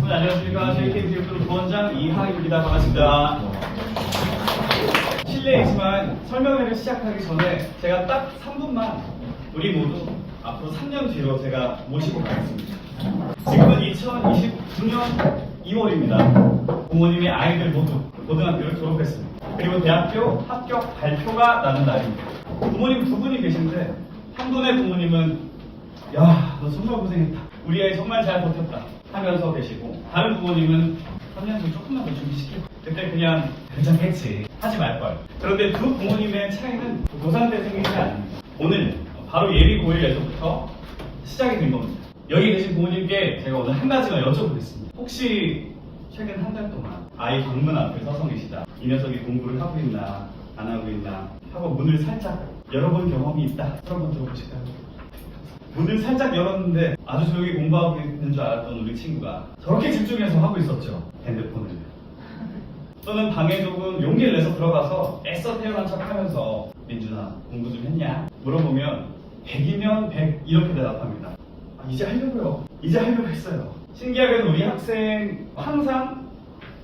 네, 안녕하십니까. JKBTF 부원장 이하입니다. 반갑습니다. 실례이지만 설명회를 시작하기 전에 제가 딱 3분만 우리 모두 앞으로 3년 뒤로 제가 모시고 가겠습니다. 지금은 2029년 2월입니다. 부모님의 아이들 모두 고등학교를 졸업했습니다. 그리고 대학교 합격 발표가 나는 날입니다. 부모님 두 분이 계신데 한 분의 부모님은 야, 너 정말 고생했다. 우리 아이 정말 잘 버텼다 하면서 계시고, 다른 부모님은 3년 뒤 조금만 더 준비시키고 그때 그냥 괜찮겠지 하지 말걸. 그런데 두 부모님의 차이는 고3 때 생기지 않습니다. 오늘 바로 예비 고1에서부터 시작이 된 겁니다. 여기 계신 부모님께 제가 오늘 한 가지만 여쭤보겠습니다. 혹시 최근 한 달 동안 아이 방문 앞에 서서 계시다, 이 녀석이 공부를 하고 있나 안 하고 있나 하고 문을 살짝 열어본 경험이 있다, 한번 들어보실까요? 문을 살짝 열었는데 아주 조용히 공부하고 있는 줄 알았던 우리 친구가 저렇게 집중해서 하고 있었죠, 핸드폰을. 또는 방에 조금 용기를 내서 들어가서 애써 태어난 척 하면서 민준아 공부 좀 했냐? 물어보면 100이면 100 이렇게 대답합니다. 아, 이제 하려고요. 이제 하려고 했어요. 신기하게도 우리 학생 항상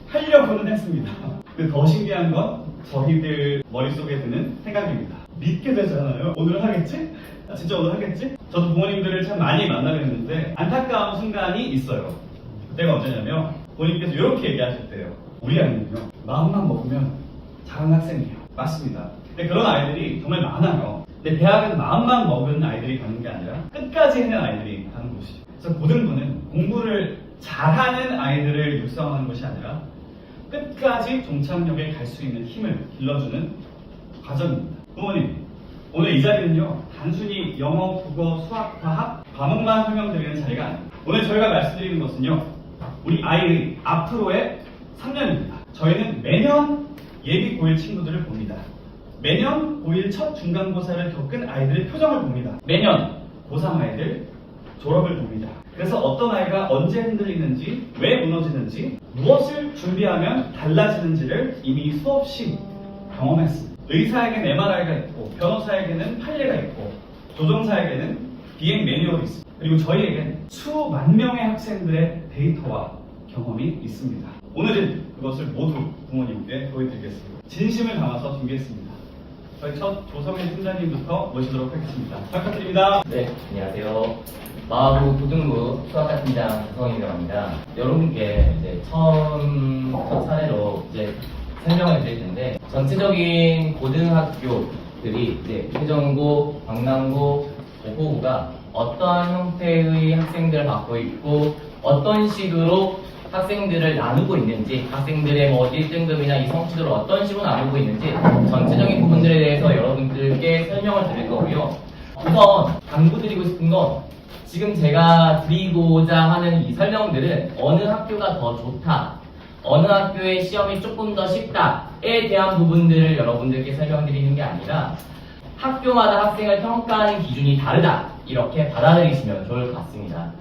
하려고는 했습니다. 근데 더 신기한 건 저희들 머릿속에 드는 생각입니다. 믿게 되잖아요. 오늘 하겠지? 아, 진짜 오늘 하겠지? 저도 부모님들을 참 많이 만나게 됐는데 안타까운 순간이 있어요. 그때가 언제냐면 부모님께서 이렇게 얘기하실 때요. 우리 아이는요, 마음만 먹으면 잘하는 학생이에요. 맞습니다. 근데 그런 아이들이 정말 많아요. 근데 대학은 마음만 먹은 아이들이 가는 게 아니라 끝까지 해낸 아이들이 가는 곳이죠. 그래서 고등부는 공부를 잘하는 아이들을 육성하는 것이 아니라 끝까지 종착역에 갈 수 있는 힘을 길러주는 과정입니다. 부모님, 오늘 이 자리는요, 단순히 영어, 국어, 수학, 과학, 과목만 설명드리는 자리가 아닙니다. 오늘 저희가 말씀드리는 것은요, 우리 아이의 앞으로의 3년입니다. 저희는 매년 예비 고1 친구들을 봅니다. 매년 고1 첫 중간고사를 겪은 아이들의 표정을 봅니다. 매년 고3 아이들 졸업을 봅니다. 그래서 어떤 아이가 언제 흔들리는지, 왜 무너지는지, 무엇을 준비하면 달라지는지를 이미 수없이 경험했습니다. 의사에게는 MRI가 있고, 변호사에게는 판례가 있고, 조종사에게는 비행 매뉴얼이 있습니다. 그리고 저희에겐 수만 명의 학생들의 데이터와 경험이 있습니다. 오늘은 그것을 모두 부모님께 보여드리겠습니다. 진심을 담아서 준비했습니다. 저희 첫 조성현 팀장님부터 모시도록 하겠습니다. 부탁드립니다. 네, 안녕하세요. 마하부 고등부 수학과 팀장 조성현이라고 합니다. 여러분께 이제 첫 사례로 이제 설명을 드릴 텐데, 전체적인 고등학교들이 이제 회전고, 광남고, 고고고가 어떠한 형태의 학생들을 갖고 있고 어떤 식으로 학생들을 나누고 있는지, 학생들의 뭐 1등급이나 이 성취도를 어떤 식으로 나누고 있는지 전체적인 부분들에 대해서 여러분들께 설명을 드릴 거고요. 우선 당부드리고 싶은 건, 지금 제가 드리고자 하는 이 설명들은 어느 학교가 더 좋다, 어느 학교의 시험이 조금 더 쉽다에 대한 부분들을 여러분들께 설명드리는 게 아니라 학교마다 학생을 평가하는 기준이 다르다, 이렇게 받아들이시면 좋을 것 같습니다.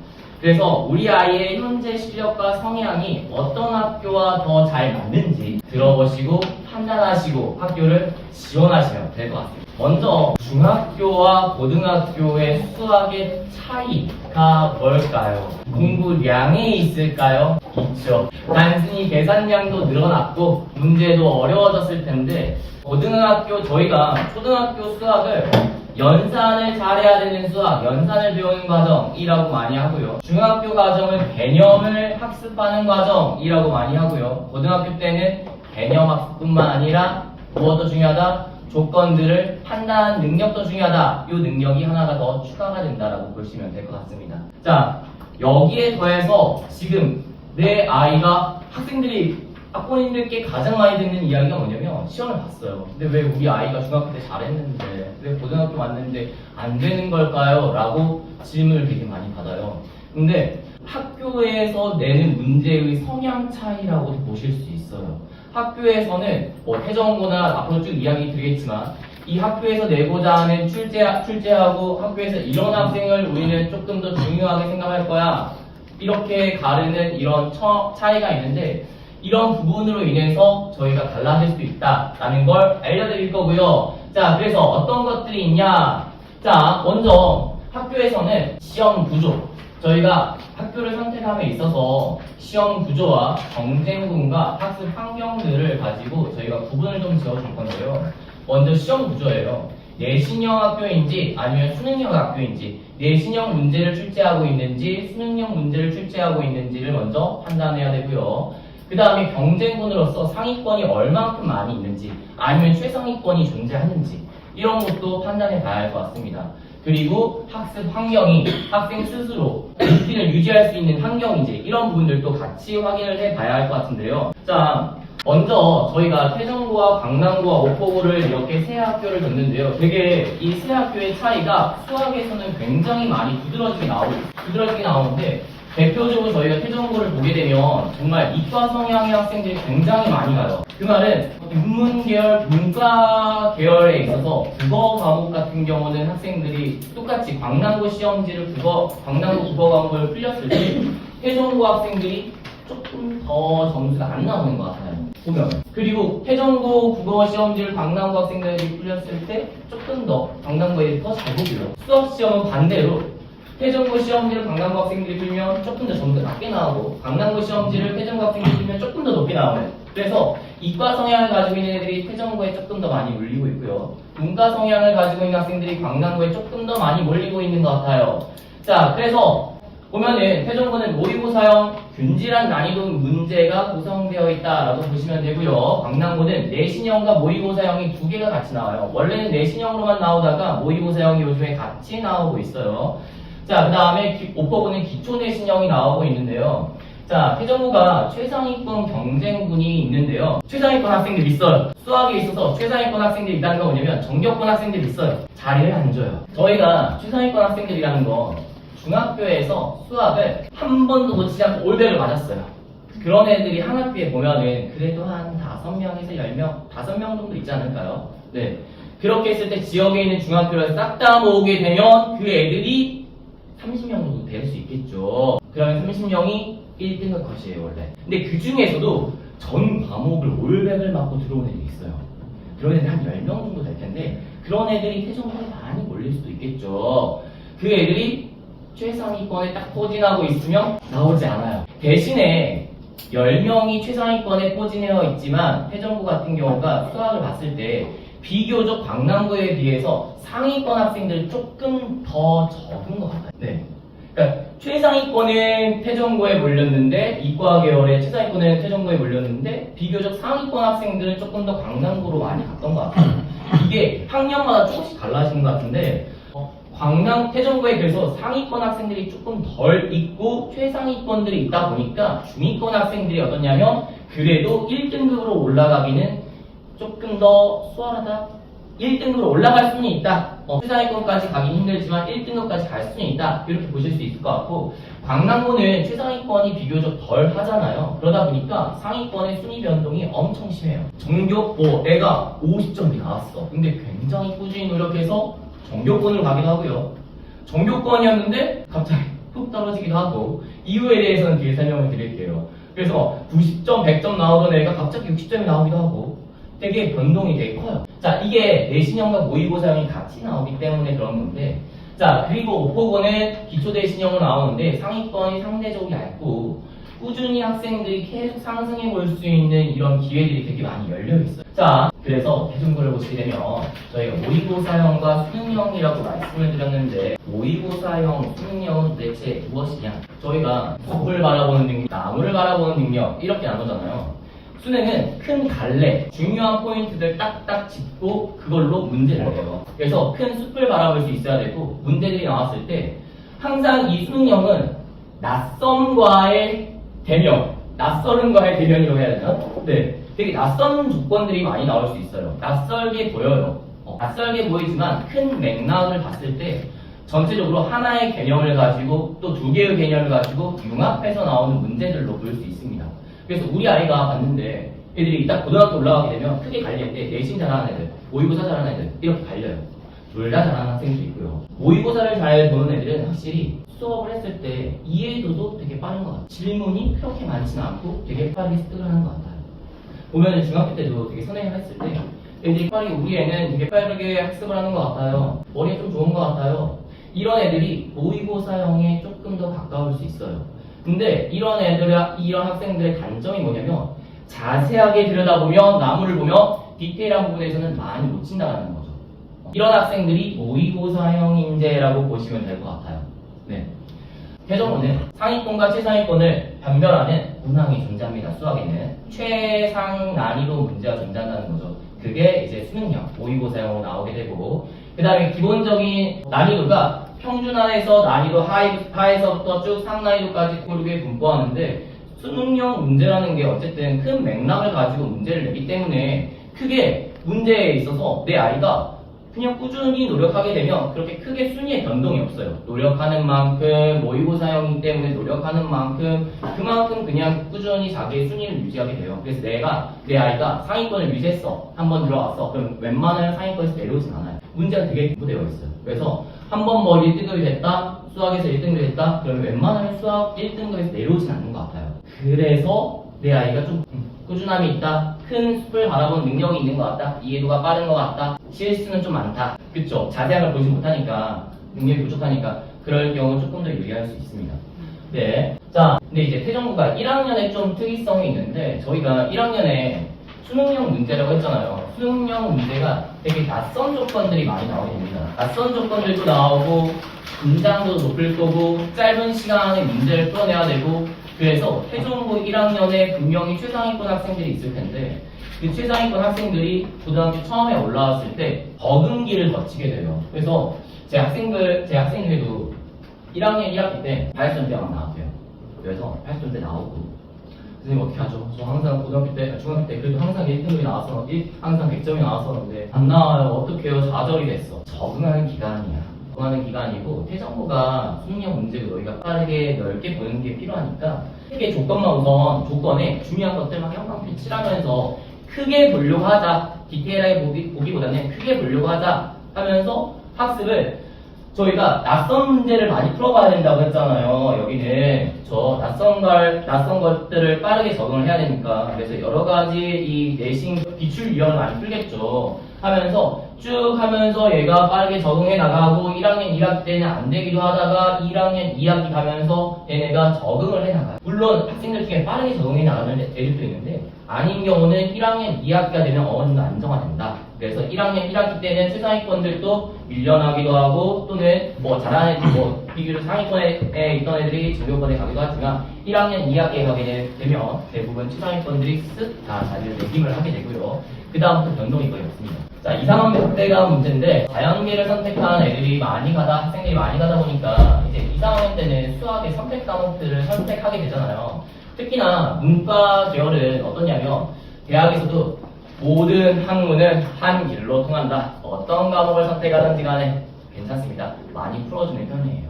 그래서 우리 아이의 현재 실력과 성향이 어떤 학교와 더 잘 맞는지 들어보시고 판단하시고 학교를 지원하시면 될 것 같습니다. 먼저 중학교와 고등학교의 수학의 차이가 뭘까요? 공부량에 있을까요? 있죠. 단순히 계산량도 늘어났고 문제도 어려워졌을 텐데, 고등학교, 저희가 초등학교 수학을 연산을 잘해야 되는 수학, 연산을 배우는 과정이라고 많이 하고요. 중학교 과정을 개념을 학습하는 과정이라고 많이 하고요. 고등학교 때는 개념 학습뿐만 아니라 무엇도 중요하다? 조건들을 판단하는 능력도 중요하다. 이 능력이 하나가 더 추가가 된다라고 보시면 될 것 같습니다. 자, 여기에 더해서 지금 내 아이가, 학생들이 학부모님들께 가장 많이 듣는 이야기가 뭐냐면, 시험을 봤어요. 근데 왜 우리 아이가 중학교 때 잘했는데 왜 고등학교 왔는데 안 되는 걸까요? 라고 질문을 되게 많이 받아요. 근데 학교에서 내는 문제의 성향 차이라고 보실 수 있어요. 학교에서는 뭐 회전고나 앞으로 쭉 이야기 드리겠지만, 이 학교에서 내고자 하는 출제하고 학교에서 이런 학생을 우리는 조금 더 중요하게 생각할 거야, 이렇게 가르는 이런 차이가 있는데, 이런 부분으로 인해서 저희가 달라질 수 있다라는 걸 알려드릴 거고요. 자, 그래서 어떤 것들이 있냐? 자, 먼저 학교에서는 시험 구조, 저희가 학교를 선택함에 있어서 시험 구조와 경쟁군과 학습 환경들을 가지고 저희가 구분을 좀 지어줄 건데요. 먼저 시험 구조예요. 내신형 학교인지 아니면 수능형 학교인지, 내신형 문제를 출제하고 있는지 수능형 문제를 출제하고 있는지를 먼저 판단해야 되고요. 그 다음에 경쟁군으로서 상위권이 얼만큼 많이 있는지 아니면 최상위권이 존재하는지 이런 것도 판단해 봐야 할 것 같습니다. 그리고 학습 환경이 학생 스스로 루틴을 유지할 수 있는 환경인지 이런 부분들도 같이 확인을 해 봐야 할 것 같은데요. 자, 먼저 저희가 태정고와 강남고와 오포고를 이렇게 세 학교를 뒀는데요. 되게 이 세 학교의 차이가 수학에서는 굉장히 많이 두드러지게 나오는데 대표적으로 저희가 태정고를 보게 되면 정말 이과 성향의 학생들이 굉장히 많이 가요. 그 말은 인문 계열, 문과 계열에 있어서 국어 과목 같은 경우는 학생들이 똑같이 광남고 시험지를 광남고 국어 과목을 풀렸을 때 태정고 학생들이 조금 더 점수가 안 나오는 것 같아요. 보면. 그리고 태정고 국어 시험지를 광남고 학생들이 풀렸을 때 조금 더 광남고 애들이 더 잘 보고요. 수학 시험은 반대로 태정고 시험지를 강남고 학생들이 풀면 조금 더 점수가 낮게 나오고 강남고 시험지를 태정고 학생들이 풀면 조금 더 높게 나오는, 그래서 이과 성향을 가지고 있는 애들이 태정고에 조금 더 많이 몰리고 있고요. 문과 성향을 가지고 있는 학생들이 강남고에 조금 더 많이 몰리고 있는 것 같아요. 자, 그래서 보면은 태정고는 모의고사형 균질한 난이도 문제가 구성되어 있다라고 보시면 되고요. 강남고는 내신형과 모의고사형이 두 개가 같이 나와요. 원래는 내신형으로만 나오다가 모의고사형이 요즘에 같이 나오고 있어요. 자, 그 다음에 오퍼고는 기초내신형이 나오고 있는데요. 자, 태정고가 최상위권 경쟁군이 있는데요. 최상위권 학생들이 있어요. 수학에 있어서 최상위권 학생들이 있다는 건 뭐냐면 전교권 학생들이 있어요. 자리를 안 줘요. 저희가 최상위권 학생들이라는 건 중학교에서 수학을 한 번도 놓치지 않고 올백을 맞았어요. 그런 애들이 한 학교에 보면은 그래도 한 5명에서 10명, 5명 정도 있지 않을까요? 네. 그렇게 했을 때 지역에 있는 중학교를 싹 다 모으게 되면 그 애들이 30명 정도 될 수 있겠죠. 그러면 30명이 1등급 컷이에요, 원래. 근데 그 중에서도 전 과목을 올백을 맞고 들어온 애들이 있어요. 그런 애들 한 10명 정도 될 텐데, 그런 애들이 태정고에 많이 몰릴 수도 있겠죠. 그 애들이 최상위권에 딱 포진하고 있으면 나오지 않아요. 대신에 10명이 최상위권에 포진되어 있지만 태정고 같은 경우가 수학을 봤을 때 비교적 광남고에 비해서 상위권 학생들이 조금 더 적은 것 같아요. 네. 그러니까 최상위권은 태정고에 몰렸는데 이과 계열의 최상위권은 태정고에 몰렸는데 비교적 상위권 학생들은 조금 더 강남고로 많이 갔던 것 같아요. 이게 학년마다 조금씩 달라지는 것 같은데 광남 태정고에 그래서 상위권 학생들이 조금 덜 있고 최상위권들이 있다 보니까 중위권 학생들이 어떠냐면 그래도 1등급으로 올라가기는 조금 더 수월하다. 1등급으로 올라갈 수는 있다. 최상위권까지 가기 힘들지만 1등급까지 갈 수는 있다. 이렇게 보실 수 있을 것 같고, 광남고는 최상위권이 비교적 덜 하잖아요. 그러다 보니까 상위권의 순위 변동이 엄청 심해요. 전교 내가 50점이 나왔어. 근데 굉장히 꾸준히 노력해서 전교권으로 가기도 하고요. 전교권이었는데 갑자기 훅 떨어지기도 하고, 이유에 대해서는 뒤에 설명을 드릴게요. 그래서 90점, 100점 나오던 애가 갑자기 60점이 나오기도 하고 되게 변동이 되게 커요. 자, 이게 내신형과 모의고사형이 같이 나오기 때문에 그런 건데, 자, 그리고 오포고는 기초내신형으로 나오는데 상위권이 상대적으로 얇고 꾸준히 학생들이 계속 상승해 볼 수 있는 이런 기회들이 되게 많이 열려 있어요. 자, 그래서 대중고를 보시게 되면 저희가 모의고사형과 수능형이라고 말씀을 드렸는데, 모의고사형, 수능형은 도대체 무엇이냐? 저희가 숲을 바라보는 능력, 나무를 바라보는 능력 이렇게 나누잖아요. 수능은 큰 갈래, 중요한 포인트들 딱딱 짚고 그걸로 문제를 내요. 그래서 큰 숲을 바라볼 수 있어야 되고, 문제들이 나왔을 때 항상 이 수능형은 낯선과의 대면, 낯설은과의 대면이라고 해야 되나? 네, 되게 낯선 조건들이 많이 나올 수 있어요. 낯설게 보여요. 낯설게 보이지만 큰 맥락을 봤을 때 전체적으로 하나의 개념을 가지고 또 두 개의 개념을 가지고 융합해서 나오는 문제들로 볼 수 있습니다. 그래서 우리 아이가 봤는데 애들이 딱 고등학교 올라가게 되면 크게 갈리는데 내신 잘하는 애들, 모의고사 잘하는 애들 이렇게 갈려요. 둘 다 잘하는 학생도 있고요. 모의고사를 잘 보는 애들은 확실히 수업을 했을 때 이해도도 되게 빠른 것 같아요. 질문이 그렇게 많지는 않고 되게 빠르게 습득을 하는 것 같아요. 보면은 중학교 때도 되게 선행을 했을 때 애들이 빠르게, 우리 애는 되게 빠르게 학습을 하는 것 같아요. 머리가 좀 좋은 것 같아요. 이런 애들이 모의고사형에 조금 더 가까울 수 있어요. 근데 이런 학생들의 단점이 뭐냐면 자세하게 들여다보면 나무를 보면 디테일한 부분에서는 많이 놓친다는 거죠. 이런 학생들이 모의고사형 인재라고 보시면 될 것 같아요. 네. 최종호는 상위권과 최상위권을 변별하는 문항이 존재합니다. 수학에는 최상 난이도 문제가 존재한다는 거죠. 그게 이제 수능형 모의고사형으로 나오게 되고, 그 다음에 기본적인 난이도가 평준화에서 난이도 하에서부터 쭉 상난이도까지 고르게 분포하는데, 수능형 문제라는 게 어쨌든 큰 맥락을 가지고 문제를 내기 때문에 크게 문제에 있어서 내 아이가 그냥 꾸준히 노력하게 되면 그렇게 크게 순위의 변동이 없어요. 노력하는 만큼, 모의고사형이기 때문에 노력하는 만큼, 그만큼 그냥 꾸준히 자기의 순위를 유지하게 돼요. 그래서 내 아이가 상위권을 유지했어. 한번 들어왔어. 그럼 웬만하면 상위권에서 내려오진 않아요. 문제가 되게 분포되어 있어요. 그래서 한 번 뭐 1등급이 됐다, 수학에서 1등급이 됐다, 그러면 웬만하면 수학 1등급에서 내려오진 않는 것 같아요. 그래서 내 아이가 좀 꾸준함이 있다, 큰 숲을 바라보는 능력이 있는 것 같다, 이해도가 빠른 것 같다, 실수는 좀 많다. 그쵸? 자세한 걸 보지 못하니까, 능력이 부족하니까 그럴 경우 조금 더 유리할 수 있습니다. 네. 자, 근데 이제 태정부가 1학년에 좀 특이성이 있는데, 저희가 1학년에 수능형 문제라고 했잖아요. 수능형 문제가 되게 낯선 조건들이 많이 나오게 됩니다. 낯선 조건들도 나오고, 긴장도 높을 거고, 짧은 시간에 문제를 풀어내야 되고, 그래서 태종고 1학년에 분명히 최상위권 학생들이 있을 텐데, 그 최상위권 학생들이 고등학교 처음에 올라왔을 때 적응기를 거치게 돼요. 그래서 제 학생들도 1학년 1학기 때 80점대가 막 나왔대요. 그래서 80점대 나오고, 선생님 어떻게 하죠? 저 항상 고등학교 때, 중학교 때 그래도 항상 1등급이 나와서, 항상 100점이 나왔었는데 안 나와요. 어떡해요? 좌절이 됐어. 적응하는 기간이야. 적응하는 기간이고, 태정고가 수능형 문제를 너희가 빠르게 넓게 보는 게 필요하니까 크게 조건만 우선 조건에 중요한 것들만 형광펜 칠하면서 크게 보려고 하자. 디테일하게 보기보다는 크게 보려고 하자 하면서 학습을, 저희가 낯선 문제를 많이 풀어봐야 된다고 했잖아요. 여기는 낯선 것들을 빠르게 적응을 해야 되니까, 그래서 여러 가지 이 내신 기출 유형을 많이 풀겠죠. 하면서 쭉 하면서 얘가 빠르게 적응해 나가고, 1학년 1학기 때는 안 되기도 하다가 1학년 2학기 가면서 얘네가 적응을 해 나가요. 물론 학생들 중에 빠르게 적응해 나가는 애들도 있는데, 아닌 경우는 1학년 2학기가 되면 어느 정도 안정화된다. 그래서 1학년 1학기 때는 최상위권들도 밀려나기도 하고, 또는 뭐 잘하는 애들, 뭐 비교적 상위권에 있던 애들이 전교권에 가기도 하지만, 1학년 2학기에 가게 되면 대부분 최상위권들이 쓱 다 자리를 내김을 하게 되고요. 그 다음부터 변동이 거의 없습니다. 자, 2, 3학년 때가 문제인데, 자연계를 선택한 학생들이 많이 가다 보니까, 이제 2, 3학년 때는 수학의 선택 과목들을 선택하게 되잖아요. 특히나 문과 계열은 어떠냐면, 대학에서도 모든 학문은 한 길로 통한다. 어떤 과목을 선택하든지 간에 괜찮습니다. 많이 풀어주는 편이에요.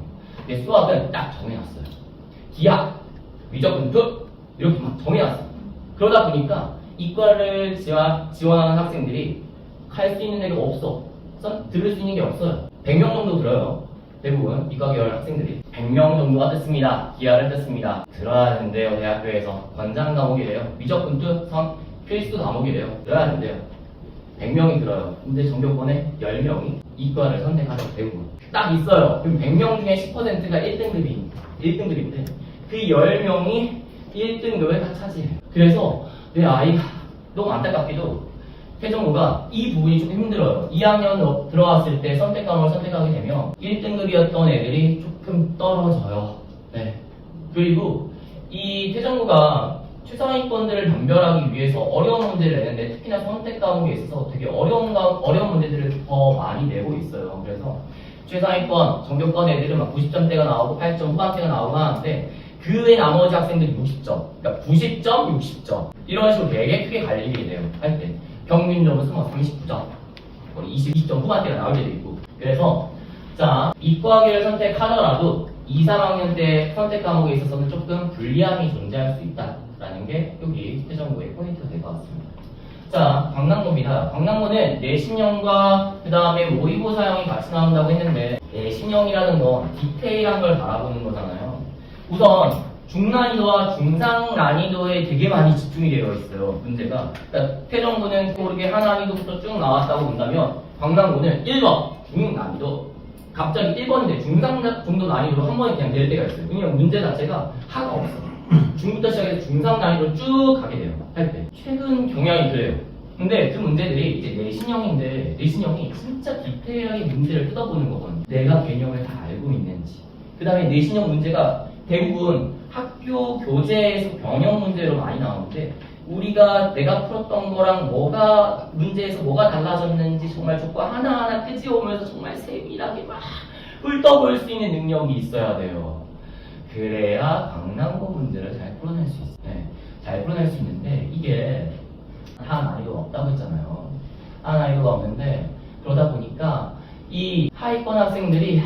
근데 수학은 딱 정해놨어요. 기하, 위적분투 이렇게 막 정해놨어요. 그러다 보니까 이과를 지원하는 학생들이 갈 수 있는 데가 없어. 들을 수 있는 게 없어요. 100명 정도 들어요. 대부분 이과 계열 학생들이 100명 정도가 듣습니다. 기하를 듣습니다. 들어야 된대요. 대학교에서 권장 과목이래요. 위적분투 필수 과목이래요. 들어야 된대요. 100명이 들어요. 근데 전교권에 10명이 이과를 선택하죠. 대부분 딱 있어요. 그럼 100명 중에 10%가 1등급인데 그 10명이 1등급을 다 차지해요. 그래서 내 아이가 너무 안타깝게도 태정고가 이 부분이 조금 힘들어요. 2학년 들어왔을 때 선택 과목을 선택하게 되면 1등급이었던 애들이 조금 떨어져요. 네. 그리고 이 태정고가 최상위권들을 변별하기 위해서 어려운 문제를 내는데, 특히나 선택 과목에 있어서 되게 어려운 문제들을 더 많이 내고 있어요. 그래서 최상위권, 전교권 애들은 막 90점대가 나오고 80점 후반대가 나오고 하는데, 그 외 나머지 학생들이 60점, 그러니까 90점, 60점 이런 식으로 되게 크게 갈리게 돼요. 할 때 평균적으로 39점, 20점 후반대가 나오게 돼 있고. 그래서 자, 이과계를 선택하더라도 2, 3학년 때 선택 과목에 있어서는 조금 불리함이 존재할 수 있다라는 게 여기 태정고의 포인트가 될 것 같습니다. 자, 광락모입니다. 광락모는 내신형과 그 다음에 모의고사형이 같이 나온다고 했는데, 내신형이라는 건 디테일한 걸 바라보는 거잖아요. 우선 중난이도와 중상난이도에 되게 많이 집중이 되어 있어요. 문제가. 그러니까 태정고는 모르게 하난이도부터 쭉 나왔다고 본다면, 광락모는 1번 중난이도, 갑자기 1번인데 중상 정도 난이도로 한 번에 그냥 낼 때가 있어요. 왜냐면 문제 자체가 하가 없어. 중부터 시작해서 중상 난이도로 쭉 가게 돼요. 할 때. 최근 경향이 그래요. 근데 그 문제들이 이제 내신형인데 내신형이 진짜 디테일하게 문제를 뜯어보는 거거든요. 내가 개념을 다 알고 있는지. 그 다음에 내신형 문제가 대부분 학교 교재에서 병영 문제로 많이 나오는데 내가 풀었던 거랑 뭐가 문제에서 뭐가 달라졌는지 정말 조건 하나하나 끄집어오면서 정말 세밀하게 막 훑어볼 수 있는 능력이 있어야 돼요. 그래야 강남고 문제를 잘 풀어낼 수 있어요. 네, 잘 풀어낼 수 있는데 이게 하 난이도가 없다고 했잖아요. 하 난이도가 없는데 그러다 보니까 이 하위권 학생들이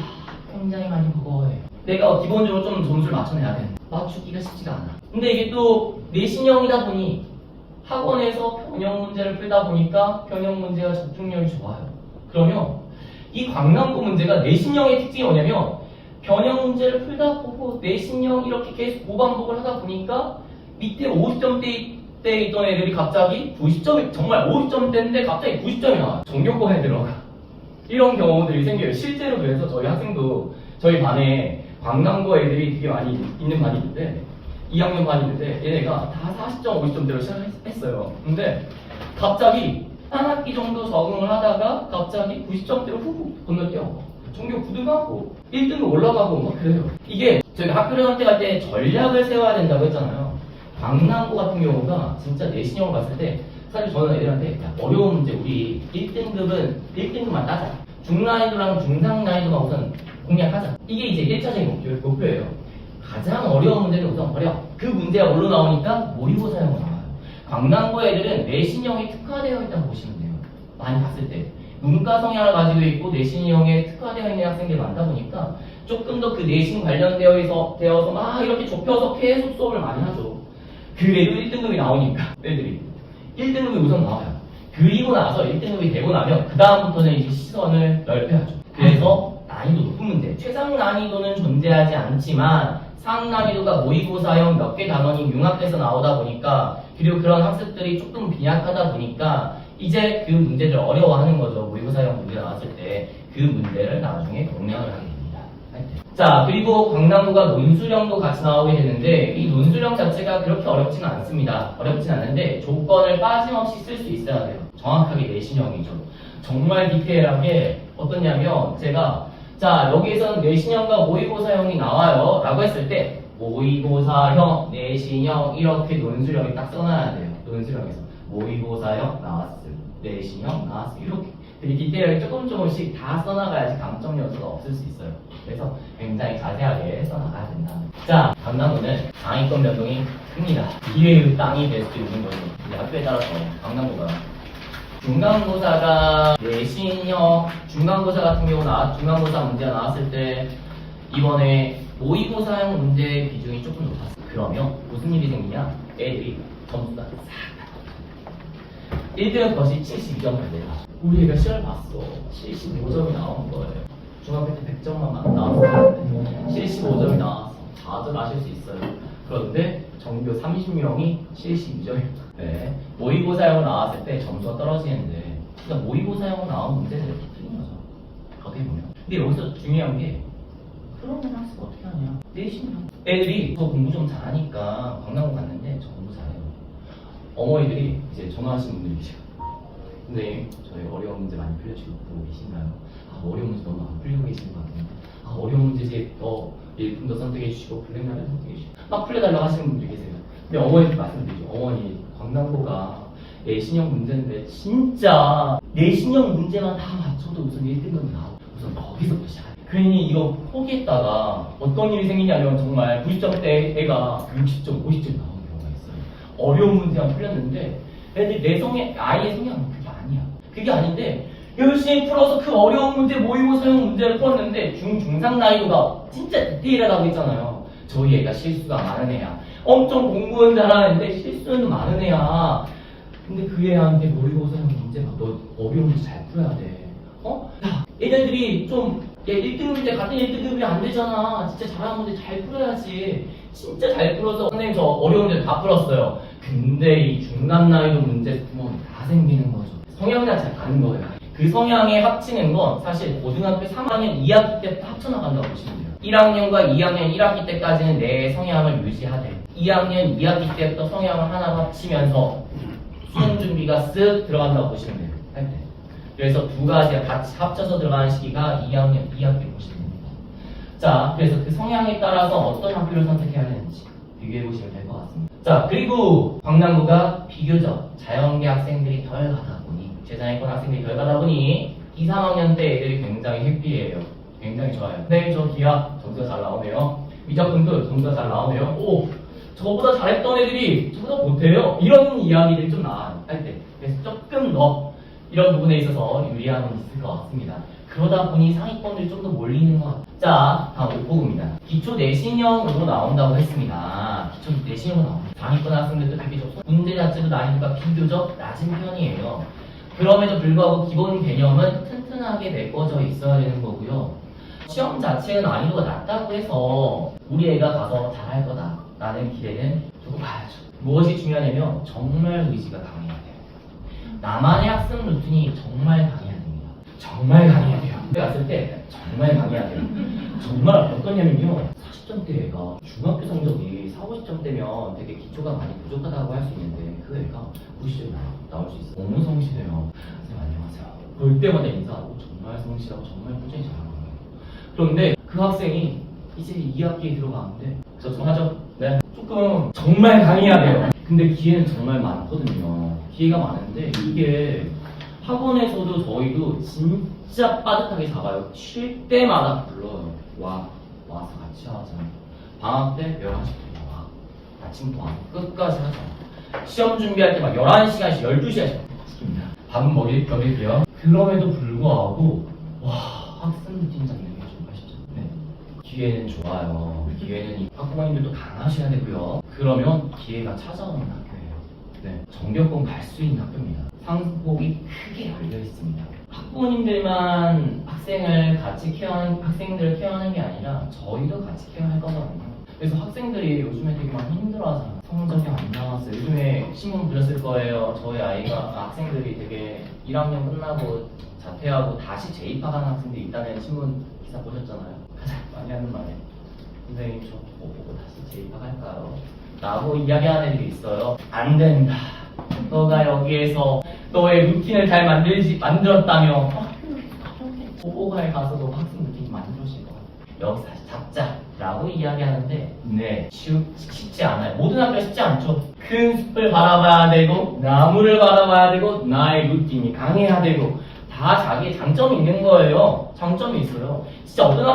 굉장히 많이 무거워해요. 내가 기본적으로 좀 점수를 맞춰내야 돼. 맞추기가 쉽지가 않아. 근데 이게 또 내신형이다 보니 학원에서 변형 문제를 풀다 보니까 변형 문제가 적중률이 좋아요. 그러면 이 강남고 문제가 내신형의 특징이 뭐냐면 변형 문제를 풀다 보고 내신형 이렇게 계속 고반복을 하다 보니까 밑에 50점대 있던 애들이 갑자기 90점이 정말 50점대인데 갑자기 90점이 나와요. 전교권에 들어가. 이런 경우들이 생겨요. 실제로 그래서 저희 학생도 저희 반에 강남고 애들이 되게 많이 있는 반이 있는데 2학년 반이 있는데 얘네가 다 40점, 50점대로 시작했어요. 근데 갑자기 한 학기 정도 적응을 하다가 갑자기 90점대로 훅 건너뛰어. 전교 9등하고 1등으로 올라가고 막 그래요. 이게 저희가 학교를 선택할 때 전략을 세워야 된다고 했잖아요. 강남고 같은 경우가 진짜 내신형을 봤을 때 사실 저는 애들한테 야, 어려운 문제 우리 1등급만 따자. 중난이도랑 중상난이도만 우선 공략하자. 이게 이제 1차적인 목표예요. 가장 어려운 문제는 우선 버려. 그 문제가 뭘로 나오니까 모의고사형으로 나와요. 강남고 애들은 내신형이 특화되어 있다고 보시면 돼요. 많이 봤을 때. 문과 성향을 가지고 있고 내신형에 특화되어 있는 학생들이 많다 보니까 조금 더 그 내신 관련되어서 막 이렇게 좁혀서 계속 수업을 많이 하죠. 그래도 1등급이 나오니까 애들이 1등급이 우선 나와요. 그리고 나서 1등급이 되고 나면 그 다음부터는 이제 시선을 넓혀야죠. 그래서 난이도 높은 문제, 최상 난이도는 존재하지 않지만 상난이도가 모의고사형 몇 개 단원이 융합돼서 나오다 보니까 그리고 그런 학습들이 조금 빈약하다 보니까 이제 그 문제를 어려워하는 거죠. 모의고사형 문제 나왔을 때 그 문제를 나중에 공략을 하게 됩니다. 자, 그리고 강남고가 논술형도 같이 나오게 되는데 이 논술형 자체가 그렇게 어렵지는 않습니다. 어렵진 않은데 조건을 빠짐없이 쓸 수 있어야 돼요. 정확하게 내신형이죠. 정말 디테일하게 어떠냐면 제가 자, 여기에서는 내신형과 모의고사형이 나와요 라고 했을 때 모의고사형, 내신형 이렇게 논술형이 딱 써놔야 돼요. 논술형에서 모의고사형 나왔을, 내신형 나왔을 이렇게 되게 디테일하게 조금씩 다 써나가야지 감점 요소가 없을 수 있어요. 그래서 굉장히 자세하게 써나가야 된다. 자, 강남구는 장위권 변동이 큽니다. 기회의 땅이 될 수 있는 거죠. 학교에 따라서 강남구가 중간고사가 내신형, 중간고사 같은 경우 중간고사 문제가 나왔을 때 이번에 모의고사형 문제 비중이 조금 높았어요. 그러면 무슨 일이 생기냐? 애들이 점수가 싹 1등 것이 72점을 내요. 우리 애가 시험을 봤어. 75점이 나온 거예요. 중학교 때 100점만 나왔었는데 75점이 나와서 좌절하실 수 있어요. 그런데 전교 30명이 72점입니다. 네. 모의고사형 나왔을 때 점수가 떨어지는데 그러니까 모의고사형 나온 문제들이 틀린 거죠. 어떻게 보면. 근데 여기서 중요한 게 그러면 학생 어떻게 하냐? 내신형. 애들이 더 공부 좀 잘하니까 강남고 갔는데 저 공부 잘해요. 어머니들이 이제 전화하신 분들이 계세요. 선생님, 저희 어려운 문제 많이 풀려주고 계신가요? 아, 어려운 문제 너무 안 풀리고 계시는 것 같은데. 아, 어려운 문제 이제 더 1분 더 선택해 주시고 블랙날을 선택해 주시고 막 풀려달라고 하시는 분들이 계세요. 근데 어머니한테 말씀드리죠. 어머니, 강남고가 내신형 문제인데 진짜 내신형 문제만 다 맞춰도 우선 1등급이 나오고 우선 거기서부터 시작해요. 괜히 이거 포기했다가 어떤 일이 생기냐면 정말 90점대 애가 60점, 50점 나오는 경우가 있어요. 어려운 문제만 풀렸는데 애들 아이의 성향은 그게 아니야. 그게 아닌데 열심히 풀어서 그 어려운 문제 모의고사형 문제를 풀었는데 중상 난이도가 진짜 디테일하다고 했잖아요. 저희 애가 실수가 많은 애야. 엄청 공부는 잘하는데 실수는 많은 애야. 근데 그 애한테 모의고사형 문제 막 너 어려운 문제 잘 풀어야 돼. 야, 얘네들이 좀 1등급인데 같은 1등급이 안 되잖아. 진짜 잘하는 문제 잘 풀어야지. 진짜 잘 풀어서 선생님 저 어려운 문제 다 풀었어요. 근데 이 중간 난이도 문제 보면 다 생기는 거죠. 성향 자체가 다른 거예요. 그 성향에 합치는 건 사실 고등학교 3학년 2학기 때부터 합쳐나간다고 보시면 돼요. 1학년과 2학년 1학기 때까지는 내 성향을 유지하되 2학년 2학기 때부터 성향을 하나 합치면서 수능 준비가 쓱 들어간다고 보시면 돼요. 할 때. 그래서 두 가지가 같이 합쳐서 들어가는 시기가 2학년 2학기 보시면 됩니다. 자, 그래서 그 성향에 따라서 어떤 학교를 선택해야 되는지 비교해 보시면 될 것 같습니다. 자, 그리고 광남구가 비교적 자연계 학생들이 덜 가다 보니 재산위권 학생들이 덜 가다 보니 2, 3학년 때 애들이 굉장히 해피해요. 굉장히 좋아요. 선생님 저 기하 점수가 잘 나오네요. 미적분도 점수가 잘 나오네요. 오, 저보다 잘했던 애들이 저보다 못해요. 이런 이야기들이 좀 나와요. 할 때. 그래서 조금 더 이런 부분에 있어서 유리함은 있을 것 같습니다. 그러다 보니 상위권들이 좀 더 몰리는 것 같아요. 자, 다음 5부입니다. 기초 내신형으로 나온다고 했습니다. 기초 내신형으로 나옵니다. 상위권 학생들도 비교적 문제 자체도 난이도가 비교적 낮은 편이에요. 그럼에도 불구하고 기본 개념은 튼튼하게 메꿔져 있어야 되는 거고요. 시험 자체는 난이도가 낮다고 해서 우리 애가 가서 잘할 거다 라는 기대는 두고 봐야죠. 무엇이 중요하냐면 정말 의지가 강해야 돼요. 나만의 학습 루틴이 정말 강해야 됩니다. 정말 강해야 돼요. 그때 갔을 때 정말 강해야 돼요. 정말 어떠냐면요. 40점대 애가 중학교 성적이 4, 50점대면 되게 기초가 많이 부족하다고 할 수 있는데 그 애가 90점이 나올 수 있어요. 너무 성실해요. 선생님 안녕하세요. 볼 때마다 인사하고 정말 성실하고 정말 꾸준히 잘하는 거예요. 그런데 그 학생이 이제 2학기에 들어가는데 걱정하죠? 네. 조금 정말 강해야 돼요. 근데 기회는 정말 많거든요. 기회가 많은데 이게 학원에서도 저희도 진짜 빠듯하게 잡아요. 쉴 때마다 불러요. 와서 같이 하자. 방학 때 11시부터 와. 아침부터 와서 끝까지 하자. 시험 준비할 때 막 11시간씩 12시간씩 시킵니다. 밥은 먹일게요. 그럼에도 불구하고 와, 학습 루틴 잡는 게 정말 쉽죠. 네. 기회는 좋아요. 기회는 이 학부모님들도 강하셔야 되고요. 그러면 기회가 찾아오는 학교예요. 네. 전교권 갈 수 있는 학교입니다. 상복이 크게 열려 있습니다. 학부모님들만 학생들을 케어하는 게 아니라 저희도 같이 케어할 거거든요. 그래서 학생들이 요즘에 되게 많이 힘들어하잖아요. 성적이 안 나왔어요. 요즘에 신문 보셨을 거예요. 저희 학생들이 되게 1학년 끝나고 자퇴하고 다시 재입학하는 학생들이 있다는 신문 기사 보셨잖아요. 가장 많이 하는 말에 선생님 저 보고 다시 재입학할까요? 라고 이야기하는 애들이 있어요. 안 된다. 너가 여기에서 너의 루틴을 잘 만들었다며 보고가에 가서도 학생 루틴 만들어질 것 같아. 여기서 다시 잡자라고 이야기하는데 네, 쉽지 않아요. 모든 학교가 쉽지 않죠. 큰 숲을 바라봐야 되고 나무를 바라봐야 되고 나의 루틴이 강해야 되고 다 자기의 장점이 있는 거예요. 장점이 있어요. 진짜 어떤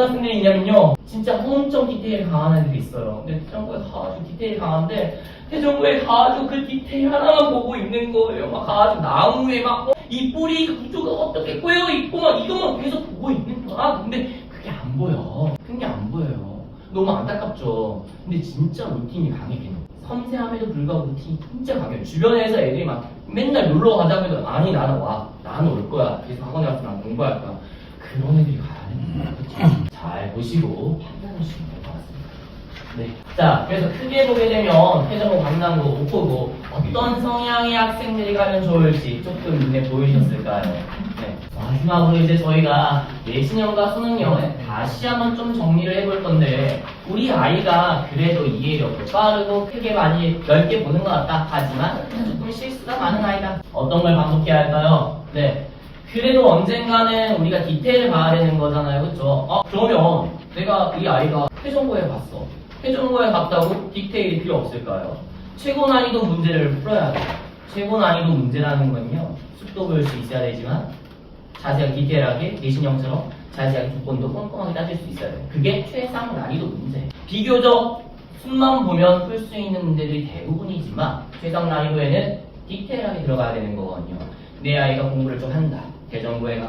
학생들이 있냐면요. 진짜 엄청 디테일이 강한 애들이 있어요. 근데 태정고에 가가지고 디테일이 강한데 태정고에 가가지고 그 디테일 하나만 보고 있는 거예요. 막 가가지고 나무에 막 이 뿌리 구조가 어떻게 꼬여 있고 막 이것만 계속 보고 있는 거야. 근데 그게 안 보여. 그게 안 보여요. 너무 안타깝죠. 근데 진짜 루틴이 강해요. 섬세함에도 불구하고 루틴이 진짜 강해요. 주변에서 애들이 막 맨날 놀러 가자고 해도 아니 나는 올 거야. 계속 학원에 가서 난 공부할 거야. 그런 애들이 가야 됩니다. 그렇죠? 잘 보시고 판단하시면 될 것 같습니다. 네. 자, 그래서 크게 보게 되면 태정고, 강남고, 옥고고 어떤 성향의 학생들이 가면 좋을지 조금 눈에 보이셨을까요? 네. 마지막으로 이제 저희가 내신형과 수능형을 다시 한번 좀 정리를 해볼 건데 우리 아이가 그래도 이해력도 빠르고 크게 많이 넓게 보는 것 같다 하지만 조금 실수가 많은 아이다. 어떤 걸 반복해야 할까요? 네. 그래도 언젠가는 우리가 디테일을 봐야 되는 거잖아요. 그쵸? 그러면 내가 이 아이가 태정고에 갔어. 태정고에 갔다고 디테일이 필요 없을까요? 최고 난이도 문제를 풀어야 돼요. 최고 난이도 문제라는 건요. 숲도 볼 수 있어야 되지만 자세하게 디테일하게 내신형처럼 자세하게 조건도 꼼꼼하게 따질 수 있어야 돼요. 그게 최상 난이도 문제. 비교적 숲만 보면 풀 수 있는 문제들이 대부분이지만 최상 난이도에는 디테일하게 들어가야 되는 거거든요. 내 아이가 공부를 좀 한다. 대전고에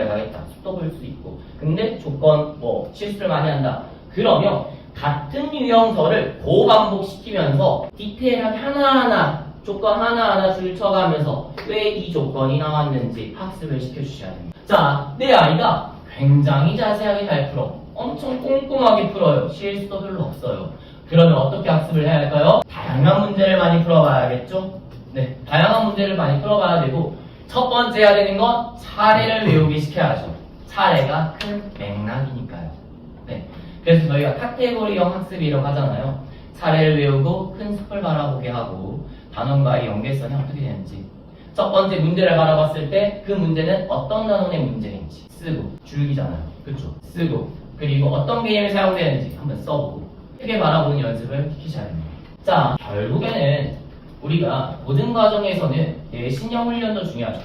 가겠다. 숲도 볼 수 있고. 근데 조건, 실수를 많이 한다. 그러면 같은 유형서를 고반복시키면서 디테일하게 하나하나, 조건 하나하나 줄쳐가면서 왜 이 조건이 나왔는지 학습을 시켜주셔야 됩니다. 자, 내 아이가 굉장히 자세하게 잘 풀어. 엄청 꼼꼼하게 풀어요. 실수도 별로 없어요. 그러면 어떻게 학습을 해야 할까요? 다양한 문제를 많이 풀어봐야겠죠? 네, 다양한 문제를 많이 풀어봐야 되고 첫 번째 해야 되는 건 차례를 외우게 시켜야죠. 차례가 큰 맥락이니까요. 네. 그래서 저희가 카테고리형 학습이라고 하잖아요. 차례를 외우고 큰 숲을 바라보게 하고 단원과의 연계성이 어떻게 되는지. 첫 번째 문제를 바라봤을 때 그 문제는 어떤 단원의 문제인지 쓰고 줄기잖아요. 그쵸? 쓰고 그리고 어떤 개념이 사용되는지 한번 써보고 크게 바라보는 연습을 시키셔야 됩니다. 자, 결국에는 우리가 모든 과정에서는 내신형 훈련도 중요하죠.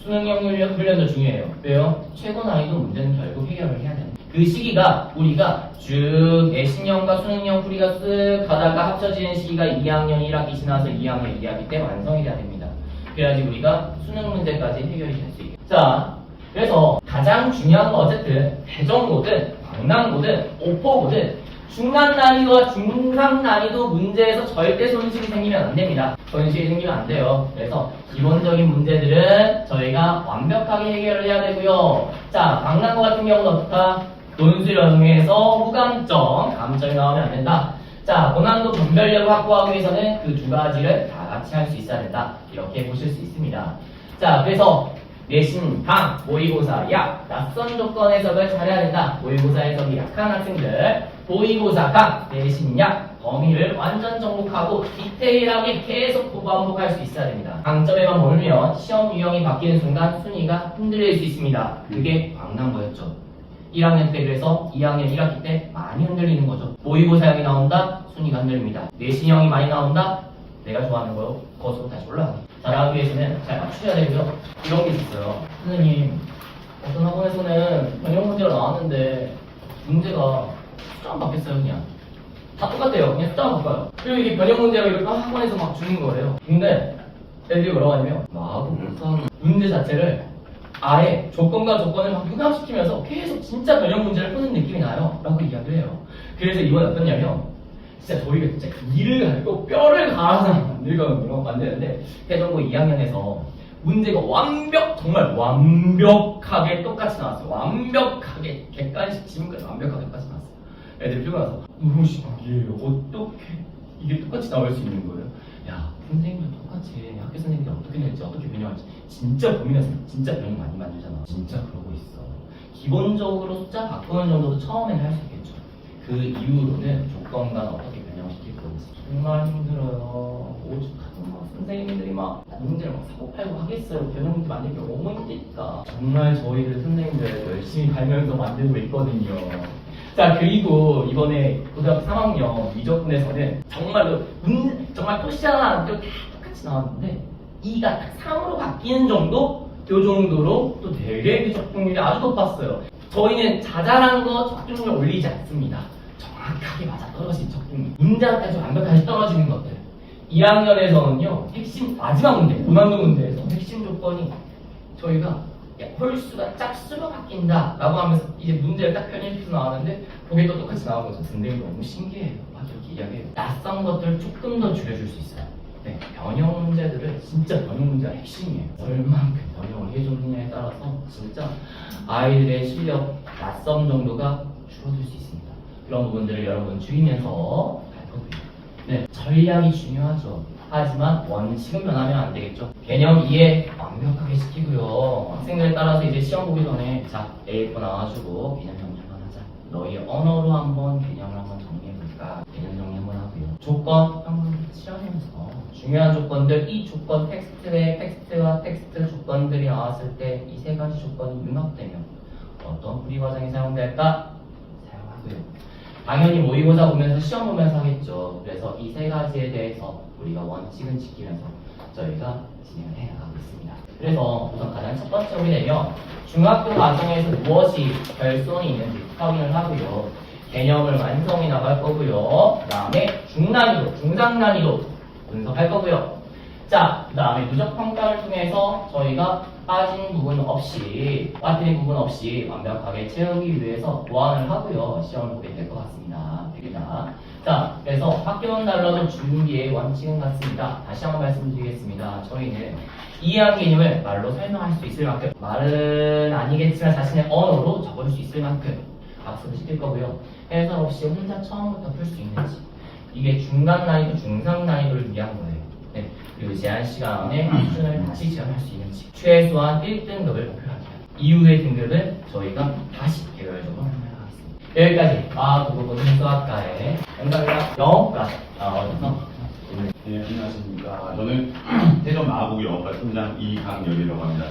수능형 훈련도 중요해요. 왜요? 최고 난이도 문제는 결국 해결을 해야 되는 그 시기가 우리가 쭉 내신형과 수능형 풀이가 쓱 가다가 합쳐지는 시기가 2학년 1학기 지나서 2학년 2학기 때 완성이 돼야 됩니다. 그래야지 우리가 수능 문제까지 해결이 될 수 있겠죠. 자, 그래서 가장 중요한 건 어쨌든 대전고든 광남고든 오포고든 중간 난이도와 중상 난이도 문제에서 절대 손실이 생기면 안 됩니다. 손실이 생기면 안 돼요. 그래서 기본적인 문제들은 저희가 완벽하게 해결을 해야 되고요. 자, 광남고 같은 경우는 어떻다? 논술연ung에서 후감점, 감점이 나오면 안 된다. 자, 고난도 분별력을 확보하기 위해서는 그 두 가지를 다 같이 할 수 있어야 된다. 이렇게 보실 수 있습니다. 자, 그래서 내신, 강, 모의고사, 약, 낯선 조건 해석을 잘해야 된다. 모의고사 해석이 약한 학생들, 모의고사, 강, 내신, 약, 범위를 완전 정복하고 디테일하게 계속 반복할 수 있어야 됩니다. 강점에만 몰면 시험 유형이 바뀌는 순간 순위가 흔들릴 수 있습니다. 그게 광남고였죠. 1학년 때 그래서 2학년 1학기 때 많이 흔들리는 거죠. 모의고사형이 나온다, 순위가 흔들립니다. 내신형이 많이 나온다, 내가 좋아하는 거 거기서 다시 올라가요. 잘하기 위해서는 잘 맞추셔야 되고요. 이런 게 있어요. 선생님, 어떤 학원에서는 변형 문제가 나왔는데 문제가 숫자만 바뀌었어요. 그냥 다 똑같아요. 그냥 숫자만 바꿔요. 그리고 이게 변형 문제가 이렇게 학원에서 막 주는 거예요. 근데 애들이 뭐라고 하냐면 나하고 못하는 문제 자체를 아예 조건과 조건을 막 융합시키면서 계속 진짜 변형 문제를 푸는 느낌이 나요. 라고 이야기를 해요. 그래서 이번에 어떠냐면 진짜 저희가 진짜 이를 갈고 뼈를 갈아서 만드는데 태전고 2학년에서 문제가 정말 완벽하게 똑같이 나왔어요. 완벽하게 객관식 지문까지 완벽하게 똑같이 나왔어요. 애들이 피고 나서 너무 신기해요. 어떻게 이게 똑같이 나올 수 있는 거예요? 야, 선생님도 똑같이 학교 선생님들 어떻게 낼지 어떻게 변형할지 진짜 고민해서 진짜 변형 많이 만들잖아. 진짜 그러고 있어. 기본적으로 숫자 바꾸는 정도도 처음에는 할 수 있겠죠. 그 이후로는 조건간 어떻게 변형시킬 건지 정말 힘들어요. 오죽하면 막 선생님들이 막 문제를 막 사고 팔고 하겠어요. 변형 문제 만들기 너무 힘드니까. 정말 저희들 선생님들 열심히 갈면서 만들고 있거든요. 자, 그리고 이번에 고등학교 3학년 미적분에서는 정말로 정말 토시아랑 다 똑같이 나왔는데 2가 딱 3으로 바뀌는 정도? 요 정도로 또 되게 적중률이 아주 높았어요. 저희는 자잘한 거 적중률 올리지 않습니다. 정확하게 맞아 떨어진 적중률. 문제까지 완벽하게 떨어지는 것들. 2학년에서는요, 핵심, 마지막 문제, 고난도 문제에서 핵심 조건이 저희가 홀수가 짝수로 바뀐다 라고 하면서 이제 문제를 딱 편입해서 나왔는데 그게 또 똑같이 나온 거죠. 선생님 너무 신기해요. 막 이렇게 이야기해요. 낯선 것들을 조금 더 줄여줄 수 있어요. 네, 변형 문제들은 진짜 변형 문제가 핵심이에요. 얼만큼 변형을 해줬느냐에 따라서 진짜 아이들의 실력, 낯선 정도가 줄어들 수 있습니다. 그런 부분들을 여러분 줄이면서 갈 거고요. 네, 전략이 중요하죠. 하지만 원칙은 변하면 안 되겠죠. 개념 이해 완벽하게 시키고요. 학생들에 따라서 이제 시험 보기 전에 자, A4 나와주고 개념 정리 한번 하자. 너희 언어로 한번 개념을 한번 정리해볼까. 개념 정리 한번 하고요. 조건 한번 실험하면서 중요한 조건들, 이 조건 텍스트와 텍스트 조건들이 나왔을 때 이 세 가지 조건이 융합되면 어떤 풀이 과정이 사용될까? 사용하고요. 당연히 모의고사 보면서 시험 보면서 하겠죠. 그래서 이 세 가지에 대해서 우리가 원칙은 지키면서 저희가 진행을 해나가고 있습니다. 그래서 우선 가장 첫 번째 오게 되면 중학교 과정에서 무엇이 결손이 있는지 확인을 하고요. 개념을 완성해 나갈 거고요. 그 다음에 중난이도, 중상난이도 분석할 거고요. 자, 그 다음에 누적 평가를 통해서 저희가 빠진 부분 없이, 빠뜨린 부분 없이 완벽하게 채우기 위해서 보완을 하고요. 시험을 보게 될 것 같습니다. 자, 그래서 학교는 달라도 준비의 원칙은 같습니다. 다시 한번 말씀드리겠습니다. 저희는 이해한 개념을 말로 설명할 수 있을 만큼, 말은 아니겠지만 자신의 언어로 적을 수 있을 만큼 학습을 시킬 거고요. 해설 없이 혼자 처음부터 풀 수 있는지, 이게 중간 난이도, 중상 난이도를 위한 거예요. 네, 그리고 제한 시간에 수준을 다시 지원할 수 있는지 최소한 1등급을 목표합니다. 이후의 등급은 저희가 다시 개별적으로 하겠습니다. 여기까지 마도고등수학과의 영상과 어서 네, 안녕하십니까. 저는 태전 마하보기 영어과 팀장 이강렬이라고 합니다.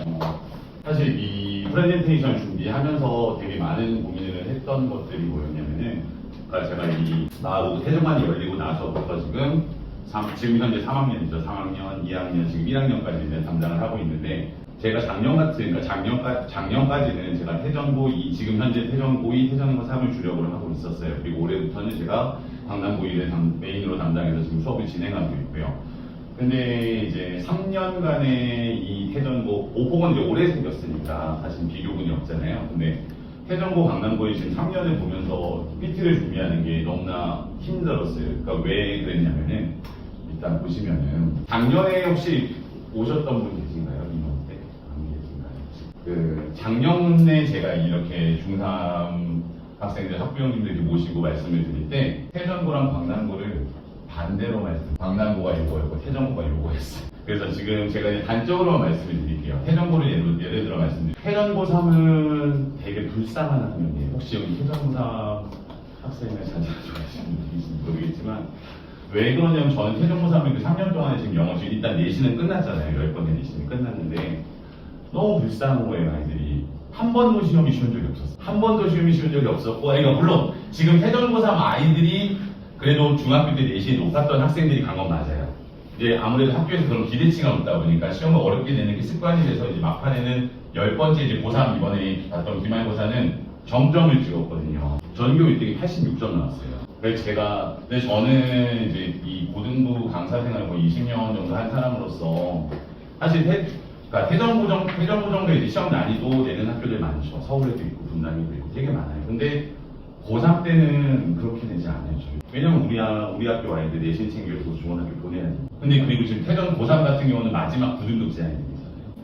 사실 이 프레젠테이션 준비하면서 되게 많은 고민을 했던 것들이 뭐였냐면은, 그러니까 제가 이 마하보기 태전반이 열리고 나서부터 지금 현재 3학년이죠. 3학년, 2학년, 지금 1학년까지 이제 담당을 하고 있는데, 제가 그러니까 작년까지는 제가 태전고 2, 지금 현재 태전고 2, 태전고 3을 주력으로 하고 있었어요. 그리고 올해부터는 제가 강남고 1을 메인으로 담당해서 지금 수업을 진행하고 있고요. 근데 이제 3년간의 이 태전고, 오폭은 이제 오래 생겼으니까 사실 비교군이 없잖아요. 근데 태전고, 강남고에 지금 3년을 보면서 PT를 준비하는 게 너무나 힘들었어요. 그러니까 왜 그랬냐면은, 일단 보시면은, 작년에 혹시 오셨던 분 계신가요? 이번 때? 안 계신가요? 작년에 제가 이렇게 중3 학생들, 학부형님들 모시고 말씀을 드릴 때, 태전고랑 강남고를 반대로 강남고가 요거였고, 태전고가 요거였어요. 그래서 지금 제가 이제 단적으로만 말씀을 드릴게요. 태전고를 예를 들어 말씀드릴게요. 태전고 3은 되게 불쌍한 학년이에요. 혹시 여기 태전고 3 학생을 자주 하시는 분이 모르겠지만, 왜 그러냐면 저는 태전고 3은 그 3년 동안에 지금 영어 지금 일단 내신은 끝났잖아요. 10번의 내신이 끝났는데, 너무 불쌍한 거예요, 아이들이. 한 번도 시험이 쉬운 적이 없었어요. 한 번도 시험이 쉬운 적이 없었고, 그러니까 물론 지금 태전고 3 아이들이 그래도 중학교 때 내신이 높았던 학생들이 간 건 맞아요. 이제 아무래도 학교에서 그런 기대치가 높다 보니까 시험을 어렵게 내는 게 습관이 돼서 이제 막판에는 10번째 이제 고3 이번에 봤던 기말고사는 정점을 찍었거든요. 전교 1등이 86점 나왔어요. 그래서 근데 저는 이제 이 고등부 강사 생활을 거의 20년 정도 한 사람으로서 사실 그러니까 태전고 정도에 이제 시험 난이도 내는 학교들 많죠. 서울에도 있고 분당에도 있고 되게 많아요. 근데 고3 때는 그렇게 되지 않아요. 왜냐면 우리 학교 아이들 내신 챙겨서 좋은 학교 보내야 돼요. 근데 그리고 지금 태전 고3 같은 경우는 마지막 9등급 제한이잖아요.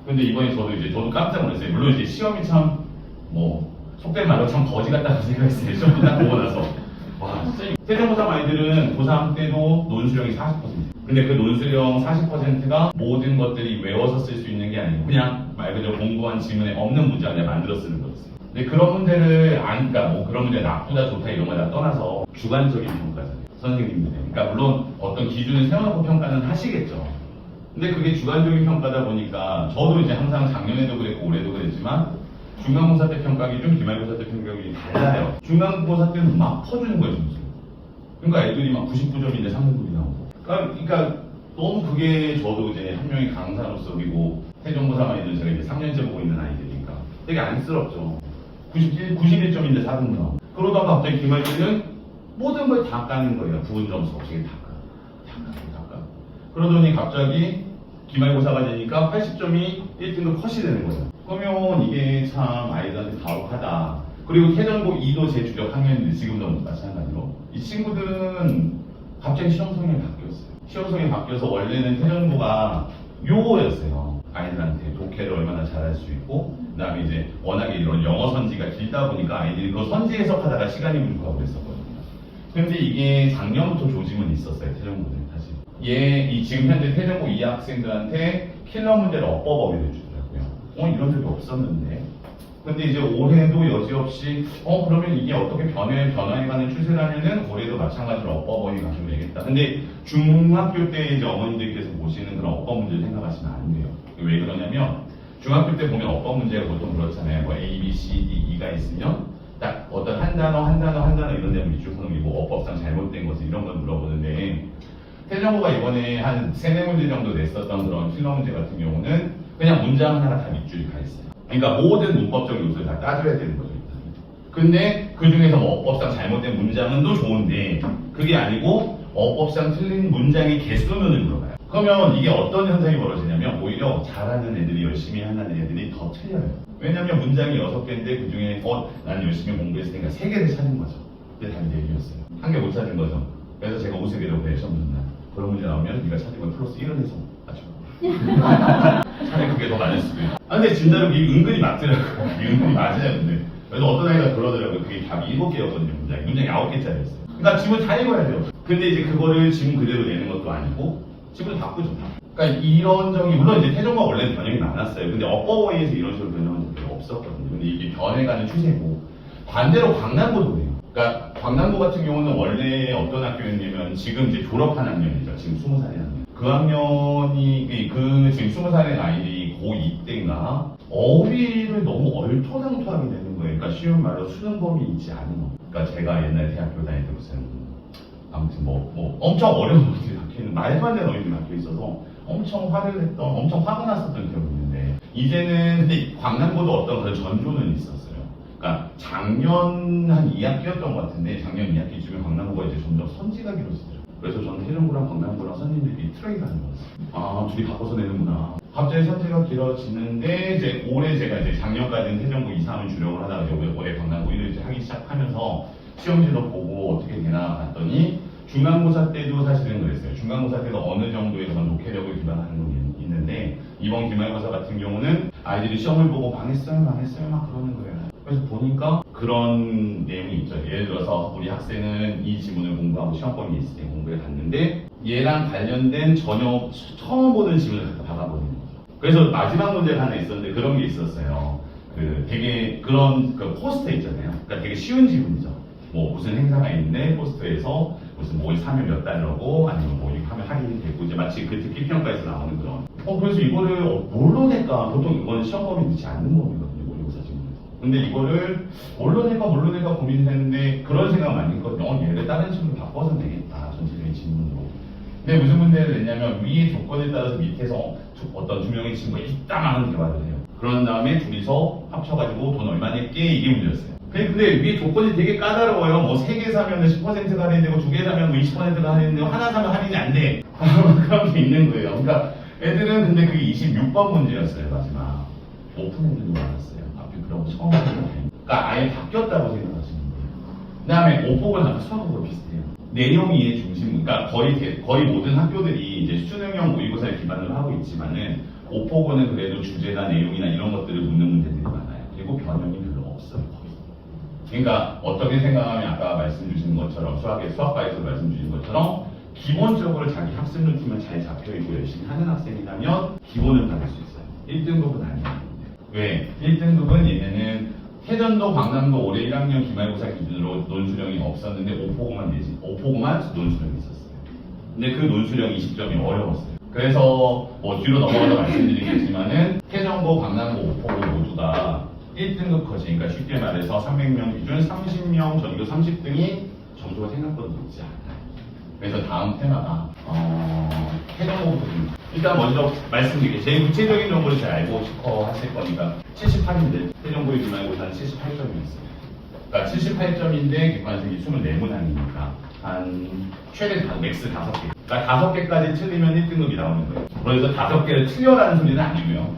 근데 이번에 저도 깜짝 놀랐어요. 물론 이제 시험이 참 속된 말로 참 거지 같다고 생각했어요. 시험 딱 보고 나서. 와, 진짜 태전 고3 아이들은 고3 때도 논술형이 40%. 근데 그 논술형 40%가 모든 것들이 외워서 쓸 수 있는 게 아니고 그냥 말 그대로 공부한 지문에 없는 문장을 그냥 만들어 쓰는 거였어요. 근데 그런 문제를 그러니까 뭐 그런 문제 나쁘다 좋다 이런 걸 다 떠나서 주관적인 평가잖아요. 선생님들. 그러니까 물론 어떤 기준을 세워놓고 평가는 하시겠죠. 근데 그게 주관적인 평가다 보니까 저도 이제 항상 작년에도 그랬고 올해도 그랬지만 중간고사 때 평가 기준, 기말고사 때 평가 기준이 달라요. 중간고사 때는 막 퍼주는 거예요, 점수. 그러니까 애들이 막 99점인데 3등급이 나오고. 그러니까 너무 그게 저도 이제 한 명의 강사로서 그리고 태전고3 아이들 제가 이제 3년째 보고 있는 아이들이니까 되게 안쓰럽죠. 91점인데 4등급 나오고. 그러다가 갑자기 기말고사는 모든 걸 다 까는 거예요. 부분 점수 없이 다 까. 그러더니 갑자기 기말고사가 되니까 80점이 1등급 컷이 되는 거예요. 그러면 이게 참 아이들한테 가혹하다. 그리고 태전고 2도 제 주력 학년인데 지금도 마찬가지로 이 친구들은 갑자기 시험 성향이 바뀌었어요. 시험 성향이 바뀌어서 원래는 태전고가 요거였어요. 아이들한테 독해를 얼마나 잘할 수 있고 그다음에 이제 워낙에 이런 영어 선지가 길다 보니까 아이들이 그 선지 해석하다가 시간이 부족하고 그랬었거든요. 근데 이게 작년부터 조짐은 있었어요. 태전고는 사실. 이 지금 현재 태전고 2 학생들한테 킬러 문제를 엇법어휘를 주더라고요. 이런 적이 없었는데. 근데 이제 올해도 여지없이 그러면 이게 어떻게 변화해가는 추세라면은 올해도 마찬가지로 엇법어휘 가지고 되겠다. 근데 중학교 때 이제 어머님들께서 보시는 그런 엇법 문제를 생각하시면 안 돼요. 왜 그러냐면 중학교 때 보면 엇법 문제가 보통 그렇잖아요. 뭐 A, B, C, D, E가 있으면 딱 어떤 한 단어 이런 데는 밑줄 서는 거 어법상 잘못된 것을 이런 걸 물어보는데 태전고가 이번에 한 3-4문제 정도 냈었던 그런 킬러 문제 같은 경우는 그냥 문장 하나 다 밑줄이 가 있어요. 그러니까 모든 문법적 요소를 다 따져야 되는 거죠. 근데 그 중에서 뭐 어법상 잘못된 문장은 또 좋은데 그게 아니고 어법상 틀린 문장의 개수면을 물어봐요. 그러면 이게 어떤 현상이 벌어지냐면 오히려 잘하는 애들이 열심히 하는 애들이 더 틀려요. 왜냐면 문장이 6개인데 그 중에 난 열심히 공부했으니까 3개를 찾은 거죠. 그게 답이 4개였어요. 1개 못 찾은 거죠. 그래서 제가 우스개로 시험 듣나 그런 문제 나오면 네가 찾은 건 플러스 1을 해서 맞죠. 차라리 그게 더 많을 수도 있고. 근데 진짜로 이게 은근히 맞더라고요. 이게 은근히 맞아요. 근데 그래서 어떤 아이가 그러더라고요. 그게 답이 7개였거든요. 문장이 9개짜리였어요. 그러니까 지문 다 읽어야 돼요. 근데 이제 그거를 지문 그대로 내는 것도 아니고 지금도 바꾸죠. 그러니까 이런 점이 물론 이제 태종과 원래는 변형이 많았어요. 근데 업버웨이에서 이런 식으로 변형은 별로 없었거든요. 근데 이게 변해가는 추세고 반대로 광남고도 그래요. 그러니까 광남고 같은 경우는 원래 어떤 학교였냐면 지금 이제 졸업한 학년이죠. 지금 20살인 학년. 그 학년이 그 지금 20살의 아이들이 고2 때인가 어휘를 너무 얼토당토하게 되는 거예요. 그러니까 쉬운 말로 수능범위 있지 않은 거. 그러니까 제가 옛날 대학교 다닐 때 무슨 아무튼 뭐 엄청 어려운 것들이 박혀있는 말도 안 되는 어휘들이 박혀있어서 엄청 화가 났었던 기억이 있는데 이제는 근데 광남고도 어떤 그런 전조는 있었어요. 그러니까 작년 한 2학기였던 것 같은데 작년 2학기쯤에 광남고가 이제 점점 선지가 길어지더라고요. 그래서 저는 태종고랑 광남고랑 선생님들이 트레이드 하는 거였어요. 아 둘이 바꿔서 내는구나. 갑자기 선지가 길어지는데 이제 올해 제가 이제 작년까지는 태종고 2, 3을 주력을 하다가 이제 올해 광남고 1을 이제 하기 시작하면서 시험지도 보고 어떻게 되나 봤더니 중간고사 때도 사실은 그랬어요. 중간고사 때도 어느 정도의 그런 독해력을 기반하는 건 있는데 이번 기말고사 같은 경우는 아이들이 시험을 보고 망했어요 막 그러는 거예요. 그래서 보니까 그런 내용이 있죠. 예를 들어서 우리 학생은 이 지문을 공부하고 시험범위 있을 때 공부해 갔는데 얘랑 관련된 전혀 처음 보는 지문을 갖다 박아버리는 거죠. 그래서 마지막 문제가 하나 있었는데 그런 게 있었어요. 그 되게 그런 그 포스터 있잖아요. 그러니까 되게 쉬운 지문이죠. 뭐 무슨 행사가 있는데 포스터에서 무슨 뭐 사면 몇 달러고 아니면 뭐 이거 하면 할인이 되고 이제 마치 그 듣기 평가에서 나오는 그런. 그래서 이거를 뭘로 낼까? 보통 이거는 시험범위 넣지 않는 법이거든요. 모의고사 지문에서. 근데 이거를 뭘로 낼까 고민했는데 그런 생각 많이 했거든요. 얘를 다른 식으로 바꿔서 내겠다. 전체적인 지문으로. 근데 무슨 문제를 냈냐면 위의 조건에 따라서 밑에서 어떤 두 명의 친구가 이따만한 대화를 해요. 그런 다음에 둘이서 합쳐가지고 돈 얼마 낼게 이게 문제였어요. 근데 위에 조건이 되게 까다로워요. 뭐 3개 사면 10%가 할인되고 2개 사면 20%가 할인되고 하나 사면 할인이 안 돼. 그런 게 있는 거예요. 그러니까 애들은 근데 그게 26번 문제였어요. 마지막. 오픈엔드도 많았어요. 앞에 그런 거 처음 봤는데. 그러니까 아예 바뀌었다고 생각하시는 거예요. 그 다음에 오폭은 아까 수학하고 비슷해요. 내용이 중심, 그러니까 거의 모든 학교들이 이제 수능형 모의고사를 기반으로 하고 있지만은 오폭은 그래도 주제나 내용이나 이런 것들을 묻는 문제들이 많아요. 그리고 변형이 별로 없어요. 거의. 그러니까 어떻게 생각하면 아까 말씀 주신 것처럼 수학과에서 말씀 주신 것처럼 기본적으로 자기 학습 루틴만 잘 잡혀있고 열심히 하는 학생이라면 기본을 받을 수 있어요. 1등급은 아니에요. 왜? 1등급은 얘네는 태전도 광남도 올해 1학년 기말고사 기준으로 논술형이 없었는데 5포고만 논술형이 있었어요. 근데 그 논술형 20점이 어려웠어요. 그래서 뭐 뒤로 넘어가서 말씀드리겠지만은 태전고, 광남고, 5포고 모두가 1등급 커지, 그러니까 쉽게 말해서 300명 기준 30명 전교 30등이 점수가 생각보다 높지 않아요. 그래서 다음 테마가 태전고부터 좀 일단 먼저 말씀드릴게요. 제일 구체적인 정보를 잘 알고 싶어 하실 거니까 78인데 태전고의 기말고사는 78점이었어요. 그러니까 78점인데 객관식이 24문항이니까 한 최대 맥스 5개. 그러니까 5개까지 틀리면 1등급이 나오는 거예요. 그래서 5개를 틀려라는 소리는 아니고요.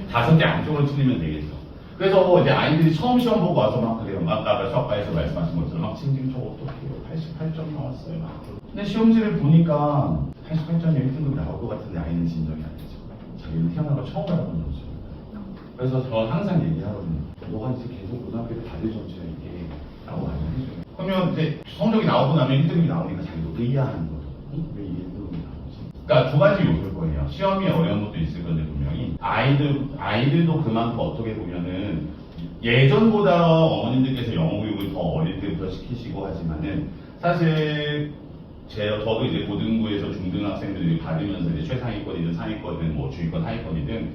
5개 안쪽으로 틀리면 되겠죠. 그래서 이제 아이들이 처음 시험 보고 와서 막 그래요. 아까 수학과에서 말씀하신 것처럼 막 징징 저 어떡해요. 88점 나왔어요. 막. 근데 시험지를 보니까 88점이 1등급이 나올 것 같은데 아이는 진정이 안 되죠. 자기는 태어나고 처음 알아보는 거죠. 그래서 저 항상 얘기하거든요. 너가 이제 계속 고등학교를 다닐 전체야 이게 라고 말해줘요. 그러면 이제 성적이 나오고 나면 1등급이 나오니까 자기도 의아한 거죠. 왜 이게 1등급이 나오지? 그러니까 두 가지 요소일 거예요. 시험이 어려운 것도 있을 건데 분명히 아이들도 그만큼 어떻게 보면은 예전보다 어머님들께서 영어 교육을 더 어릴 때부터 시키시고 하지만은 사실 저도 이제 고등부에서 중등학생들이 받으면서 이제 최상위권이든 상위권이든 뭐 주위권 하위권이든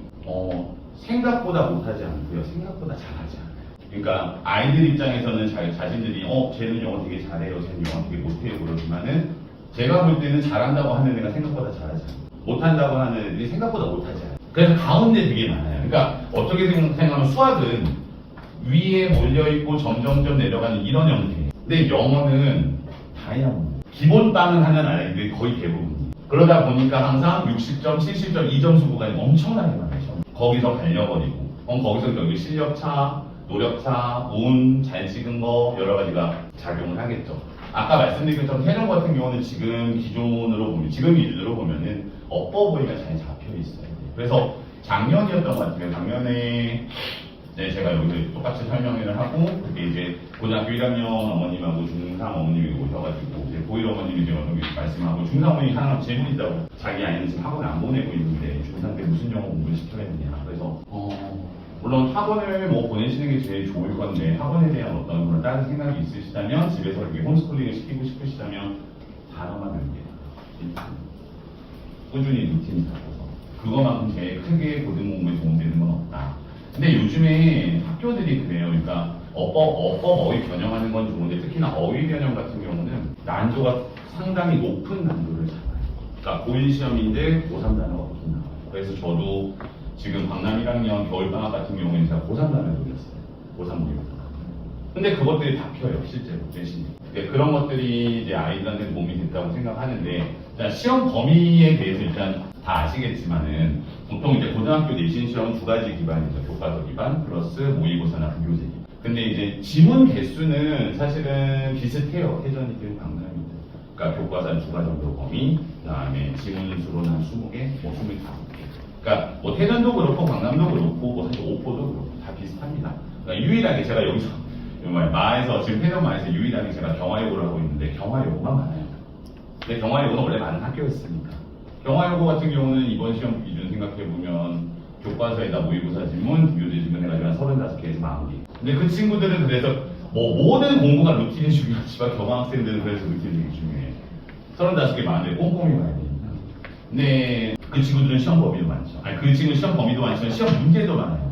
생각보다 못하지 않고요. 생각보다 잘하지 않아요. 그러니까 아이들 입장에서는 자신들이 쟤는 영어 되게 잘해요. 쟤는 영어 되게 못해요. 그러지만은 제가 볼 때는 잘한다고 하는 애가 생각보다 잘하지 않아요. 못한다고 하는 애들이 생각보다 못하지 않아요. 그래서 가운데 되게 많아요. 그러니까 어떻게 생각하면 수학은 위에 몰려있고 점점점 내려가는 이런 형태예요. 근데 영어는 다이아몬드. 기본빵은 하는 아이들이 거의 대부분이에요. 그러다 보니까 항상 60점, 70점, 2점수 구간이 엄청나게 많아요. 거기서 갈려버리고 거기서 여기 실력차, 노력차, 운, 잘 찍은 거 여러 가지가 작용을 하겠죠. 아까 말씀드린 것처럼 태종 같은 경우는 지금 기준으로 보면은 업버보이가 잘 잡혀 있어요. 그래서 작년이었던 것 같아요. 작년에 네, 제가 여기서 똑같이 설명을 하고, 그게 이제 고등학교 1학년 어머님하고 중3 어머님이 오셔가지고, 이제 고1 어머님이 이제 여기 말씀하고, 중3 어머님이 하나 질문 있다고, 자기 아이는 지금 학원 안 보내고 있는데, 중3 때 무슨 영어 공부를 시켜야 되냐. 그래서, 물론 학원을 뭐 보내시는 게 제일 좋을 건데, 학원에 대한 어떤 그런 다른 생각이 있으시다면, 집에서 이렇게 홈스쿨링을 시키고 싶으시다면, 단어만 배우게. 꾸준히 루틴을 잡아서. 그거만큼 제일 크게 고등 공부에 도움되는 건 없다. 근데 요즘에 학교들이 그래요. 그러니까 어법 어휘 변형하는 건 좋은데 특히나 어휘 변형 같은 경우는 난이도가 상당히 높은 난이도를 잡아요. 그러니까 고1 시험인데 고3 단어가 붙은 나와요. 그래서 저도 지금 강남 1학년 겨울방학 같은 경우에는 제가 고3 단어를 돌렸어요. 고3 모의고사. 근데 그것들이 다 펴요, 실제로, 대신에. 그런 것들이 이제 아이들한테 도움이 됐다고 생각하는데, 자, 시험 범위에 대해서 일단 다 아시겠지만은, 보통 이제 고등학교 내신 시험 두 가지 기반이죠. 교과서 기반, 플러스 모의고사나 부교재 기반. 근데 이제 지문 개수는 사실은 비슷해요. 태전이든 강남이든. 그러니까 교과서 두 가지 정도 범위, 그 다음에 지문 수로는 한 20개, 뭐 25개. 그러니까 뭐 태전도 그렇고, 강남도 그렇고, 뭐 사실 오포도 그렇고, 다 비슷합니다. 그러니까 유일하게 제가 여기서 마에서 지금 태전마에서 유일하게 제가 경화여고를 하고 있는데 경화여고가 많아요. 근데 경화여고는 원래 많은 학교였으니까. 경화여고 같은 경우는 이번 시험 기준 생각해보면 교과서에다 모의고사 지문, 부교재 지문 해가지고 한 35개에서 40개. 근데 그 친구들은 그래서 뭐 모든 공부가 루틴이 중요하지만 경화학생들은 그래서 루틴이 되게 중요해. 35개 많은데 꼼꼼히 봐야 되니까. 근데 그 친구들은 시험 범위도 많죠. 아니 그 친구 시험 범위도 많지만 시험 문제도 많아요.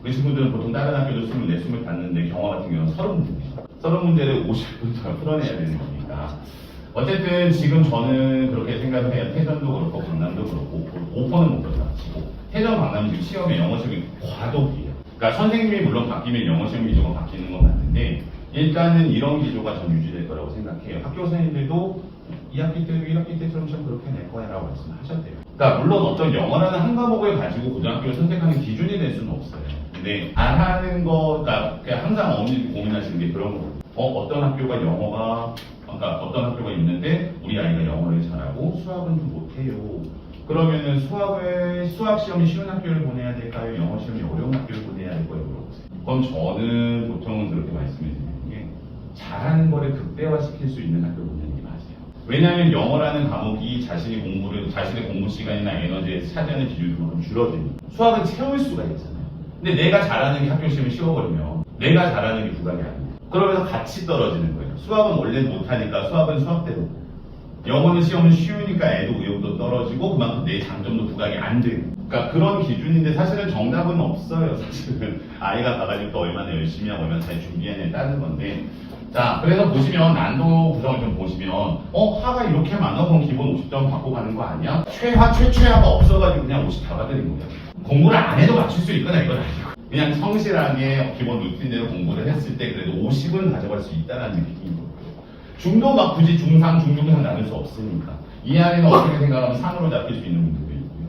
그 친구들은 보통 다른 학교도 24, 20 봤는데 경화 같은 경우는 30문제예요. 30문제를 50분 동안 풀어내야 되는 거니까. 어쨌든 지금 저는 그렇게 생각을 해요. 태전도 그렇고 강남도 그렇고 오퍼는 못 들어가지고 태전 강남 지금 시험에 영어 시험이 과도기예요. 그러니까 선생님이 물론 바뀌면 영어 시험 기조가 바뀌는 건 맞는데 일단은 이런 기조가 전 유지될 거라고 생각해요. 학교 선생님들도 2학기 때도 1학기 때처럼 시험 그렇게 낼 거야 라고 말씀하셨대요. 그러니까 물론 어떤 영어라는 한 과목을 가지고 고등학교를 선택하는 기준이 될 수는 없어요. 근데 안 하는 거, 그러니까 항상 어머니들이 고민하시는 게 그런 거예요. 어떤 학교가 영어가, 그러니까 어떤 학교가 있는데 우리 아이가 영어를 잘하고 수학은 좀 못해요. 그러면은 수학 시험이 쉬운 학교를 보내야 될까요? 영어 시험이 어려운 학교를 보내야 될까요? 물어보세요. 그럼 저는 보통은 그렇게 말씀드리는 게 잘하는 거를 극대화시킬 수 있는 학교를 보내는 게 맞아요. 왜냐하면 영어라는 과목이 자신의 공부 시간이나 에너지에 차지하는 비율이 그만큼 줄어드니까. 수학은 채울 수가 있잖아요. 근데 내가 잘하는 게 학교 시험이 쉬워버리면 내가 잘하는 게 부각이 아니에요. 그러면서 같이 떨어지는 거예요. 수학은 원래 못하니까 수학은 수학대로. 영어는 시험은 쉬우니까 애도 의욕도 떨어지고 그만큼 내 장점도 부각이 안 되고. 그러니까 그런 기준인데 사실은 정답은 없어요. 사실은 아이가 가가지고 또 얼마나 열심히 하고 얼마나 잘 준비하냐에 따른 건데. 자, 그래서 보시면 난도 구성을 좀 보시면 하가 이렇게 많아? 그럼 기본 50점 받고 가는 거 아니야? 최하가 없어가지고 그냥 50 다 받으는 거예요. 공부를 안 해도 맞출 수 있거나 이건 아니고 그냥 성실하게 기본 루틴대로 공부를 했을 때 그래도 50은 가져갈 수 있다는 느낌인 거고요. 중도 막 굳이 중상, 중중상 나눌 수 없으니까 이 안에는 어떻게 생각하면 상으로 잡힐 수 있는 분들도 있고요.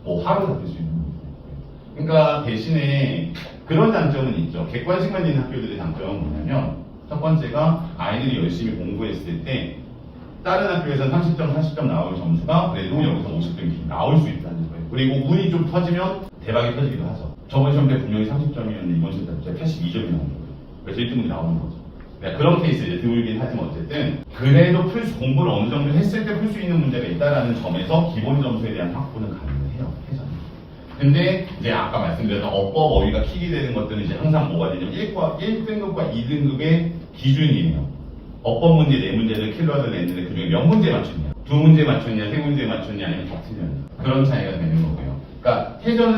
뭐 하로 잡힐 수 있는 분들도 있고요. 그러니까 대신에 그런 장점은 있죠. 객관식만 있는 학교들의 장점은 뭐냐면 첫 번째가 아이들이 열심히 공부했을 때 다른 학교에서 30점, 40점 나올 점수가 그래도 여기서 50점이 나올 수 있다는 거예요. 그리고 운이 좀 터지면 대박이 터지기도 하죠. 저번 시험 때 분명히 30점이었는데 이번 시험 때 82점이 나오는 거예요. 그래서 1등급이 나오는 거죠. 그러니까 그런 케이스 이제 드물긴 하지만 어쨌든 그래도 공부를 어느 정도 했을 때 풀 수 있는 문제가 있다라는 점에서 기본 점수에 대한 확보는 가능해요. 회전이. 근데 이제 아까 말씀드렸던 어법 어휘가 킥이 되는 것들은 이제 항상 뭐가 되냐면 1등급과 2등급의 기준이에요. 어법 문제 4문제를 킬러를 냈는데 그중에 몇 문제 맞췄냐? 2문제 맞췄냐? 3문제 맞췄냐? 아니면 다 틀렸냐? 그런 차이가 되는 거고요. 그러니까 태전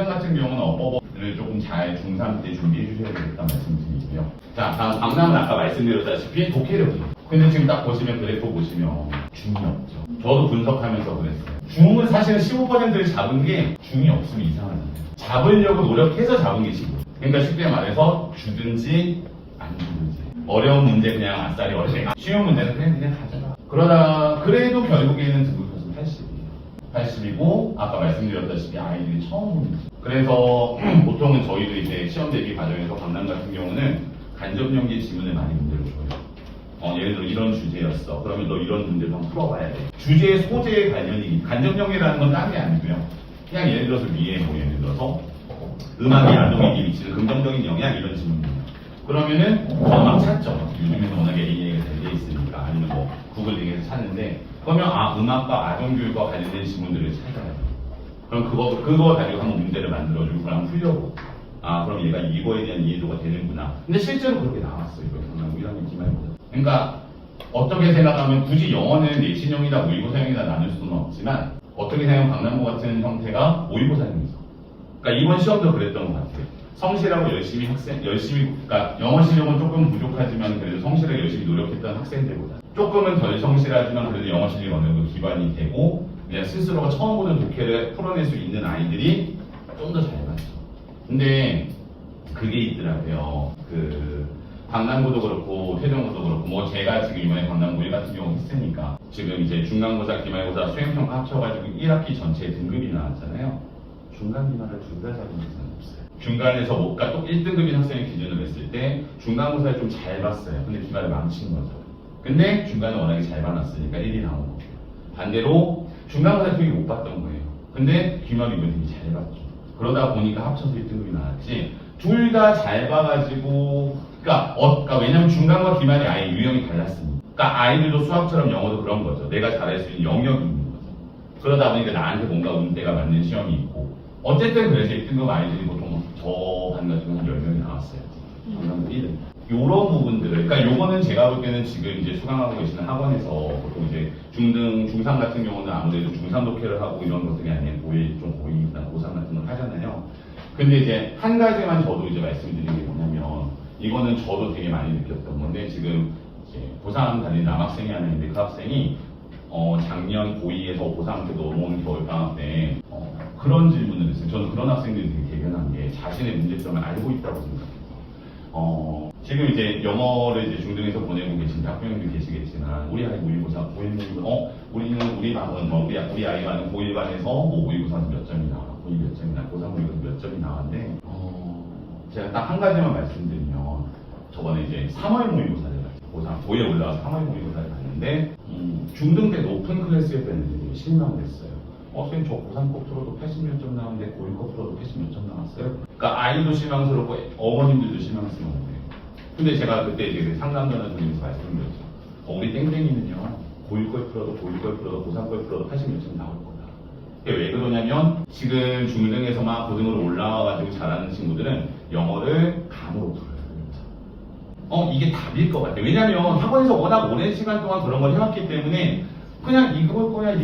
같은 경우는 어법을 조금 잘 중3 때 준비해 주셔야 되겠다 말씀드리고요. 자, 다음 강남은 아까 말씀드렸다시피 독해력이에요. 근데 지금 딱 보시면 그래프 보시면 중이 없죠. 저도 분석하면서 그랬어요. 중은 사실은 15%를 잡은 게 중이 없으면 이상하잖아요. 잡으려고 노력해서 잡은 게 지금. 그러니까 쉽게 말해서 주든지 안 주든지. 어려운 문제 그냥 아싸리 어렵게. 쉬운 문제는 그냥 가져가. 그러다 그래도 결국에는 등급표는 80이고 아까 말씀드렸다시피 아이들이 처음 보는 거죠. 그래서 보통은 저희도 이제 시험 대비 과정에서 강남 같은 경우는 간접 연계 지문을 많이 문제를 줘요. 예를 들어 이런 주제였어. 그러면 너 이런 문제를 한번 풀어봐야 돼. 주제 소재의 관련이 간접 연계라는 건 딴 게 아니고요. 그냥 예를 들어서 위에 예를 들어서 음악이 아동에게 미치는 긍정적인 영향 이런 질문이에요. 그러면은 저는 막 찾죠. 요즘에는 워낙에 AI가 잘 돼 있으니까 아니면 뭐 구글 등에서 찾는데 그러면 음악과 아동교육과 관련된 질문들을 찾아요. 그럼 그거 가지고 한번 문제를 만들어주고 그냥 풀려고. 그럼 얘가 이거에 대한 이해도가 되는구나. 근데 실제로 그렇게 나왔어요. 이거 강남구 1학년 기말고사. 그러니까 어떻게 생각하면 굳이 영어는 내신형이다 모의고사형이다 나눌 수는 없지만 어떻게 생각하면 강남구 같은 형태가 모의고사형이죠. 그러니까 이번 시험도 그랬던 것 같아요. 성실하고 열심히 그러니까 영어 실력은 조금 부족하지만 그래도 성실하게 열심히 노력했던 학생들보다 조금은 덜 성실하지만 그래도 영어 실력이 어느 정도 기반이 되고 그냥 스스로가 처음 보는 독해를 풀어낼 수 있는 아이들이 좀 더 잘 맞죠. 근데 그게 있더라고요. 강남구도 그렇고 태종구도 그렇고 뭐 제가 지금 이번에 강남구 1 같은 경우 했으니까 지금 이제 중간고사, 기말고사, 수행평가 합쳐가지고 1학기 전체 등급이 나왔잖아요. 중간 기말을 둘 다 잡은 학생은 없어요. 중간에서 그러니까 또 1등급인 학생을 기준으로 했을 때 중간고사를 좀 잘 봤어요. 근데 기말을 망친 거죠. 근데 중간에 워낙에 잘 봐놨으니까 1이 나온 거고 반대로 중간고사 되게 못 봤던 거예요. 근데 기말이 이번 되게 잘 봤죠. 그러다 보니까 합쳐서 1등급이 나왔지 둘 다 잘 봐가지고 그러니까 왜냐면 중간과 기말이 아예 유형이 달랐으니까 그러니까 아이들도 수학처럼 영어도 그런 거죠. 내가 잘할 수 있는 영역이 있는 거죠. 그러다 보니까 나한테 뭔가 운대가 맞는 시험이 있고 어쨌든 그래서 1등급 아이들이 보통 저 반 같은 한 10명이 나왔어요. 중간고 1등. 요런 부분들을 그러니까 요거는 제가 볼 때는 지금 이제 수강하고 계시는 학원에서 보통 이제 중등, 중3 같은 경우는 아무래도 중3 독해를 하고 이런 것들이 아니라 고2나 고3 같은 걸 하잖아요. 근데 이제 한 가지만 저도 이제 말씀드리는 게 뭐냐면 이거는 저도 되게 많이 느꼈던 건데 지금 이제 고3 다니는 남학생이 하나 있는데 그 학생이 작년 고2에서 고3 때 넘어오는 겨울방학 때 그런 질문을 했어요. 저는 그런 학생들이 되게 대견한 게 자신의 문제점을 알고 있다고 생각해요. 지금 이제 영어를 이제 중등에서 보내고 계신 학부형들 계시겠지만 우리 아이 모의고사 고1은 우리 반은 우리 아이가는 고1반에서 뭐 모의고사는 몇 점이 나와 고2 몇 점이 나와 고3 모의고사 몇 점이 나왔는데 제가 딱 한 가지만 말씀드리면 저번에 이제 3월 모의고사를 봤어요. 고1에 올라와서 3월 모의고사를 봤는데 중등 때 높은 클래스였다는 되게 실망을 했어요. 선생님 저 고3 거 풀어도 80몇 점 나왔는데 고1 거 풀어도 80몇 점 나왔어요. 그러니까 아이도 실망스럽고 어머님들도 실망스러운데 근데 제가 그때 이제 상담자나 선생님께서 말씀드렸죠. 우리 땡땡이는요 고1 걸 풀어도 고1 걸 풀어도 고3 걸 풀어도 80몇 점 나올 거다. 왜 그러냐면 지금 중등에서만 고등으로 올라와가지고 잘하는 친구들은 영어를 감으로 풀어요. 이게 답일 것 같아요. 왜냐면 학원에서 워낙 오랜 시간 동안 그런 걸 해왔기 때문에 그냥 이걸 거야.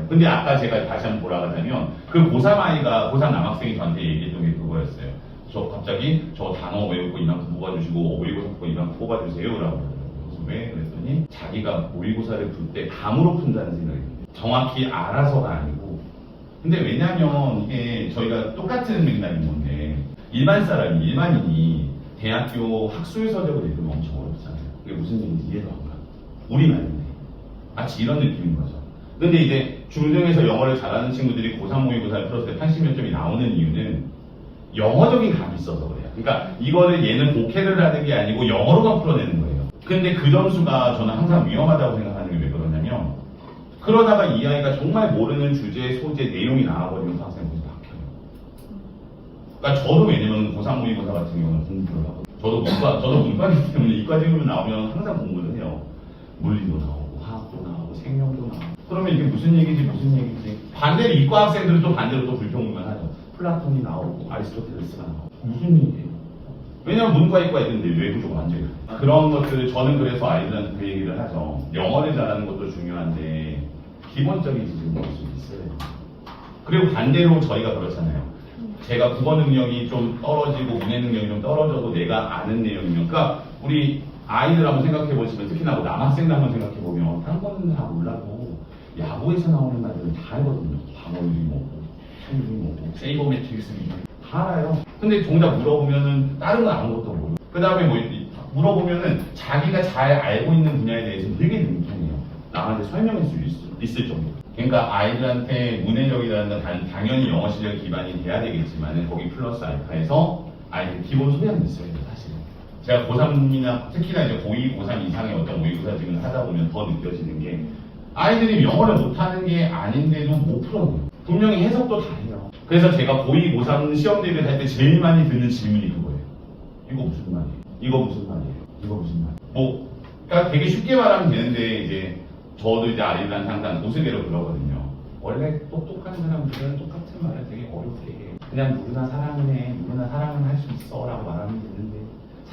근데 아까 제가 다시 한번 돌아가자면 그 고3 아이가 고3 남학생이 저한테 얘기했던 게 그거였어요. 저 갑자기 저 단어 외우고 이만큼 뽑아주시고 모의고사 뽑고 이만큼 뽑아주세요 라고 그래서 왜? 그랬더니 자기가 모의고사를 풀 때 감으로 푼다는 생각이 들어요. 정확히 알아서가 아니고 근데 왜냐면 이게 저희가 똑같은 맥락인 건데 일반인이 대학교 학술 서적을 읽으면 엄청 어렵잖아요. 그게 무슨 얘기인지 이해가 안 가. 우리말인데 마치 이런 느낌인 거죠. 근데 이제 중등에서 영어를 잘하는 친구들이 고3 모의고사를 풀었을 때 80몇 점이 나오는 이유는 영어적인 감이 있어서 그래요. 그러니까 이거를 얘는 독해를 하는 게 아니고 영어로만 풀어내는 거예요. 근데 그 점수가 저는 항상 위험하다고 생각하는 게 왜 그러냐면 그러다가 이 아이가 정말 모르는 주제, 소재, 내용이 나와버리면 그 학생이 거기서 박혀요. 그러니까 저도 왜냐면 고3 모의고사 같은 경우는 공부를 하고 저도 문과이기 때문에 이과지문이 나오면 항상 공부를 해요. 물리도 나오고 화학도 나오고 생명도 나오고 그러면 이게 무슨 얘기지 반대로 이과 학생들은 또 반대로 또 불평만 하죠. 플라톤이 나오고 아리스토텔레스가 나오고 무슨 얘기예요? 왜냐면 문과 이과 있는데 외부적 완전히 그런 것들을 저는 그래서 아이들한테 그 얘기를 하죠. 영어를 잘하는 것도 중요한데 기본적인 지식을 볼 수 있어요. 그리고 반대로 저희가 그렇잖아요. 제가 국어 능력이 좀 떨어지고 문해 능력이 좀 떨어져도 내가 아는 내용이면 그러니까 우리 아이들 한번 생각해 보시면 특히나 뭐 남학생들 한번 생각해 보면 다른 거는 다 몰라도 야구에서 나오는 말들은 다 알거든요. 방어율이 뭐고 승률이 뭐고 세이버 매트릭스 다 알아요. 근데 정작 물어보면은 다른 건 아무것도 모르고 그 다음에 뭐 물어보면은 자기가 잘 알고 있는 분야에 대해서 되게 능통해요. 남한테 설명할 수 있을 정도. 그러니까 아이들한테 문해력이라는 건 당연히 영어 실력 기반이 돼야 되겠지만 거기 플러스 알파에서 아이들 기본 소양이 있어요. 사실은 제가 고3이나 특히나 이제 고2, 고3 이상의 어떤 모의고사 지금 하다 보면 더 느껴지는 게 아이들이 영어를 못하는 게 아닌데도 못 풀어내요. 분명히 해석도 다르요. 그래서 제가 고2, 고3 시험 대비를 할 때 제일 많이 듣는 질문이 그거예요. 이거 무슨 말이에요? 이거 무슨 말이에요? 이거 무슨 말이에요? 뭐, 그러니까 되게 쉽게 말하면 되는데, 이제, 저도 이제 아리랑 항상 우스개로 그러거든요. 원래 똑똑한 사람들은 똑같은 말을 되게 어렵게 해. 그냥 누구나 사랑은 해, 누구나 사랑은 할 수 있어 라고 말하면 되는데,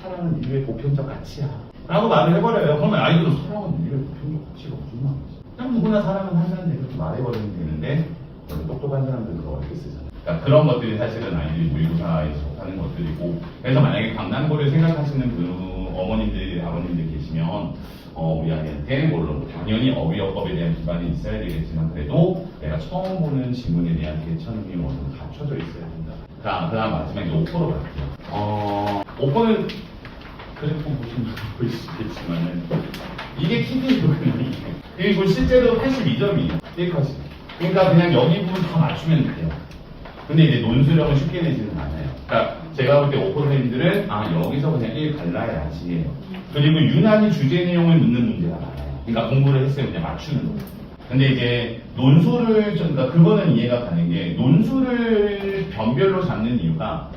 사랑은 인류의 보편적 가치야 라고 말을 해버려요. 그러면 아이들은 사랑은 인류의 보편적 가치가 무슨 말이지? 그냥 누구나 사랑은 한다는데 이렇게 말해버리면 되는데, 원래 똑똑한 사람들은 그걸 어렵게 쓰잖아요. 그러니까 그런 것들이 사실은 아이들이 모의고사에서 접하는 것들이고, 그래서 만약에 강남고를 생각하시는 그 어머님들, 아버님들 계시면 우리 아이한테 물론 당연히 어휘어법에 대한 기반이 있어야 되겠지만 그래도 내가 처음 보는 지문에 대한 대처능이 어느 정도 갖춰져 있어야 된다. 그다음 마지막에 5%로 갈게요. 5%는 그래프 보시면 보이시겠지만은 이게 키드거든요. 그리고 실제로 82점이에요. 1컷이. 그러니까 그냥 여기 부분 다 맞추면 돼요. 근데 이제 논술형은 쉽게 내지는 않아요. 그러니까 제가 볼 때 5%님들은 여기서 그냥 1 갈라야지 해요. 그리고 유난히 주제 내용을 묻는 문제가 많아요. 그러니까 공부를 했으면 그냥 맞추는 거. 근데 이제 논술을 그러니까 그거는 이해가 가는 게 논술을 변별로 잡는 이유가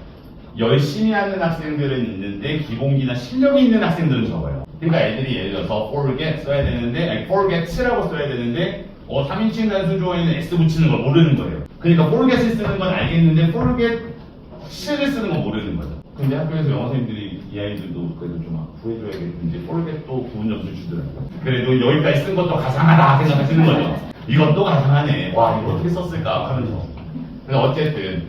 열심히 하는 학생들은 있는데 기본기나 실력이 있는 학생들은 적어요. 그러니까 애들이 예를 들어서 forget 써야 되는데 forget라고 써야 되는데 3인칭 단수 조어에는 S 붙이는 걸 모르는 거예요. 그러니까 forget을 쓰는 건 알겠는데 forget을 쓰는 건 모르는 거죠. 근데 학교에서 영어 선생님들이 이 아이들도 그래도 좀 구해줘야겠는데 forget도 구분 점수 주더라고요. 그래도 여기까지 쓴 것도 가상하다 생각하시는 거죠. 이것도 가상하네. 와 이거 어떻게 썼을까 하면서. 근데 어쨌든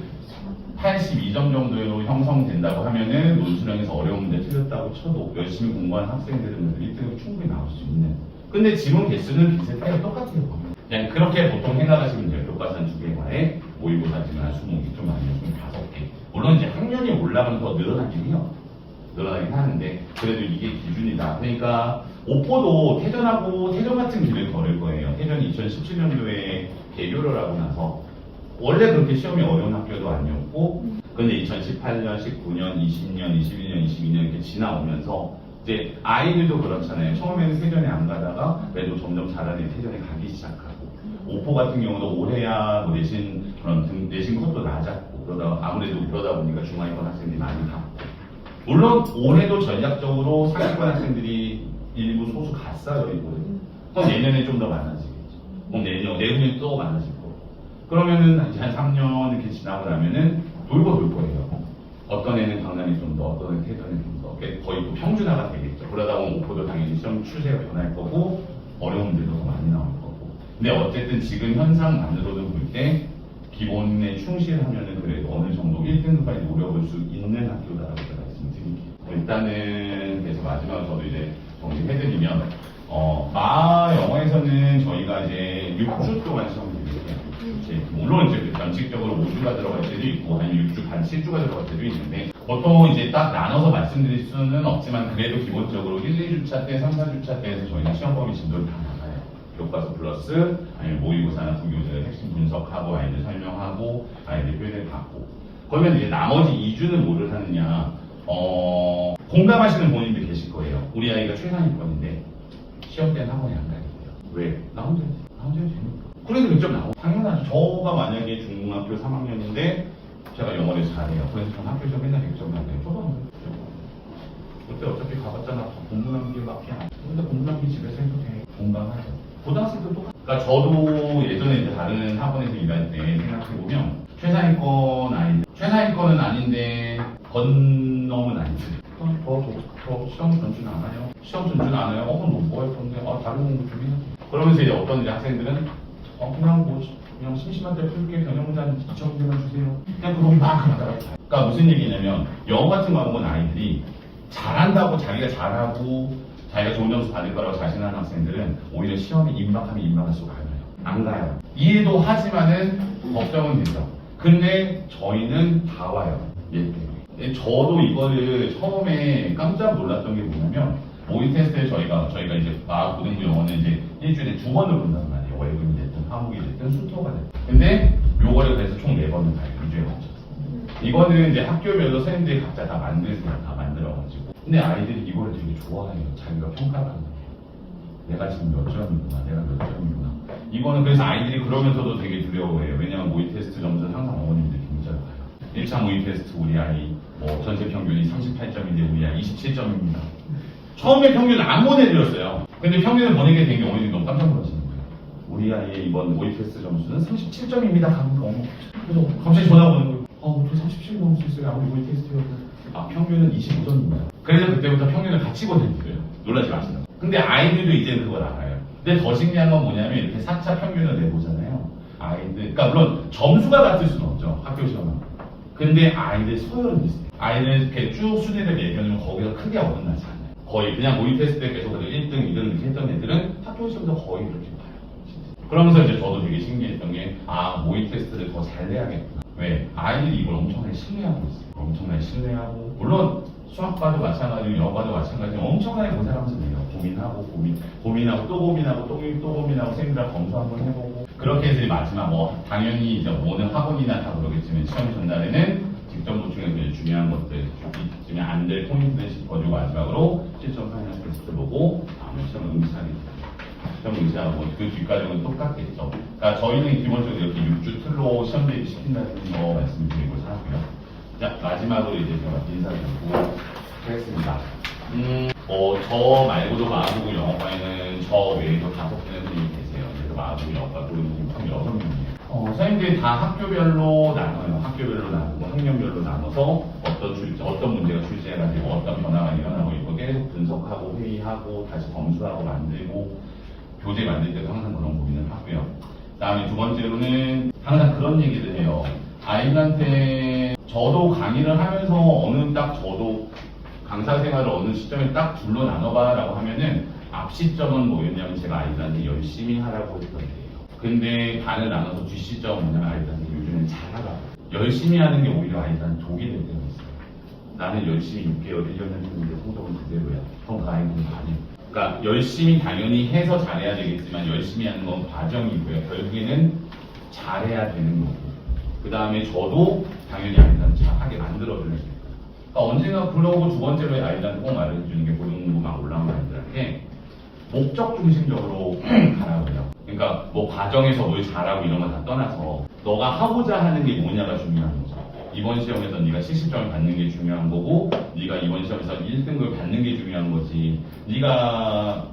82점 정도로 형성된다고 하면은 논술형에서 어려운 문제 틀렸다고 쳐도 열심히 공부한 학생들은 1등을 충분히 나올 수 있는. 근데 지문 개수는 비슷해요. 똑같아요. 그냥 그렇게 보통 생각하시면 돼요. 교과서 2개과에 모의고사 지문 수목이 좀 아니면 5개. 물론 이제 학년이 올라가면 더 늘어나긴 해요. 늘어나긴 하는데 그래도 이게 기준이다. 그러니까 오포도 태전하고 태전 같은 길을 걸을 거예요. 태전이 2017년도에 개교를 하고 나서 원래 그렇게 시험이 어려운 학교도 아니었고 근데 2018년, 19년, 20년, 21년, 22년 이렇게 지나오면서 이제 아이들도 그렇잖아요. 처음에는 태전에 안 가다가 그래도 점점 잘하는 태전에 가기 시작하고 오포 같은 경우도 올해야 뭐 내신 컷도 낮았고 그러다 보니까 중하위권 학생들이 많이 갔고 물론 올해도 전략적으로 상위권 학생들이 일부 소수 갔어요. 그럼 내년에 좀 더 많아지겠죠. 그럼 내후년에 또 많아질 거고 그러면은 이제 한 3년 이렇게 지나고 나면은 돌고 돌 거예요. 어떤 애는 강남이 좀 더, 어떤 애는 태전이 좀 더. 거의 또 평준화가 되겠죠. 그러다 보면 오포도 당연히 시험 추세가 변할 거고 어려운 문제도 더 많이 나올 거고. 근데 어쨌든 지금 현상만으로도 볼 때 기본에 충실하면은 그래도 어느 정도 1등급까지 노려볼 수 있는 학교다라고 제가 말씀드릴게요. 일단은 그래서 마지막으로 저도 이제 정리해드리면 마 영어에서는 저희가 이제 6주 동안 시험을 드릴게요. 물론 이제 변칙적으로 5주가 들어갈 때도 있고 아니면 6주 반 7주가 들어갈 때도 있는데 보통 이제 딱 나눠서 말씀드릴 수는 없지만 그래도 기본적으로 1, 2주차 때, 3, 4주차 때에서 저희가 시험 범위 진도를 다 나가요. 교과서 플러스 아니면 모의고사나 국교재를 핵심 분석하고 아이들 설명하고 아이들 표현을 받고 그러면 이제 나머지 2주는 뭐를 하느냐 공감하시는 본인들 계실 거예요. 우리 아이가 최상위권인데 시험 때는 학원에 안 가겠고요. 왜? 나 혼자 재밌고 그래도 100점 나오고 당연하죠. 저가 만약에 중학교 3학년인데 제가 영어를 잘해요. 그래서 전 학교에서 맨날 100점 받아요. 저도 안 그래요. 그때 어차피 가봤잖아. 공부 남기밖에 안 해. 근데 공부 남기 집에서 해도 돼. 공감하죠. 고등학생도 똑같아. 그러니까 저도 예전에 이제 다른 학원에서 일할 때 생각해보면 최상위권은 아닌데 건너은 아니지. 더 시험 전주는 안 하요. 시험 전주는 안 해요. 그럼 뭐 할 건데? 다른 공부 좀 해야지. 그러면서 이제 어떤 이제 학생들은 그냥 심심할 때 풀게 변형 문제 한 2,000개만 주세요. 그냥 그런 막 하다가 그러니까 무슨 얘기냐면 영어 같은 거 하는 아이들이 잘한다고 자기가 잘하고 자기가 좋은 점수 받을 거라고 자신하는 학생들은 오히려 시험에 임박하면 임박할수록 가요. 안 가요. 이해도 하지만은 걱정은 되죠. 근데 저희는 다 와요. 얘 때문에. 저도 이거를 처음에 깜짝 놀랐던 게 뭐냐면 모의 테스트에 저희가 이제 고등부 영어는 이제 일주일에 2번을 본단 말이에요. 월급이 됐든 화목이 됐든 수토가 됐든. 근데 요거를 그래서 총 4번을 가요. 2주에 걸쳐서. 이거는 이제 학교별로 선생님들이 각자 다 만들어가지고. 근데 아이들이 이거를 되게 좋아해요. 자기가 평가를 하는 거예요. 내가 지금 몇 점이구나. 내가 몇 점이구나. 이거는 그래서 아이들이 그러면서도 되게 두려워해요. 왜냐면 모의 테스트 점수는 항상 어머님들이 굉장히 높아요. 1차 모의 테스트 우리 아이 전체 평균이 38점인데 우리 아이 27점입니다. 처음에 평균을 안 보내드렸어요. 근데 평균을 보내게 된 게 어머님이 너무 깜짝 놀라시는 거예요. 우리 아이의 이번 모의 테스트 점수는 37점입니다. 그래서 갑자기 전화 오는 거예요. 저 37점 넘을 수 있어요. 아무리 모의 테스트여도. 평균은 25점입니다. 그래서 그때부터 평균을 같이 보내드려요. 놀라지 마시라고. 근데 아이들도 이제는 그걸 알아요. 근데 더 신기한 건 뭐냐면 이렇게 4차 평균을 내보잖아요. 아이들, 그러니까 물론 점수가 같을 수는 없죠. 학교 시험은. 근데 아이들 서열은 비슷해요. 아이들 이렇게 쭉 순위를 매겨놓으면 거기서 크게 어긋나지 않아요. 거의 그냥 모의 테스트 때 계속 1등, 2등 이렇게 했던 애들은 학교 시험도 거의 그렇게 봐요. 그러면서 이제 저도 되게 신기했던 게 모의 테스트를 더 잘 내야겠구나. 왜? 아이들이 이걸 엄청나게 신뢰하고 있어요. 엄청나게 신뢰하고 물론 수학과도 마찬가지고 영어과도 마찬가지고 엄청나게 고생하면서 내요. 고민하고 또 고민하고 또 고민하고 선생님들랑 검수 한번 해보고 그렇게 해서 마지막 당연히 이제 어느 학원이나 다 그러겠지만 시험 전날에는 직접 보충에서 이제 중요한 것들 있으면 안 될 포인트를 짚어주고 마지막으로 실전 파이널 테스트 보고 다음에 시험 응시하게 시험 응시하고 그 뒷과정은 똑같겠죠. 그러니까 저희는 기본적으로 이렇게 6주 틀로 시험 대비 시킨다는 거 말씀드리고 하고요. 자, 마지막으로 이제 제가 인사드리고 하겠습니다. 저 말고도 마하보고 영어과에는 저 외에도 5분의 선생님이 계세요. 그래서 마하보고 영어과 고등부님 총 6명이에요. 선생님들이 다 학교별로 나눠요. 학교별로 나누고 학년별로 나눠서 어떤 문제가 출제해가지고 어떤 변화가 일어나고 있고 계속 분석하고 회의하고 다시 검수하고 만들고 교재 만들 때도 항상 그런 고민을 하고요. 그다음에 두 번째로는 항상 그런 얘기를 해요. 아이들한테 저도 강의를 하면서 저도 강사 생활을 어느 시점에 딱 둘로 나눠봐라고 하면은 앞 시점은 뭐였냐면 제가 아이들한테 열심히 하라고 했던 때예요. 근데 반을 나눠서 뒷 시점은 뭐냐면 아이들한테 요즘은 잘하라고. 열심히 하는 게 오히려 아이들한테 독이 될 때가 있어요. 나는 열심히 6개월, 1년 했는데 성적은 그대로야. 그럼 그 아이들은 반이에요. 그러니까 열심히 당연히 해서 잘해야 되겠지만 열심히 하는 건 과정이고요. 결국에는 잘해야 되는 거고. 그 다음에 저도 당연히 아이들한테 잘하게 만들어줘야 돼요. 그러니까 언젠가 그러고 두 번째로 아이들한테 꼭 말해주는 게 고등부만 올라온 아이들한테 목적 중심적으로 가라고 해요. 그러니까 뭐 과정에서 뭘 잘하고 이런 거 다 떠나서 너가 하고자 하는 게 뭐냐가 중요한 거죠. 이번 시험에서 네가 70점을 받는 게 중요한 거고 네가 이번 시험에서 1등급을 받는 게 중요한 거지. 네가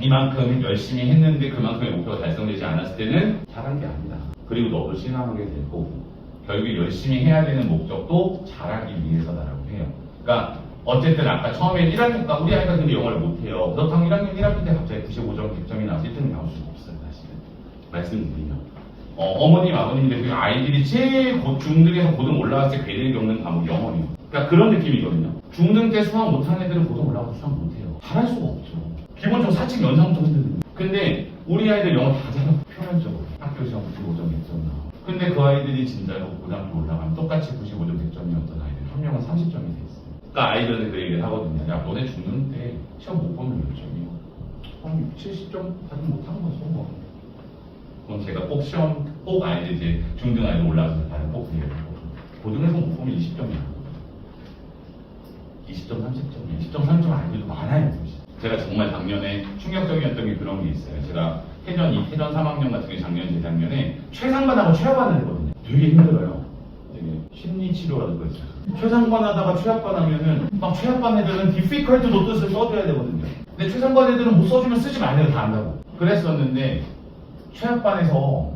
이만큼 열심히 했는데 그만큼의 목표가 달성되지 않았을 때는 잘한 게 아니다. 그리고 너도 실망하게 될 거고 결국에 열심히 해야 되는 목적도 잘하기 위해서다라고 해요. 그러니까 어쨌든 아까 처음에 1학년과 우리 아이가 근데 영어를 못해요. 그렇다고 1학년 1학기 때 갑자기 95점 100점이 나와서 1등이 나올 수가 없어요. 사실은 말씀드리면 어머님 아버님들 그 아이들이 제일 중등에서 고등 올라갔을 때 괴리를 겪는 과목이 영어예요. 그러니까 그런 느낌이거든요. 중등 때 수학 못하는 애들은 고등 올라가서 수학 못해요. 잘할 수가 없죠. 기본적으로 사칙 연상부터 흔들리는. 근데 우리 아이들 영어 다 잘하고 표면적으로 학교 시험 95점 100점 나와. 근데 그 아이들이 진짜로 고등학교 올라가면 똑같이 95점 100점이었던 아이들 한 명은 30점이 돼 있어요. 그러니까 아이들은 그 얘기를 하거든요. 야 너네 중등 때 시험 못 보면 몇 점이야? 한 70점 받으면 못한 거죠. 뭐. 그럼 제가 꼭 아이들 이제 중등 아이들 올라가서 다른 꼭 얘기를 하거든요. 고등에서 못 보면 20점이야. 20점, 30점, 20점, 30점 아이들도 많아요. 제가 정말 작년에 충격적이었던 게 그런 게 있어요. 제가 태전 3학년 같은 게 작년, 재작년에 최상반하고 최하반을 했거든요. 되게 힘들어요. 되게 심리치료라는 거 있어요. 최상반 하다가 최하반 하면은 막 최하반 애들은 difficult 노트를 써줘야 되거든요. 근데 최상반 애들은 못 써주면 쓰지 말래요. 다 안다고. 그랬었는데 최하반에서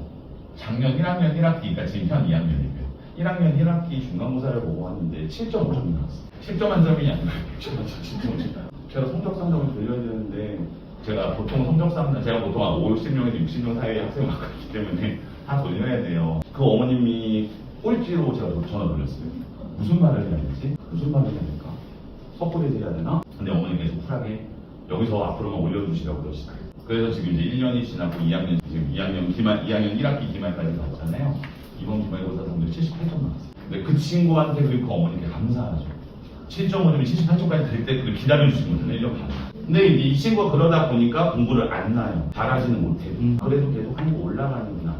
작년 1학년 1학기, 그러니까 지금 현 2학년이고요. 1학년 1학기 중간고사를 보고 왔는데 7.5점이 나왔어요. 10점 만점이 아니라 100점 만점 10점이 제가 성적 3점을 돌려야 되는데 제가 보통 성적 3점, 제가 보통 50명에서 60명 사이의 학생을 맡고 있기 때문에 다 돌려야 돼요. 그 어머님이 꼴찌로 제가 전화 돌렸어요. 무슨 말을 해야 되지? 무슨 말을 해야 될까? 섣부리 해야 되나? 근데 어머니 계속 쿨하게 여기서 앞으로만 올려주시라고 그러시더라고요. 그래서 지금 이제 1년이 지나고 2학년, 지금 2학년 1학기 기말까지 갔잖아요. 이번 기말고사 성적 78점 나왔어요. 근데 그 친구한테 그리고 그 어머니께 감사하죠. 7.5점이 78점까지 될 때 그걸 기다려주신 거잖아요. 1년 반. 근데 이제 이 친구가 그러다 보니까 공부를 안 나요. 잘하지는 못해도. 그래도 계속 한국 올라가는구나.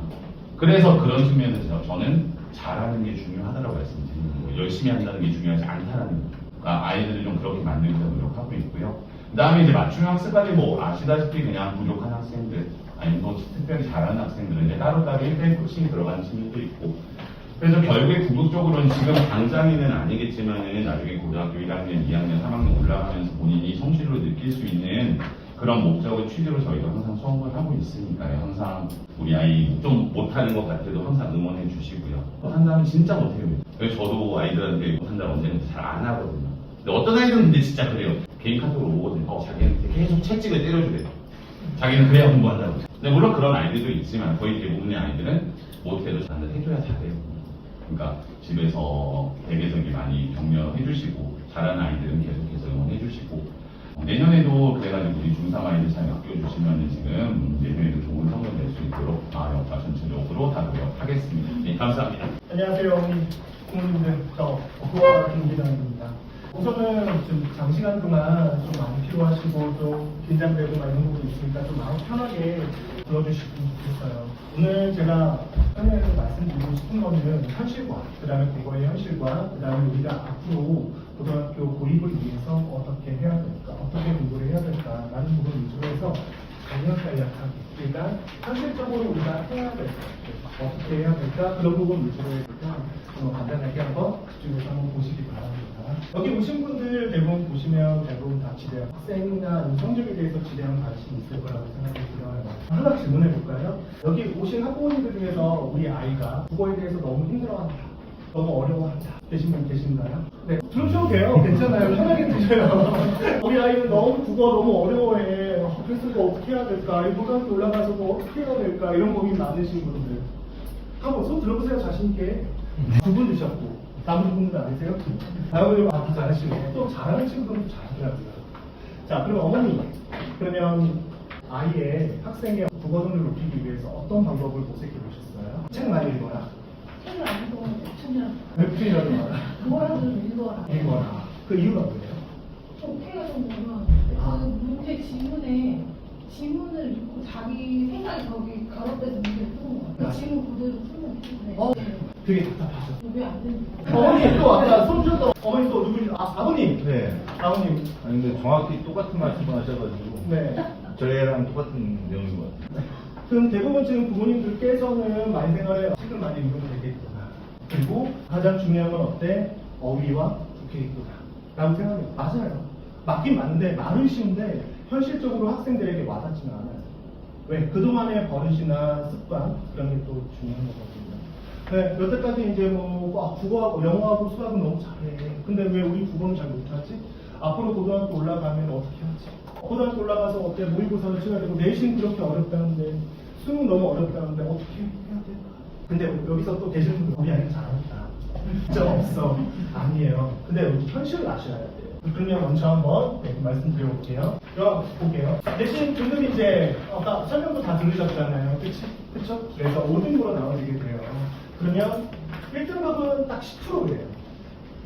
그래서 그런 측면에서 저는 잘하는 게 중요하다고 말씀드리는 거예요. 열심히 한다는 게 중요하지 않다는 거예요. 그러니까 아이들을 좀 그렇게 만들려고 노력하고 있고요. 그 다음에 이제 맞춤형 학습까지 뭐 아시다시피 그냥 부족한 학생들, 아니면 또 특별히 잘하는 학생들은 이제 따로따로 1대1 코칭이 들어가는 친구도 있고 그래서 결국에 궁극적으로는 지금 당장에는 아니겠지만은 나중에 고등학교 1학년, 2학년, 3학년 올라가면서 본인이 성실로 느낄 수 있는 그런 목적을 취지로 저희도 항상 수업을 하고 있으니까요. 항상 우리 아이 좀 못하는 것 같아도 항상 응원해 주시고요. 한다면 진짜 못해요. 그래서 저도 아이들한테 못한다고 언제는 잘 안 하거든요. 근데 어떤 아이들은 근데 진짜 그래요. 개인 카톡으로 오거든요. 자기한테 계속 채찍을 때려주래요. 자기는 그래야 공부한다고. 근데 물론 그런 아이들도 있지만 거의 대부분의 아이들은 못해도 저한테 해줘야 잘해요. 그러니까 집에서 대개석이 많이 격려해 주시고 잘하는 아이들은 계속해서 응원해 주시고 내년에도 그래가지고 우리 중3 아이들 잘 맡겨주시면 지금 내년에도 좋은 성적 낼 수 있도록 역사 전체적으로 다 노력하겠습니다. 네, 감사합니다. 안녕하세요, 우리 부모님들. 저 국어과 김기장입니다. 우선은 좀 장시간 동안 좀 많이 피로하시고 좀 긴장되고 막 이런 부분이 있으니까 좀 마음 편하게 들어주시면 좋겠어요. 오늘 제가 설명해서 말씀드리고 싶은 거는 현실과, 그 다음에 국어의 현실과, 그 다음에 우리가 앞으로 고등학교 고입을 위해서 어떻게 해야 될까, 어떻게 공부를 해야 될까, 라는 부분을 위주로 해서 간략하게, 그러니까 현실적으로 우리가 해야 될까, 어떻게 해야 될까, 그런 부분 위주로 해서 간단하게 한번 집중해서 한번 보시기 바랍니다. 여기 오신 분들 대부분 보시면 대부분 다 지대학 학생이나 성적에 대해서 지대한 관심이 있을 거라고 생각이 들어요. 하나 질문해 볼까요? 여기 오신 학부모님들 중에서 우리 아이가 국어에 대해서 너무 힘들어한다, 너무 어려워한다 계신 분 계신가요? 네, 들으셔도 돼요. 괜찮아요. 편하게 드셔요. 우리 아이는 너무 국어 너무 어려워해. 그래서 이거 어떻게 해야 될까? 이 고등학교 올라가서 뭐 어떻게 해야 될까? 이런 고민 많으신 분들 한번 손 들어보세요. 자신 있게. 두 분 드셨고 나머지 분들은 아니세요? 나머지 다 잘하시네. 또 잘하는 친구들은 잘하더라고요. 자, 그럼 어머니, 그러면 아이의 학생의 국어 성적을 높이기 위해서 어떤 방법을 모색해 보셨어요? 책 많이 읽어라. 책을 안 읽어도 웹툰이라도 웹툰이라도 봐라. 뭐라도 좀 읽어라. 읽어라. 그 이유가 뭐예요? 어깨가 좀 보면 아. 그 문제 지문을 읽고 자기 생각이 거기 가로돼서 문제를 푸는 거야. 그 아. 지문 그대로 풀면 되는데 어? 되게 답답하죠. 왜안 되는 거야? 어머니 또 아까 손 주셨던 어머니 또 누구니? 아버님. 네. 아버님. 아니 근데 정확히 똑같은 말씀을 하셔가지고 네. 저희랑 똑같은 내용인 것 같아요. 그럼 대부분 지금 부모님들께서는 많이 생활에 책을 많이 읽으면 되겠구나. 그리고 가장 중요한 건 어때? 어휘와 국회있구나. 라고 생각해요. 맞아요. 맞긴 맞는데 말은 쉬운데 현실적으로 학생들에게 와닿지는 않아요. 왜? 그동안의 버릇이나 습관 그런 게 또 중요한 거거든요. 네, 여태까지 이제 뭐 국어하고 영어하고 수학은 너무 잘해. 근데 왜 우리 국어는 잘 못하지? 앞으로 고등학교 올라가면 어떻게 하지? 고등학교 올라가서 어때 모의고사를 치러야 되고 내신 그렇게 어렵다는데 수능 너무 어렵다는데 어떻게 해야 될까? 근데 여기서 또 계시는 분들 우리 아이는 잘한다. 진짜 없어. 아니에요. 근데 여기 현실을 아셔야 돼요. 그러면 먼저 한번 말씀드려볼게요. 그럼 볼게요. 내신 등급이 이제 아까 설명도 다 들으셨잖아요. 그쵸? 그래서 5등급으로 나눠지게 돼요. 그러면 1등급은 딱 10%예요.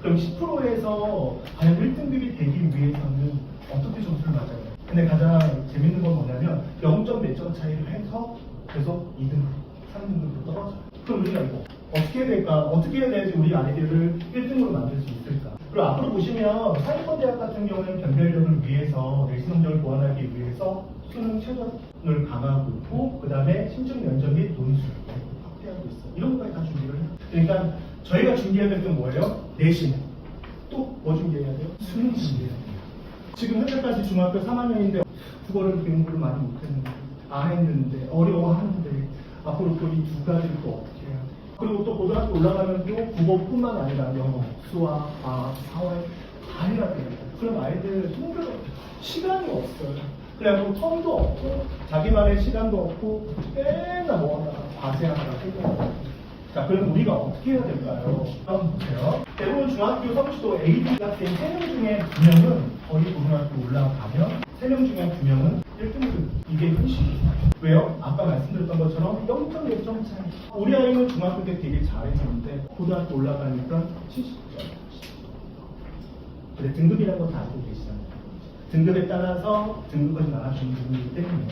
그럼 10%에서 과연 1등급이 되기 위해서는 어떻게 점수를 맞아요? 근데 가장 재밌는 건 뭐냐면 0점 몇 점 차이를 해서 계속 2등급, 3등급으로 떨어져요. 그럼 우리가 이거 어떻게 해야 될까? 어떻게 해야 돼야지 우리 아이들을 1등으로 만들 수 있을까? 그리고 앞으로 보시면 상위권 대학 같은 경우에는 변별력을 위해서 내신 성적을 보완하기 위해서 수능 최저를 강화하고 있고 그 다음에 심층 면접 및 논술 확대하고 있어요. 이런 것까지 다 준비를 해요. 그러니까 저희가 준비해야 될 건 뭐예요? 내신. 또 뭐 준비해야 돼요? 수능 준비해야 돼요. 지금 현재까지 중학교 3학년인데 국어를 공부를 많이 못했는데 안 했는데 어려워하는데 앞으로 또 이 두 가지를 또 어떻게 해야 돼요? 그리고 또 고등학교 올라가면 또 국어뿐만 아니라 영어, 수학, 과학, 사회 다 해야 돼요. 그럼 아이들 힘들어요. 시간이 없어요. 그래갖고 텀도 없고 자기만의 시간도 없고 맨날 뭐 하다가 과제하다가 끝나요. 자, 그럼 우리가 어떻게 해야 될까요? 한번 보세요. 대부분 중학교 성취도 AD 학생 3명 중에 2명은 거의 고등학교 올라가면 3명 중에 2명은 1등급. 이게 현실이에요. 왜요? 아까 말씀드렸던 것처럼 0.1점 차이. 우리 아이는 중학교 때 되게 잘했었는데 고등학교 올라가니까 70점. 근데 등급이라는 건 다 알고 계시잖아요. 등급에 따라서 등급까지 나눠주는 부분이기 때문에.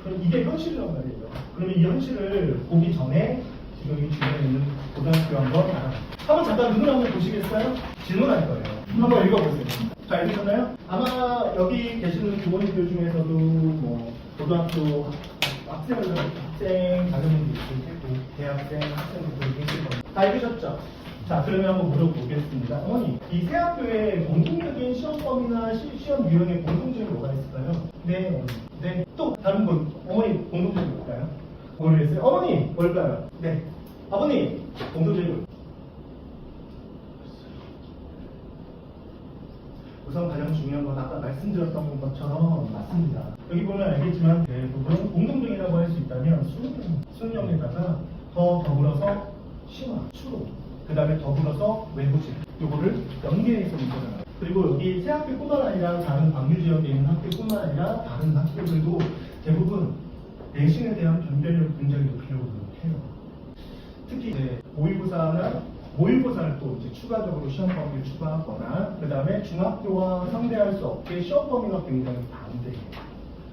그럼 이게 현실이란 말이에요. 그러면 이 현실을 보기 전에 지금 이 주변에 있는 고등학교 한번 알아봐요. 한번 잠깐 눈을 한번 보시겠어요? 질문할 거예요. 한번 읽어보세요. 자, 읽으셨나요? 아마 여기 계시는 부모님들 중에서도 뭐 고등학교 학생 가정분도 있을 테고 대학생 학생들도 계실 겁니다. 다 읽으셨죠? 자, 그러면 한번 물어보겠습니다. 어머니, 이 새 학교에 공통적인 시험범위나 시험 유형에 공통점이 뭐가 있을까요? 네, 어머니. 네, 또 다른 분, 어머니 공통점이 뭘까요? 모르겠어요. 어머니, 뭘까요? 네, 아버님, 공통점이 뭘까요? 우선 가장 중요한 건 아까 말씀드렸던 것처럼 맞습니다. 여기 보면 알겠지만 대부분 공동적이라고 할 수 있다면 수능에다가 더 더불어서 심화, 추로, 그 다음에 더불어서 외부직 요거를 연계해서 문제가 나와요. 그리고 여기 새 학교뿐만 아니라 다른 광유 지역에 있는 학교뿐만 아니라 다른 학교들도 대부분 내신에 대한 변별력을 굉장히 높이려고 노력해요. 특히 이제 모의고사를 또 이제 추가적으로 시험 범위를 추가하거나 그 다음에 중학교와 상대할 수 없게 시험 범위가 굉장히 반대해요.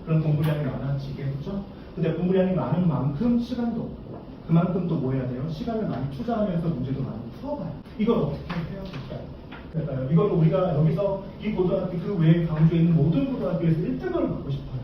그런 공부량이 많아지겠죠? 근데 공부량이 많은 만큼 시간도 없고 그만큼 또 뭐 해야 돼요? 시간을 많이 투자하면서 문제도 많이 풀어봐요. 이걸 어떻게 해야 될까요? 그러니까요. 이걸 우리가 여기서 이 고등학교 그 외에 광주에 있는 모든 고등학교에서 1등을 받고 싶어요.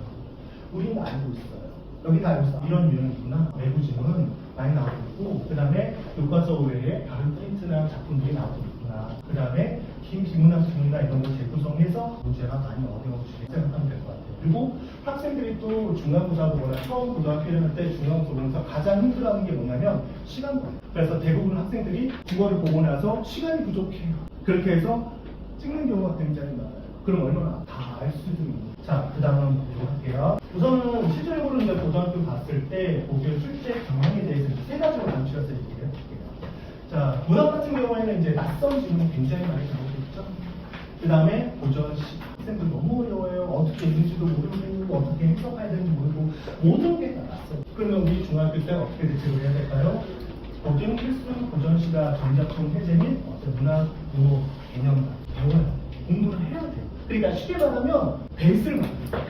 우리는 알고 있어요. 여기 다 알고 있어요. 이런 유형이구나. 외부 지문은 많이 나오고 있고 그 다음에 교과서 외에 다른 프린트나 작품들이 나오고 있구나. 그 다음에 긴 비문학집이나 이런 걸 재구성해서 문제가 많이 어려워지게 생각하면 될 것 같아요. 그리고 학생들이 또 중간고사 보거나 처음 고등학교 1학년 때 중간고사 보면서 가장 힘들어하는 게 뭐냐면 시간 관리. 그래서 대부분 학생들이 국어를 보고 나서 시간이 부족해요. 그렇게 해서 찍는 경우가 굉장히 많아요. 그럼 얼마나 다 알 수도 있는. 자, 그 다음 보도록 할게요. 우선은 실질적으로 이제 고등학교 갔을 때 고교 출제 경향에 대해서 세 가지로 나누셔서 얘기를 해볼게요. 자, 문학 같은 경우에는 이제 낯선 질문이 굉장히 많이 나오고 있죠. 그 다음에 고전시. 학생들 너무 어려워요. 어떻게 읽는지도 모르고 어떻게 해석해야 되는지 모르고 모든 게 다 낯선. 그러면 우리 중학교 때 어떻게 대처를 해야 될까요? 고등 필수 고전시가 전작품 해제 및 문학 구호 개념 배워요. 공부를 해야 돼요. 그러니까 쉽게 말하면 베이스를 만들어요.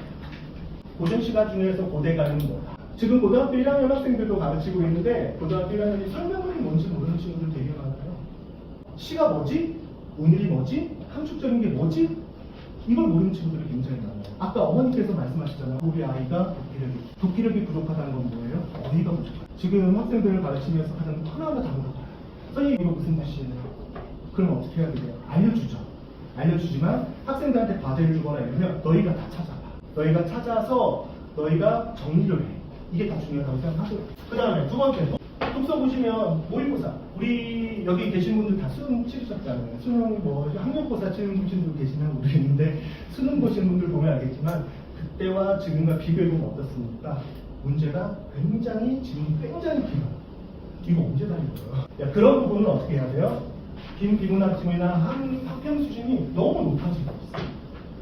고전시가 중에서 고대가는 뭐다. 지금 고등학교 1학년 학생들도 가르치고 있는데 고등학교 1학년이 설명문이 뭔지 모르는 친구들 되게 많아요. 시가 뭐지? 운율이 뭐지? 함축적인 게 뭐지? 이걸 모르는 친구들이 굉장히 많아요. 아까 어머니께서 말씀하셨잖아요. 우리 아이가 독기력이 부족하다는 건 뭐예요? 어휘가 부족해요. 지금 학생들을 가르치면서 가장 하나하나 다 물어봐요. 선생님 이거 무슨 뜻이에요? 그럼 어떻게 해야 돼요? 알려주죠. 알려주지만 학생들한테 과제를 주거나 이러면 너희가 다 찾아봐. 너희가 찾아서 너희가 정리를 해. 이게 다 중요하다고 생각하고요. 그 다음에 두 번째, 독서 보시면 모의고사. 우리 여기 계신 분들 다 수능 치르셨잖아요. 수능 뭐 학력고사 치는 분들도 계시나 모르겠는데 수능 보신 분들 보면 알겠지만 그때와 지금과 비교해보면 어떻습니까? 문제가 굉장히 지금 굉장히 길어요. 이거 언제 다닌 거예요? 그런 부분은 어떻게 해야 돼요? 긴 비문학침이나 학평 수준이 너무 높아지고 있어요.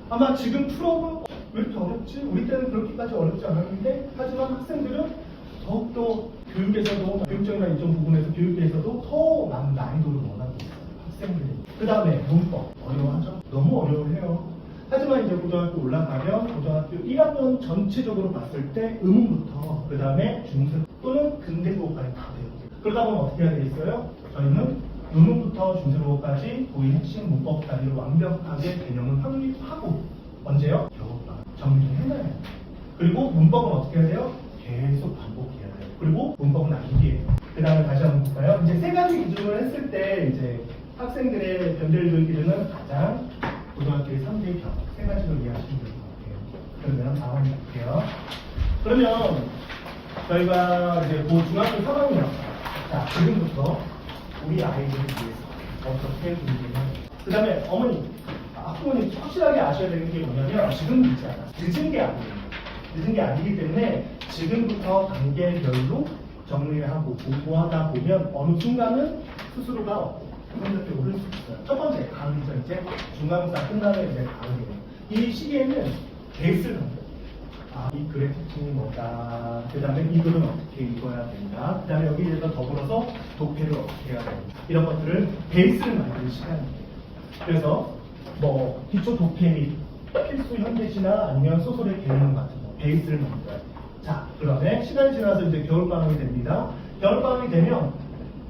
아마 지금 풀어보면 왜 이렇게 어렵지? 우리 때는 그렇게까지 어렵지 않았는데 하지만 학생들은 더욱더 교육에서도 교육적이나 이쪽 부분에서 교육에서도 더 많은 난이도를 원하고 있어요. 학생들이. 그 다음에 문법 어려워하죠? 너무 어려워해요. 하지만 이제 고등학교 올라가면 고등학교 1학년 전체적으로 봤을 때 의문부터 그 다음에 중세 또는 근대국어까지 다 돼요. 그러다 보면 어떻게 해야 되겠어요? 저희는 의문부터 중세국어까지 고인 핵심 문법 단위로 완벽하게 개념을 확립하고 언제요? 겨울방학 정리를 해놔야 돼요. 그리고 문법은 어떻게 해야 돼요? 계속 반복해야 돼요. 그리고 문법은 암기해요. 그 다음에 다시 한번 볼까요? 이제 세 가지 기준을 했을 때 이제 학생들의 변별력 기준은 가장 고등학교의 3대 경, 세 가지로 이해하시면 될 것 같아요. 그러면 다음 볼게요. 그러면 저희가 이제 중학교 3학년, 자, 지금부터 우리 아이들을 위해서 어떻게 준비해야 그 다음에 어머니, 학부모님 확실하게 아셔야 되는 게 뭐냐면 지금 늦지 않아. 늦은 게 아니에요. 늦은 게 아니기 때문에 지금부터 단계별로 정리를 하고 공부하다 보면 어느 순간은 스스로가 없고 성적이 오를 수 있어요. 첫 번째, 가을이죠. 이제 중간고사 끝나면 이제 가을이에요. 이 시기에는 베이스를 만들어요. 아, 이 글의 특징이 뭐다. 그 다음에 이 글은 어떻게 읽어야 된다. 그 다음에 여기에서 더불어서 독해를 어떻게 해야 된다. 이런 것들을 베이스를 만드는 시간이에요. 그래서 뭐 기초 독해 및 필수 현대시나 아니면 소설의 개념 같은 거 베이스를 만들어요. 자, 그다음에 시간이 지나서 이제 겨울방학이 됩니다. 겨울방학이 되면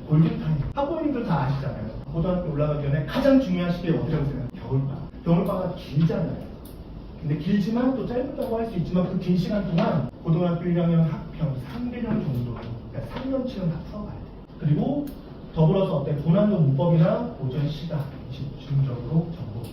골든타임. 학부모님들 다 아시잖아요. 고등학교 올라가기 전에 가장 중요한 시기에 어디라고 생각해요? 겨울방학. 겨울방학 길잖아요. 근데 길지만 또 짧다고 할 수 있지만 그 긴 시간 동안 고등학교 1학년 학평 3개년 정도, 그러니까 3년치는 다 풀어가야 돼. 그리고 더불어서 어때? 고난도 문법이나 오전 시간 집중적으로 정보.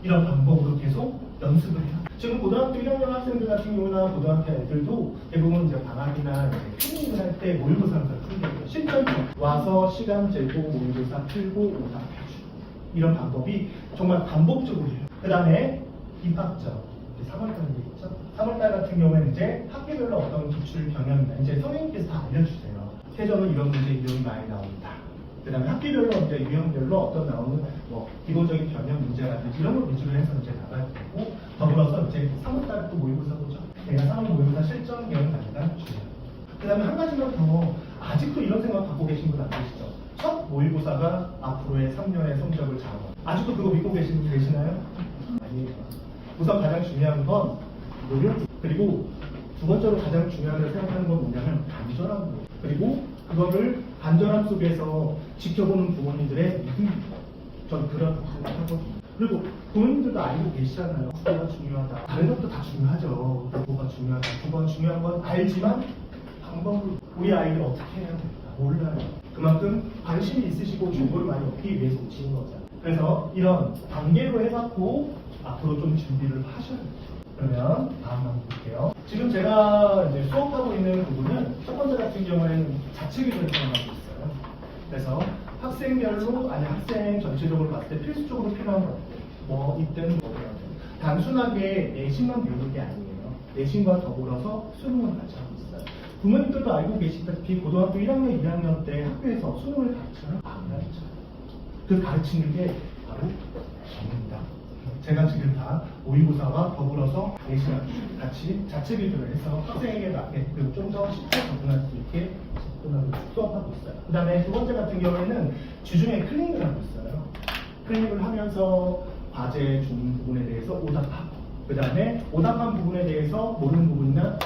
이런 방법으로 계속 연습을 해요. 지금 고등학교 1학년 학생들 같은 경우나 고등학교 애들도 대부분 이제 방학이나 피닝을 할 때 모의고사를 풀게 돼요. 실전적으로 와서 시간 재고 모의고사 풀고 오답 해주고 이런 방법이 정말 반복적으로 해요. 그 다음에 입학점 3월달에 있죠. 3월달 같은 경우에는 이제 학교별로 어떤 기출 경향이나 이제 선생님께서 다 알려주세요. 최저는 이런 문제 유형이 많이 나온다. 그 다음에 학기별로 이제 유형별로 어떤 나오는 뭐 기본적인 변형 문제라든지 이런 걸 위주로 해서 이제 나가야 되고 더불어서 이제 3월달 또 모의고사 보죠. 내가 3월 모의고사 실전 기억을 가져다 중요해요. 그 다음에 한 가지만 더 아직도 이런 생각 갖고 계신 분 안 계시죠? 첫 모의고사가 앞으로의 3년의 성적을 좌우한다. 아직도 그거 믿고 계시는 분 계시나요? 아니에요. 우선 가장 중요한 건 노력 그리고 두 번째로 가장 중요하다고 생각하는 건 뭐냐면 간절함 그리고 그거를 간절함 속에서 지켜보는 부모님들의 믿음 전 그런 생각하거든요. 그리고 부모님들도 알고 계시잖아요. 국어가 중요하다. 다른 것도 다 중요하죠. 국어가 중요하다. 국어가 중요한 건 알지만 방법을 우리 아이를 어떻게 해야 될까 몰라요. 그만큼 관심이 있으시고 정보를 많이 얻기 위해서 오시는 거잖아요. 그래서 이런 단계로 해갖고 앞으로 좀 준비를 하셔야 돼요. 그러면 다음 한번 볼게요. 지금 제가 이제 수업하고 있는 부분은 첫 번째 같은 경우에는 자체기술을 사용하고 있어요. 그래서 학생별로 아니 학생 전체적으로 봤을 때 필수적으로 필요한 것들 뭐 이때는 뭐 배워야 돼요. 단순하게 내신만 배우는 게 아니에요. 내신과 더불어서 수능을 같이 하고 있어요. 부모님들도 알고 계시다시피 고등학교 1학년, 2학년 때 학교에서 수능을 가르쳐요? 안 가르쳐요. 그 가르치는 게 바로 전문이다. 제가 지금 다 모의고사와 더불어서 내신을 같이 자체 비교를 해서 학생에게 맞게끔 좀 더 쉽게 접근할 수 있게 수업하고 있어요. 그 다음에 두 번째 같은 경우에는 주중에 클리닉을 하고 있어요. 클리닉을 하면서 과제 중 부분에 대해서 오답하고 그 다음에 오답한 부분에 대해서 모르는 부분이나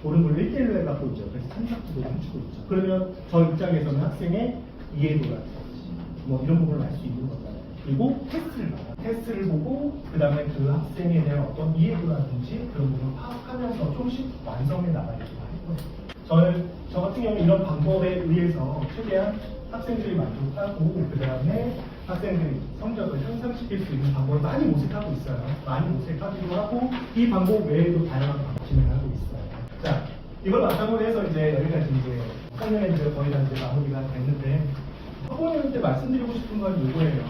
모르는 걸 1대1로 해갖고 있죠. 그래서 참작도 해주고 있죠. 그러면 저 입장에서는 학생의 이해도라든지 뭐 이런 부분을 알 수 있는 거잖아요. 그리고 테스트를 봐요. 테스트를 보고 그 다음에 그 학생에 대한 어떤 이해도라든지 그런 부분을 파악하면서 조금씩 완성해 나가려고 할 거예요. 저 같은 경우는 이런 방법에 의해서 최대한 학생들이 만족하고 그 다음에 학생들이 성적을 향상시킬 수 있는 방법을 많이 모색하고 있어요. 많이 모색하기도 하고 이 방법 외에도 다양한 방법 진행하고 있어요. 자, 이걸 바탕으로 해서 이제 여기까지 이제 학년에 이제 거의 다 이제 마무리가 됐는데 학부모님 때 말씀드리고 싶은 건 이거예요.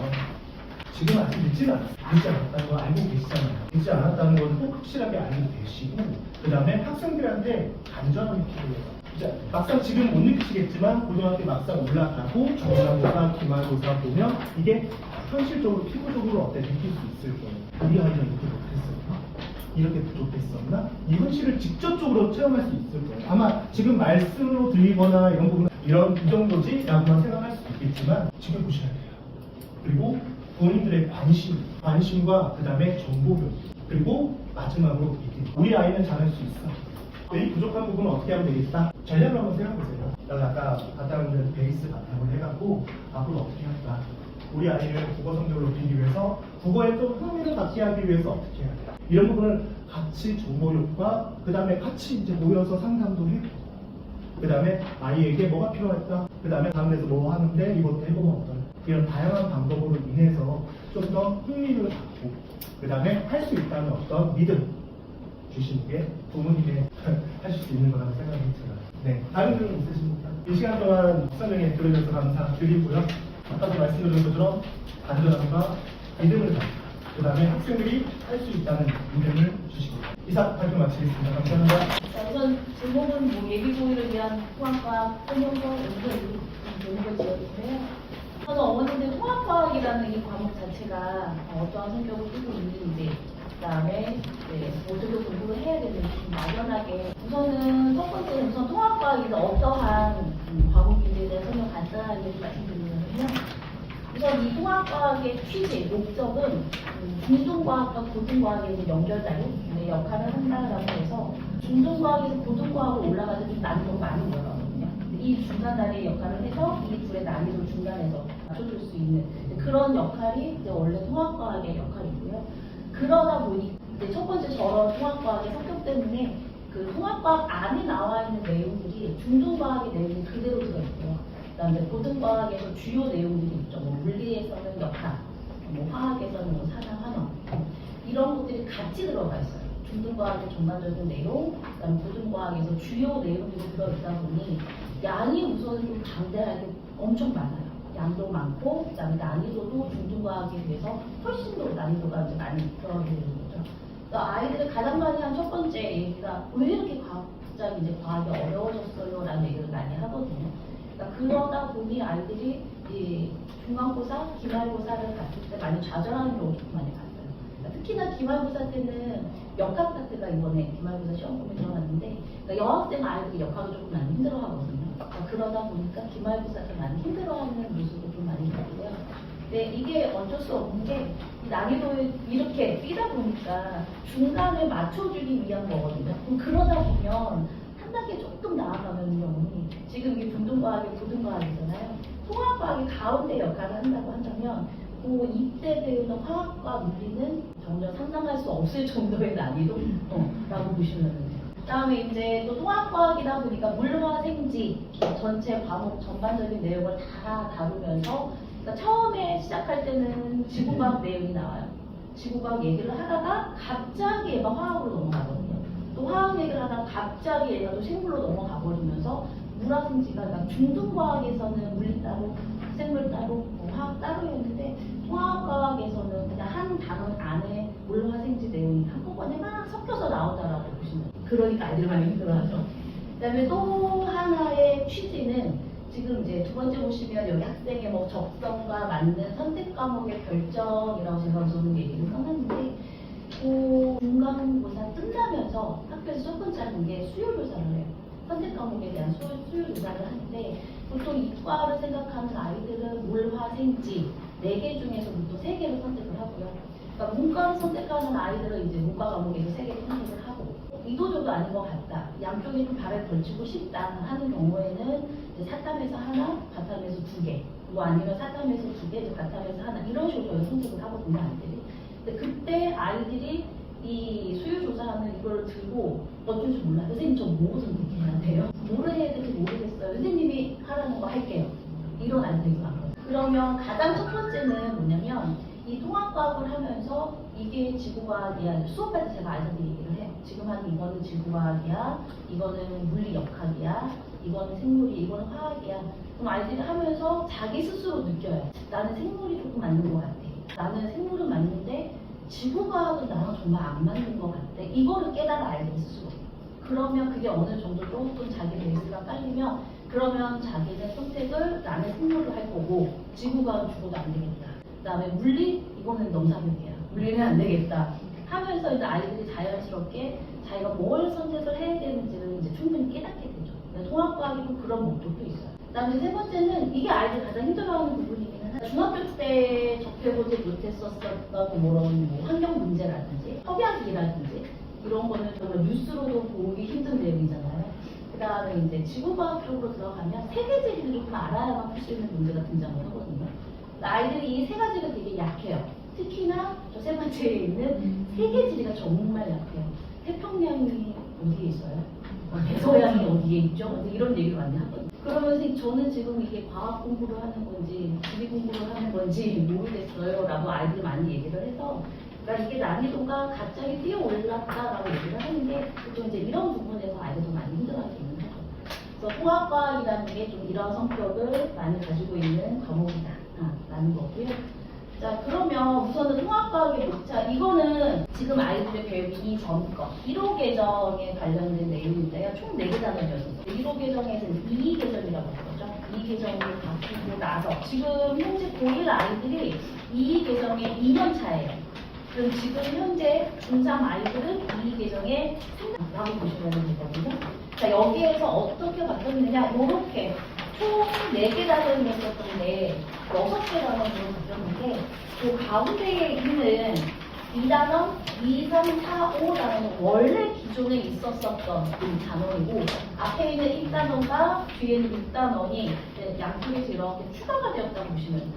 지금 아직 늦지 않았다는 거 알고 계시잖아요. 늦지 않았다는 건 꼭 확실하게 알고 계시고 그 다음에 학생들한테 간절함이 필요해요. 막상 지금 못 느끼시겠지만 고등학교 막상 올라가고 중간고사, 기말고사 보면 이게 현실적으로 피부적으로 어때 느낄 수 있을 거예요. 우리 아이가 이렇게 못했었나? 이렇게 부족했었나? 이 현실을 직접적으로 체험할 수 있을 거예요. 아마 지금 말씀으로 들리거나 이런 부분 이 정도지? 라고만 생각할 수 있겠지만 지켜보셔야 돼요. 그리고 본인들의 관심과 그 다음에 정보교육 그리고 마지막으로 우리 아이는 잘할 수 있어. 이 부족한 부분은 어떻게 하면 되겠다? 전략을 한번 생각해보세요. 내가 아까 바탕을 베이스 바탕을 해갖고 앞으로 어떻게 할까? 우리 아이를 국어 성적을 높이기 위해서 국어에 좀 흥미를 갖게 하기 위해서 어떻게 해야 돼? 이런 부분을 같이 정보력과 그 다음에 같이 이제 모여서 상담도 해보고 그 다음에 아이에게 뭐가 필요할까? 그 다음에 다음에서 뭐 하는데 이것도 해보면 어떨까? 이런 다양한 방법으로 인해서 좀 더 흥미를 갖고 그 다음에 할 수 있다는 어떤 믿음 주시는 게 부모님의 하실 수 있는 거라고 생각이 들어요. 네, 다른 분은 있으십니까? 이 시간 동안 설명해 들으셔서 감사드리고요. 아까도 말씀드린 것처럼 간절함과 믿음을 갖고 그 다음에 학생들이 할 수 있다는 믿음을 주시고 이상 발표 마치겠습니다. 감사합니다. 자, 우선 제목은 뭐 예비고일을 위한 통합과학 설명서 이런 걸 지어주세요. 저는 어머님들 통합과학이라는 이 과목 자체가 어떠한 성격을 띠고 있는지 그다음에 어떻게 공부를 해야 되는지 좀 막연하게 우선은 첫 번째는 우선 통합과학에서 어떠한 과목인지에 대한 설명 간단하게 좀 말씀드리면요. 우선 이 통합과학의 취지, 목적은 중등과학과 고등과학의 연결자료 역할을 한다라고 해서 중등과학에서 고등과학으로 올라가서 좀 난이도가 많은 거거든요. 이 중간다리의 역할을 해서 이 둘의 난이도를 중간에서 맞춰줄 수 있는 그런 역할이 이제 원래 통합과학의 역할이고요. 그러다 보니 이제 첫 번째 저런 통합과학의 성격 때문에 그 통합과학 안에 나와 있는 내용들이 중등과학의 내용이 그대로 들어있고요. 그다음에 고등과학에서 주요 내용들이 있죠. 뭐 물리에서는 역학, 뭐 화학에서는 뭐 산화, 환원 이런 것들이 같이 들어가 있어요. 중등과학의 전반적인 내용, 그다음에 고등과학에서 주요 내용들이 들어있다 보니 양이 우선 좀 강대하게 엄청 많아요. 양도 많고, 그다음에 난이도도 중등과학에 비해서 훨씬 더 난이도가 이제 많이 들어가게 되는 거죠. 그러니까 아이들을 가장 많이 한 첫 번째 얘기가 왜 이렇게 갑자기 이제 과학이 어려워졌어요라는 얘기를 많이 하거든요. 그러니까 그러다 보니 아이들이 이 중간고사, 기말고사를 갔을 때 많이 좌절하는 경우가 좀 많이 봤어요. 그러니까 특히나 기말고사 때는 역학 파트가 이번에 기말고사 시험 보면 들어갔는데 그러니까 여학생 아이들이 역학을 조금 많이 힘들어하거든요. 그러다 보니까 기말고사 때 많이 힘들어하는 모습도 좀 많이 있고요. 근데 이게 어쩔 수 없는 게 이 난이도를 이렇게 뛰다 보니까 중간에 맞춰주기 위한 거거든요. 그럼 그러다 보면 한 단계 조금 나아가면요, 지금 이게 중등과학이 고등과학이잖아요. 통합과학이 가운데 역할을 한다고 한다면 그 이때 배우는 화학과 물리는 전혀 상상할 수 없을 정도의 난이도라고 보시면 돼요. 그다음에 이제 또 통합과학이다 보니까 물화생지 전체 과목 전반적인 내용을 다 다루면서 그러니까 처음에 시작할 때는 지구과학 내용이 나와요. 지구과학 얘기를 하다가 갑자기 얘가 화학으로 넘어가거든요. 또 화학 얘기를 하다가 갑자기 얘가 또 생물로 넘어가 버리면서 물화생지가 그러니까 중등과학에서는 물리 따로, 생물 따로, 뭐 화학 따로였는데 통합과학에서는 그냥 한 단원 안에 물화생지 내용이 한꺼번에 막 섞여서 나온다라고 보시면 돼요. 그러니까 아이들 많이 힘들어하죠. 그다음에 또 하나의 취지는 지금 이제 두 번째 보시면 여기 학생의 뭐 적성과 맞는 선택 과목의 결정이라고 제가 우선 얘기를 써놨는데 그 중간고사 끝나면서 학교에서 첫 번째 하는 게 수요 조사를 해요. 선택 과목에 대한 수요 조사를 하는데 보통 이과를 생각하는 아이들은 물화생지 4개 중에서 보통 3개를 선택을 하고요. 그러니까 문과를 선택하는 아이들은 이제 문과 과목에서 3개를 선택을 하고 이도저도 아닌 것 같다. 양쪽에 좀 발을 걸치고 싶다 하는 경우에는 이제 사탐에서 하나, 바탐에서 2개, 뭐 아니면 사탐에서 2개, 바탐에서 하나 이런 식으로 저희가 선택을 하거든요, 아이들이. 근데 그때 아이들이 이 수요 조사하는 이걸 들고 어쩔 줄 몰라. 선생님 저 뭐 선택해야 돼요? 뭐를 해야 될지 모르겠어요. 선생님이 하라는 거 할게요. 이런 아이들이 많거든요. 그러면 가장 첫 번째는 뭐냐면 이 통합과학을 하면서 이게 지구과학이야. 수업할 때 제가 아이들한테 얘기를 해요. 지금 하는 이거는 지구과학이야. 이거는 물리역학이야. 이거는 생물이, 이거는 화학이야. 그럼 아이들이 하면서 자기 스스로 느껴요. 나는 생물이 조금 맞는 것 같아. 나는 생물은 맞는데 지구과학은 나랑 정말 안 맞는 것 같아. 이거를 깨달아 아이들 스스로. 그러면 그게 어느 정도 조금 자기 베이스가 깔리면 그러면 자기는 선택을 나는 생물을 할 거고 지구과학은 죽어도 안 되겠다. 그다음에 물리 이거는 넘사벽이야. 물리는 안 되겠다. 하면서 이제 아이들이 자연스럽게 자기가 뭘 선택을 해야 되는지를 이제 충분히 깨닫게 되죠. 통합과학이 그런 목적도 있어요. 그다음에 세 번째는 이게 아이들이 가장 힘들어하는 부분이기는 한데 중학교 때 접해보지 못했었던 뭐 환경 문제라든지 협약이라든지 이런 거는 정말 뉴스로도 보기 힘든 내용이잖아요. 그 다음에 이제 지구과학 쪽으로 들어가면 세계지리를 조금 알아야만 풀 수 있는 문제가 등장을 하거든요. 아이들이 이 세 가지가 되게 약해요. 특히나 저 세 번째에 있는 세계지리가 정말 약해요. 태평양이 어디에 있어요? 대서양이 어디에 있죠? 이런 얘기를 많이 하거든요. 그러면서 저는 지금 이게 과학 공부를 하는 건지 지리 공부를 하는 건지 모르겠어요 라고 아이들이 많이 얘기를 해서 그러니까 이게 난이도가 갑자기 뛰어올랐다라고 얘기를 하는 게 보통 이제 이런 부분에서 아이들도 많이 힘들어하게 있는 거죠. 그래서 통합과학이라는 게 좀 이런 성격을 많이 가지고 있는 과목이다 라는 거고요. 자, 그러면 우선은 통합과학의 목차, 이거는 지금 아이들의 배우기 이전 거, 1호 계정에 관련된 내용인데요. 총 4개 단원이었어요. 1호 계정에서는 2기 계정이라고 하죠. 2기 계정이 바뀌고 나서, 지금 현재 고1 아이들이 2기 계정에 2년 차예요. 그럼 지금 현재 중3 아이들은 2기 계정에 3년이라고 보시면 되거든요. 자, 여기에서 어떻게 바뀌었느냐, 요렇게. 총 4개 단원이었었는데 6개 단원으로 바뀌었는데 그 가운데에 있는 2단원, 2, 3, 4, 5 단원은 원래 기존에 있었었던 단원이고 앞에 있는 1단원과 뒤에 있는 6단원이 양쪽에서 이렇게 추가가 되었다고 보시면 돼요.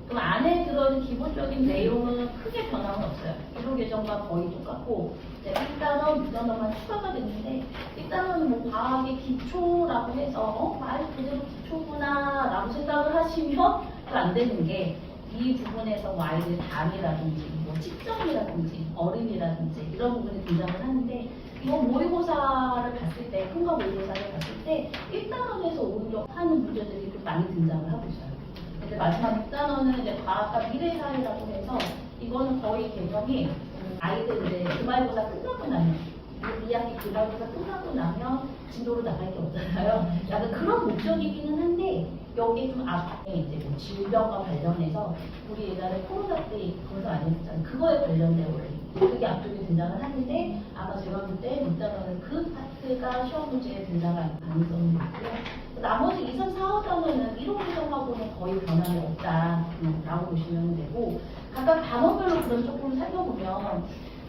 그럼 안에 들어있는 기본적인 내용은 크게 변함은 없어요. 기록 예정과 거의 똑같고, 이제 1단원, 2단원만 추가가 됐는데, 1단원은 뭐 과학의 기초라고 해서, 말 그대로 기초구나, 라고 생각을 하시면 또 안 되는 게, 이 부분에서 뭐 아이들 담이라든지, 뭐 측정이라든지, 어림이라든지, 이런 부분이 등장을 하는데, 이건 모의고사를 봤을 때, 통과 모의고사를 봤을 때, 1단원에서 오히려 하는 문제들이 좀 많이 등장을 하고 있어요. 근데 마지막 6단원은 이제 과학과 미래사회라고 해서 이거는 거의 개념이 아이들 이제 기말고사 끝나고 나면 2학기 기말고사 끝나고 나면 진도로 나갈 게 없잖아요. 약간 그런 목적이기는 한데 여기 좀 앞에 이제 뭐 질병과 관련해서 우리 옛날에 코로나 때 검사 안 했었잖아요. 그거에 관련된 원리 그게 앞쪽에 등장을 하는데 아마 제가 볼 때 6단원은 그 파트가 시험 문제에 등장할 가능성이 있고요. 나머지 2, 3, 4, 5단원은 이론 구성하고는 거의 변함이 없다라고 보시면 되고 각각 단원별로 그런 조금 살펴보면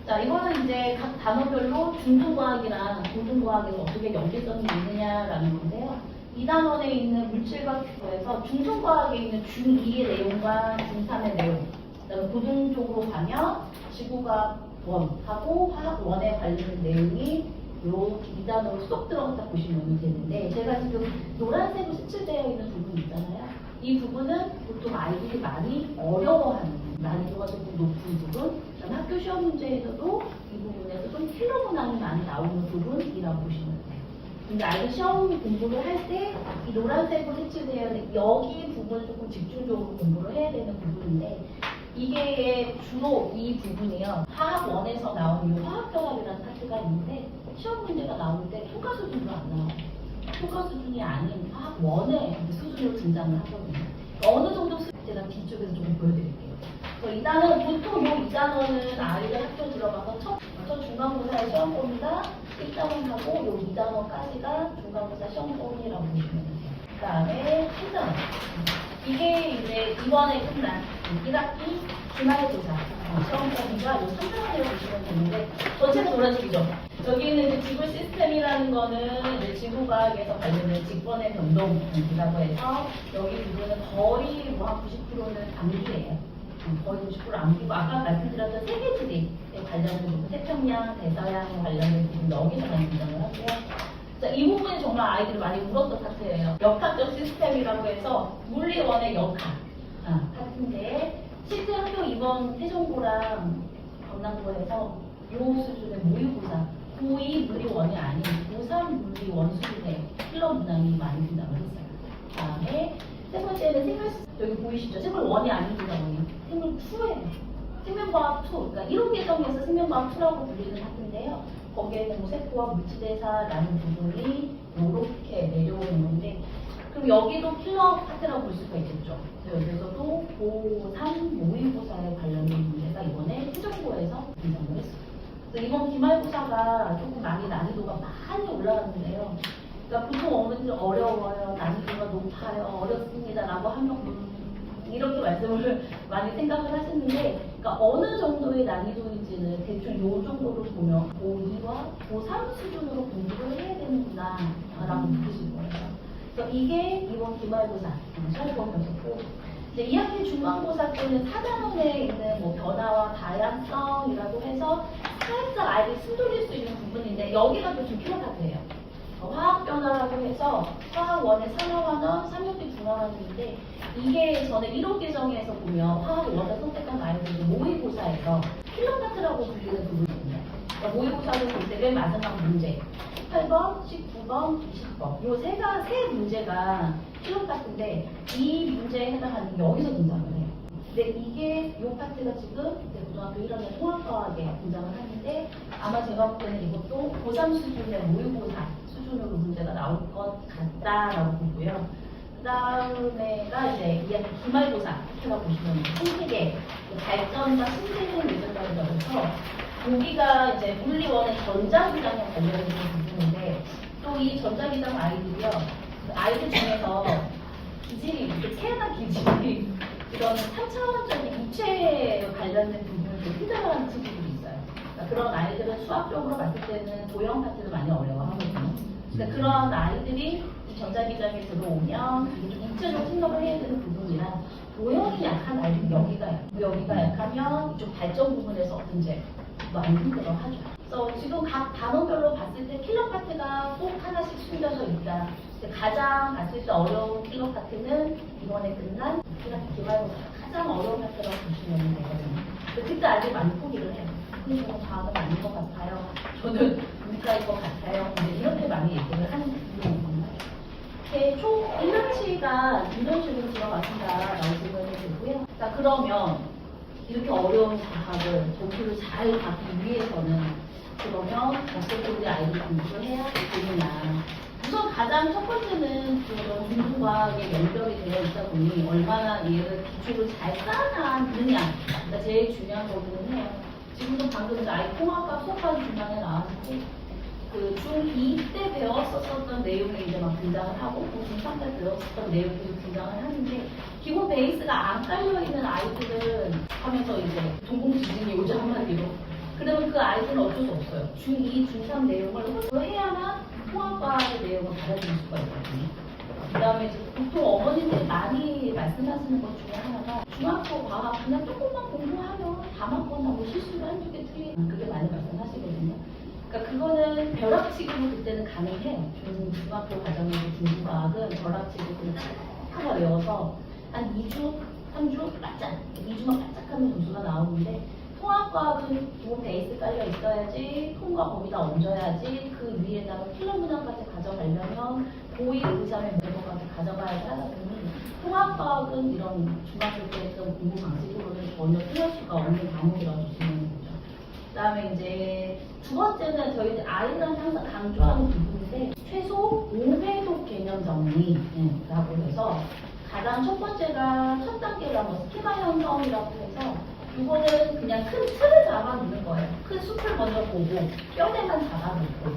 자 이거는 이제 각 단원별로 중등과학이랑 고등과학에서 어떻게 연계성이 있느냐라는 건데요. 2단원에 있는 물질과 큐브에서 중등과학에 있는 중2의 내용과 중3의 내용 그다음에 고등 쪽으로 가면 지구과학 1하고 화학 1에 관련된 내용이 요 2단원으로 쏙 들어갔다 보시면 되는데 제가 지금 노란색으로 색칠되어 있는 부분 있잖아요. 이 부분은 보통 아이들이 많이 어려워하는 난이도가 조금 높은 부분 그다음에 학교 시험 문제에서도 이 부분에서 좀 킬러 문항이 많이 나오는 부분이라고 보시면 돼요. 근데 아이들 시험 공부를 할 때 이 노란색으로 색칠되어 있는 여기 부분을 조금 집중적으로 공부를 해야 되는 부분인데 이게 주로 이 부분이요. 화학 1에서 나온 이 화학결합이라는 파트가 있는데 시험 문제가 나올 때 통과 수준도 안 나와요. 통과 수준이 아닌 화학 1의 수준으로 등장을 하거든요. 어느 정도 제가 뒤쪽에서 조금 보여드릴게요. 이 단원, 보통 이 2단원은 아이들 학교 들어가서 첫 중간고사의 시험범위가 1단원하고 이 2단원까지가 중간고사 시험범위라고 보시면 돼요. 그 다음에 3단원. 이게 이제 이번에 끝난 1학기 기말고사 시험범위가 이 3단원이라고 보시면 되는데 전체가 노란색이죠. 여기는 이제 지구 시스템이라는 거는 이제 지구과학에서 관련된 직권의 변동이라고 해서 여기 부분은 거의 뭐 한 90%는 암기예요. 거의 90% 암기고 아까 말씀드렸던 세계지리에 관련된 부분, 태평양, 대서양 관련된 부분 여기서 많이 등장을 하고요. 자, 이 부분이 정말 아이들이 많이 울었던 파트예요. 역학적 시스템이라고 해서 물리원의 역학 파트인데 실제 학교 이번 태종고랑 경남고에서 이 수준의 모의고사 고2 물리원이 아닌 고3 물리원 수준의 필러 문항이 많이 등장을 했어요. 그 다음에 세 번째는 생물, 여기 보이시죠? 생물 1이 아닙니다, 생물 2예요. 생명과학 2, 그러니까 이론 계정에서 생명과학 2라고 불리는 파트인데요. 거기에는 뭐 세포와 물질대사라는 부분이 이렇게 내려오는 건데 그럼 여기도 킬러 파트라고 볼 수가 있겠죠. 여기서도 고3 모의고사에 관련된 문제가 이번에 태종고에서 등장을 했어요. 그래서 이번 기말고사가 조금 많이 난이도가 많이 올라갔는데요. 그러니까 보통 어머니들 어려워요, 난이도가 높아요, 어렵습니다 라고 하면 이렇게 말씀을 많이 생각을 하시는데 그러니까 어느 정도의 난이도인지는 대충 이 정도로 보면 고2와 고3 수준으로 공부를 해야 되는구나 라고 느끼실 거예요. 그래서 이게 이번 기말고사 시험범위였었고 이제 2학기 중간고사 때는 4단원에 있는 뭐 변화와 다양성이라고 해서 살짝 아이들이 숨 돌릴 수 있는 부분인데 여기가 또 좀 킬러 파트예요. 화학 변화라고 해서 화학 1의 상하환원, 3학기 중하환원인데 이게 전에 1호 개정에서 보면 화학 1을 선택한 아이들이 모의고사에서 킬러 파트라고 불리는 부분이거든요. 그러니까 모의고사를 볼 때 맨 마지막 문제 18번, 19번, 20번 요 세 문제가 킬러 파트인데 이 문제에 해당하는 게 여기서 등장을 해요. 근데 이게 이 파트가 지금 고등학교 1학년 통합과학에 등장을 하는데 아마 제가 볼 때는 이것도 고3 수준의 모의고사 수준으로 문제가 나올 것 같다라고 보고요. 그 다음에가 이제 2학기 기말고사 파트라고 보시면 생태계, 발전과 신재생 예전과라고 해서 여기가 이제 물리원의 전자기장에 관련된 부분인데 또 이 전자기장 아이들이요. 아이들 중에서 기질이 이렇게 태어난 기질이 이런 3차원적인 입체에 관련된 부분을 좀 힘들어하는 친구들이 있어요. 그러니까 그런 아이들은 수학적으로 봤을 때는 도형 파트를 많이 어려워하거든요. 그러니까 그런 아이들이 이 전자기장에 들어오면 이게 좀 입체적으로 생각을 해야 되는 부분이라 도형이 약한 아이들이 여기가 약하면 이쪽 발전 부분에서 문제 많이 힘들어 하죠. 그래서 지금 각 단원별로 봤을 때 킬러 파트가 꼭 하나씩 숨겨져 있다. 가장 봤을 때 어려운 킬러 파트는 이번에 끝난 기말고사가 가장 어려운 파트라고 보시면 되거든요. 그때 아직 많이 포기를 해요. 근데 저는 다음은 아닌 것 같아요. 저는 문과일 것 같아요. 근데 이렇게 많이 얘기를 하는 부분이거든요. 총 1년치가 이런 식으로 들어가신다라고 생각이 들고요. 자, 그러면 이렇게 어려운 과학을 점수를 잘 받기 위해서는 그러면 어떻게 우리 아이들 공부를 해야 되느냐. 우선 가장 첫 번째는 그런 공부과학에 연결이 되어 있다 보니 얼마나 얘를 기초를 잘 쌓아놨느냐. 그러니까 제일 중요한 거기는 해요. 지금도 방금 아이 통합과 수업하는 중간에 나왔는데 그 중2 때 배웠었던 내용이 이제 막 등장을 하고 중3 때 배웠었던 내용이 계속 등장을 하는데 기본 베이스가 안 깔려있는 아이들은 하면서 이제 동공지진이 오죠 한마디로. 그러면 그 아이들은 어쩔 수 없어요. 중2, 중3 내용을 해야만 통합과학의 내용을 받아들일 수가 있거든요. 그 다음에 이제 보통 어머님들이 많이 말씀하시는 것 중에 하나가 중학교 과학 그냥 조금만 공부하면 다 맞거나 뭐 실수를 한두 개 틀린 그게 많이 말씀하시거든요. 그러니까 그거는 벼락치기로 그때는 가능해요. 중학교 과정에서 중국과학은 벼락치기로 하나 외워서 한 2주, 3주 바짝, 2주만 바짝하면 점수가 나오는데 통합과학은 기본 베이스 깔려 있어야지 통과 거기다 얹어야지 그 위에다가 필러 문항까지 가져가려면 고2 의자의 모의고까지 가져가야지 하다 보니 통합과학은 이런 중학교 때 했던 공부 방식으로는 전혀 피할 수가 없는 과목이라고 보시는 거죠. 그 다음에 이제 두 번째는 저희 아이들한테 항상 강조하는 부분인데 최소 5회독 개념 정리라고 해서 가장 첫 번째가 첫 단계가 뭐 스키마 형성이라고 해서 이거는 그냥 큰 틀을 잡아놓는 거예요. 큰 숲을 먼저 보고 뼈대만 잡아놓고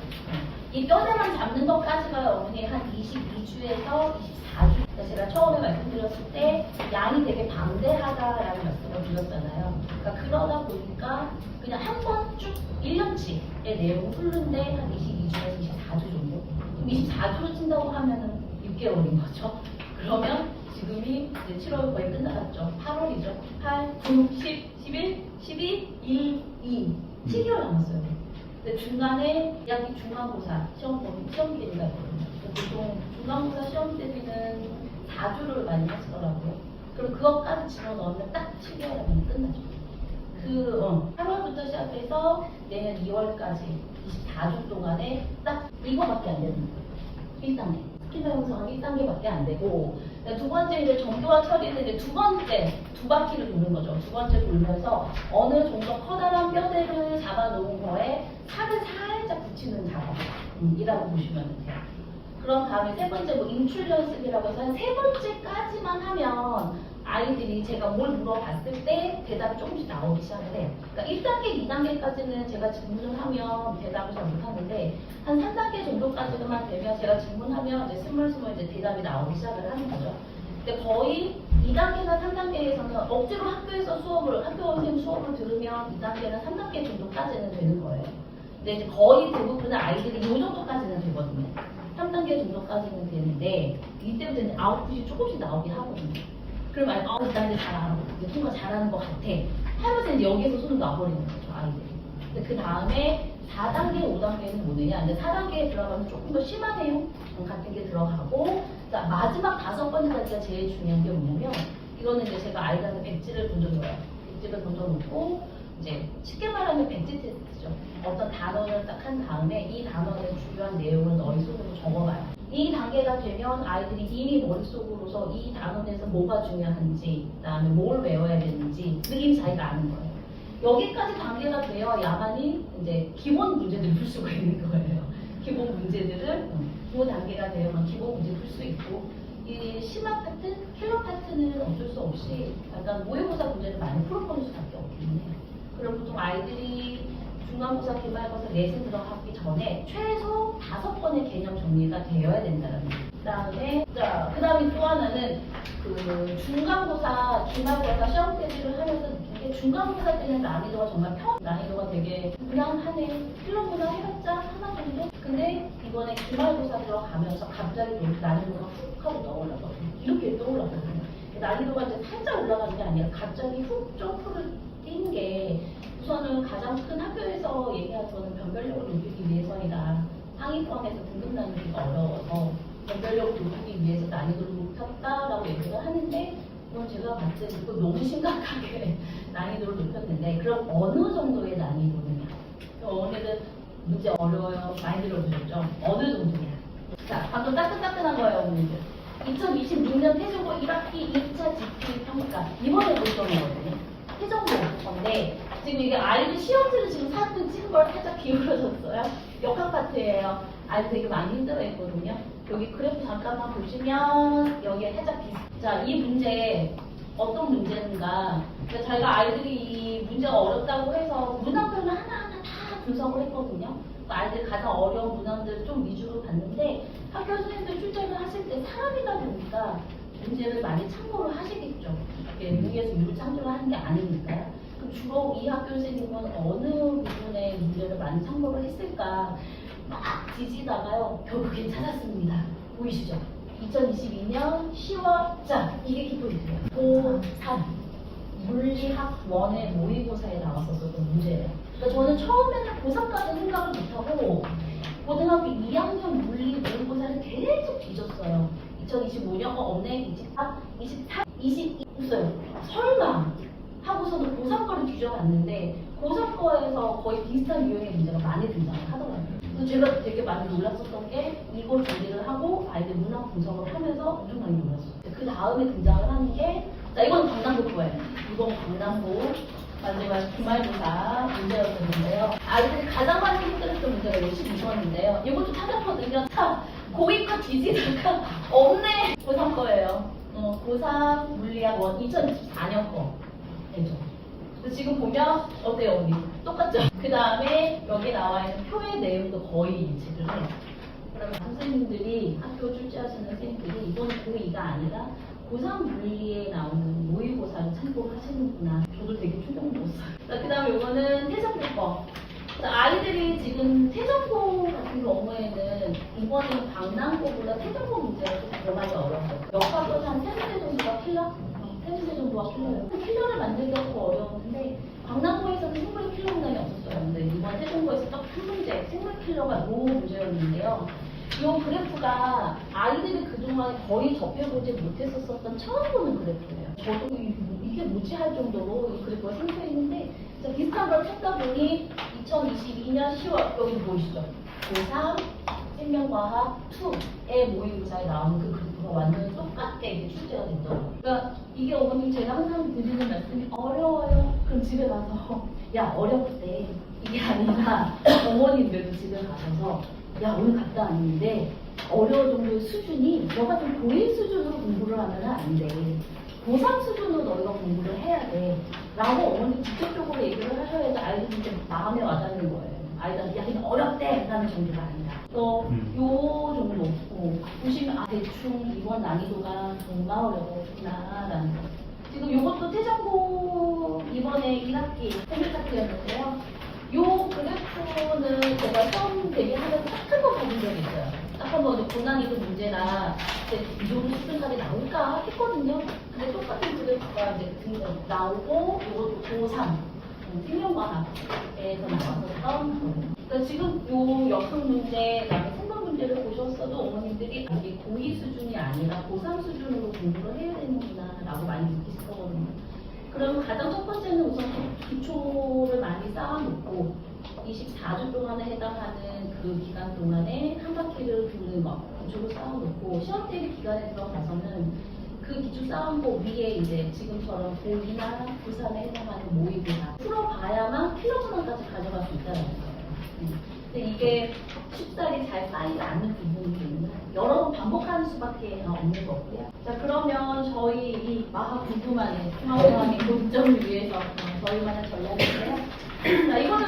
이 뼈대만 잡는 것까지가 어머니 한 22주에서 24주 제가 처음에 말씀드렸을 때 양이 되게 방대하다라는 말씀을 드렸잖아요. 그러니까 그러다 보니까 그냥 한 번 쭉 1년치의 내용을 훑는데 한 22주에서 24주 정도. 그럼 24주로 친다고 하면은 6개월인 거죠. 그러면 지금이 이제 7월 거의 끝나갔죠. 8월이죠. 8, 9, 10, 11, 12, 1, 2. 7개월 남았어요. 근데 중간에 약 중간고사 시험 기회가 있거든요. 보통 중간고사 시험 대비는 4주를 많이 하시더라고요. 그럼 그것까지 집어넣으면 딱 7개월이면 끝나죠. 8월부터 시작해서 내년 2월까지 24주 동안에 딱 이거밖에 안 되는 거예요. 1단계. 스키마 형성하기 1단계밖에 안 되고 두 번째 이제 정교화 처리는 이제 두 번째 두 바퀴를 도는 거죠. 두 번째 돌면서 어느 정도 커다란 뼈대를 잡아놓은 거에 살을 살짝 붙이는 작업이라고 보시면 돼요. 그런 다음에 세 번째 뭐 인출 연습이라고 해서 한 세 번째까지만 하면 아이들이 제가 뭘 물어봤을 때 대답이 조금씩 나오기 시작을 해요. 그러니까 1단계, 2단계까지는 제가 질문을 하면 대답을 잘 못하는데 한 3단계 정도까지만 되면 제가 질문하면 이제 스물스물 이제 대답이 나오기 시작을 하는 거죠. 근데 거의 2단계나 3단계에서는 억지로 학교에서 학교 선생님 수업을 들으면 2단계나 3단계 정도까지는 되는 거예요. 근데 이제 거의 대부분의 아이들이 이 정도까지는 되거든요. 3단계 정도까지는 되는데 이때부터 이제 아웃풋이 조금씩 나오긴 하거든요. 그러면 나 이제 잘 알아. 이제 통과 잘하는 것 같아. 하면서 이제 여기에서 손을 놔버리는 거죠, 아이들이. 근데 그 다음에 4단계, 5단계는 뭐느냐. 이제 4단계에 들어가면 조금 더 심한 내용 같은 게 들어가고, 자, 마지막 5번째가 제일 중요한 게 뭐냐면, 이거는 이제 제가 아이들한테 백지를 던져줘요. 백지를 던져놓고, 이제 쉽게 말하면 백지 테스트죠. 어떤 단어를 딱 한 다음에 이 단어의 중요한 내용을 머릿속으로 적어봐요. 이 단계가 되면 아이들이 이미 머릿속으로서 이 단어 내에서 뭐가 중요한지, 그 다음에 뭘 외워야 되는지 느낌이 자기가 아는 거예요. 여기까지 단계가 되어야만이 이제 기본 문제들을 풀 수가 있는 거예요. 기본 문제들을 그 단계가 되어야만 기본 문제 풀 수 있고, 이 심화 파트, 킬러 파트는 어쩔 수 없이 약간 모의고사 문제를 많이 풀어보는 수밖에 없긴 해요. 그럼 보통 아이들이 중간고사, 기말고사, 내신 들어가기 전에 최소 5번의 개념 정리가 되어야 된다는 거예요. 그 다음에 또 하나는 그 중간고사, 기말고사 시험 대비를 하면서 느낀 게 중간고사 때는 난이도가 정말 난이도가 되게 무난하네. 필러보다 해봤자 하나 정도? 근데 이번에 기말고사 들어가면서 갑자기 난이도가 훅 하고 떠올랐거든요. 이렇게 떠올랐거든요. 난이도가 이제 살짝 올라가는 게 아니라 갑자기 훅 점프를 뛴 게 우선은 가장 큰 학교에서 얘기하는 변별력을 높이기 위해서이다. 상위 포함해서 등급 나누기가 어려워서 변별력을 높이기 위해서 난이도를 높였다라고 얘기를 하는데 그건 제가 봤을 때 너무 심각하게 난이도를 높였는데 그럼 어느 정도의 난이도느냐? 어머니들 문제 어려워요. 많이 들어보셨죠? 어느 정도냐? 자, 방금 따끈따끈한 거예요, 어머니들. 2026년 태종고 1학기 2차 집필 평가 이번에 볼 거거든요. 태종고 건데 지금 이게 아이들 시험지를 지금 4분 찍은 걸 살짝 기울어졌어요. 역학 파트예요. 아이들 되게 많이 힘들어했거든요. 여기 그래프 잠깐만 보시면 여기에 살짝 자, 이 문제 어떤 문제인가? 그러니까 저희가 아이들이 이 문제가 어렵다고 해서 문항별로 하나하나 다 분석을 했거든요. 그러니까 아이들이 가장 어려운 문항들을 좀 위주로 봤는데 학교 선생님들 출제를 하실 때 사람이다 보니까 문제를 많이 참고를 하시겠죠. 이렇게 무리해서 유를 창조를 하는 게 아니니까요. 그럼 주로 이 학교 선생님은 어느 부분의 문제를 많이 참고를 했을까? 막 뒤지다가요. 결국엔 찾았습니다. 보이시죠? 2022년 10월 자 이게 키포인트예요. 고3 물리학 원의 모의고사에 나왔었던 문제예요. 그러니까 저는 처음에는 고3까지 생각을 못하고 고등학교 2학년 물리 모의고사를 계속 뒤졌어요. 2025년 없네 24, 23, 22 없어요. 설마 하고서도 고3 거를 뒤져봤는데 고3 거에서 거의 비슷한 유형의 문제가 많이 등장을 하더라고요. 그래서 제가 되게 많이 놀랐었던 게 이걸 준비를 하고 아이들 문학 분석을 하면서 엄청 많이 놀랐어요. 그 다음에 등장을 하는 게 자 이건 강남고 거예요. 이건 강남고 마지막 기말고사 문제였는데요. 아이들이 가장 많이 힘들었던 문제가 52번인데요. 이것도 찾았거든요. 고객과 뒤지다가 없네. 고3 거예요. 고3 물리학 원 2024년 거. 되죠. 지금 보면 어때요 언니? 똑같죠? 그 다음에 여기 나와 있는 표의 내용도 거의 일치를 해요. 그러면 선생님들이 학교 출제하시는 선생님들이 이건 고2가 아니라 고3 물리에 나오는 모의고사를 참고를 하시는구나. 저도 되게 충격 먹었어요. 그 다음에 이거는 태정고 거. 아이들이 지금 태정고 같은 경우에는 이번에는 강남고보다 태정고 문제가 좀 더 많이 어려워요. 역학은 한 3문제 정도가 필러? 3문제 정도가 필러예요. 필러를 만들기가 더 어려웠는데 강남고에서는 생물 필러 문항이 없었어요. 근데 이번 태정고에서 딱 한 문제, 생물 필러가 노 문제였는데요. 이 그래프가 아이들이 그동안 거의 접해보지 못했었던 처음 보는 그래프예요. 저도 이게 뭐지 할 정도로 이 그래프가 생겨있는데 비슷한 걸 찾다 보니 2022년 10월 여기 보이시죠? 고3 생명과학 2의 모의고사에 나오는 그 그래프가 완전 똑같게 이게 출제가 됐더라고요. 그러니까 이게 어머님 제가 항상 드리는 말씀이 어려워요. 그럼 집에 가서 야 어렵대. 이게 아니라 어머님들도 집에 가셔서 야 오늘 갔다 왔는데 어려운 정도의 수준이 너가 좀 고1 수준으로 공부를 하면 안 돼. 고3 수준으로 너희가 공부를 해야 돼. 라고 어머니 직접적으로 얘기를 하셔야지 아이들이 좀 마음에 와닿는 거예요. 아이들한테 야 그냥 어렵대 라는 정도가 아니라 또 요 정도 보시면 아 대충 이번 난이도가 정말 어려웠구나 라는 거. 지금 요것도 태정고 이번에 1학기 생일파트였는데요. 요 그래프는 제가 처음 데뷔하면서 딱 한 번 봐본 적이 있어요. 딱 한 번 고난이도 문제나 이 정도 수준까지 나올까 했거든요. 근데 똑같은 그래프가 이제 나오고 이것도 고3 생명과학에서 나왔었던 거예요. 그러니까 지금 요 역학 문제, 그다음에 생각 문제를 보셨어도 어머님들이 이게 고2 수준이 아니라 고3 수준으로 공부를 해야 되는구나라고 많이 느끼실 거거든요. 그럼 가장 첫 번째는 우선 기초를 많이 쌓아놓고 24주 동안에 해당하는 그 기간 동안에 한 바퀴를 도는 거 기초를 쌓아놓고 시험 대비 기간에 들어가서는 그 기초 쌓은 거 위에 이제 지금처럼 고2나 고3에 해당하는 모의고사 풀어봐야만 필요문항까지 가져갈 수 있다는 거예요. 근데 이게 쉽사리 잘 쌓이지 않는 부분이 때문에 여러 번 반복하는 수밖에 없는 거고요. 자 그러면 저희 이 마학 공부만의 중앙고등학교 공점을 위해서 저희만의 전략인데요. 자 이거는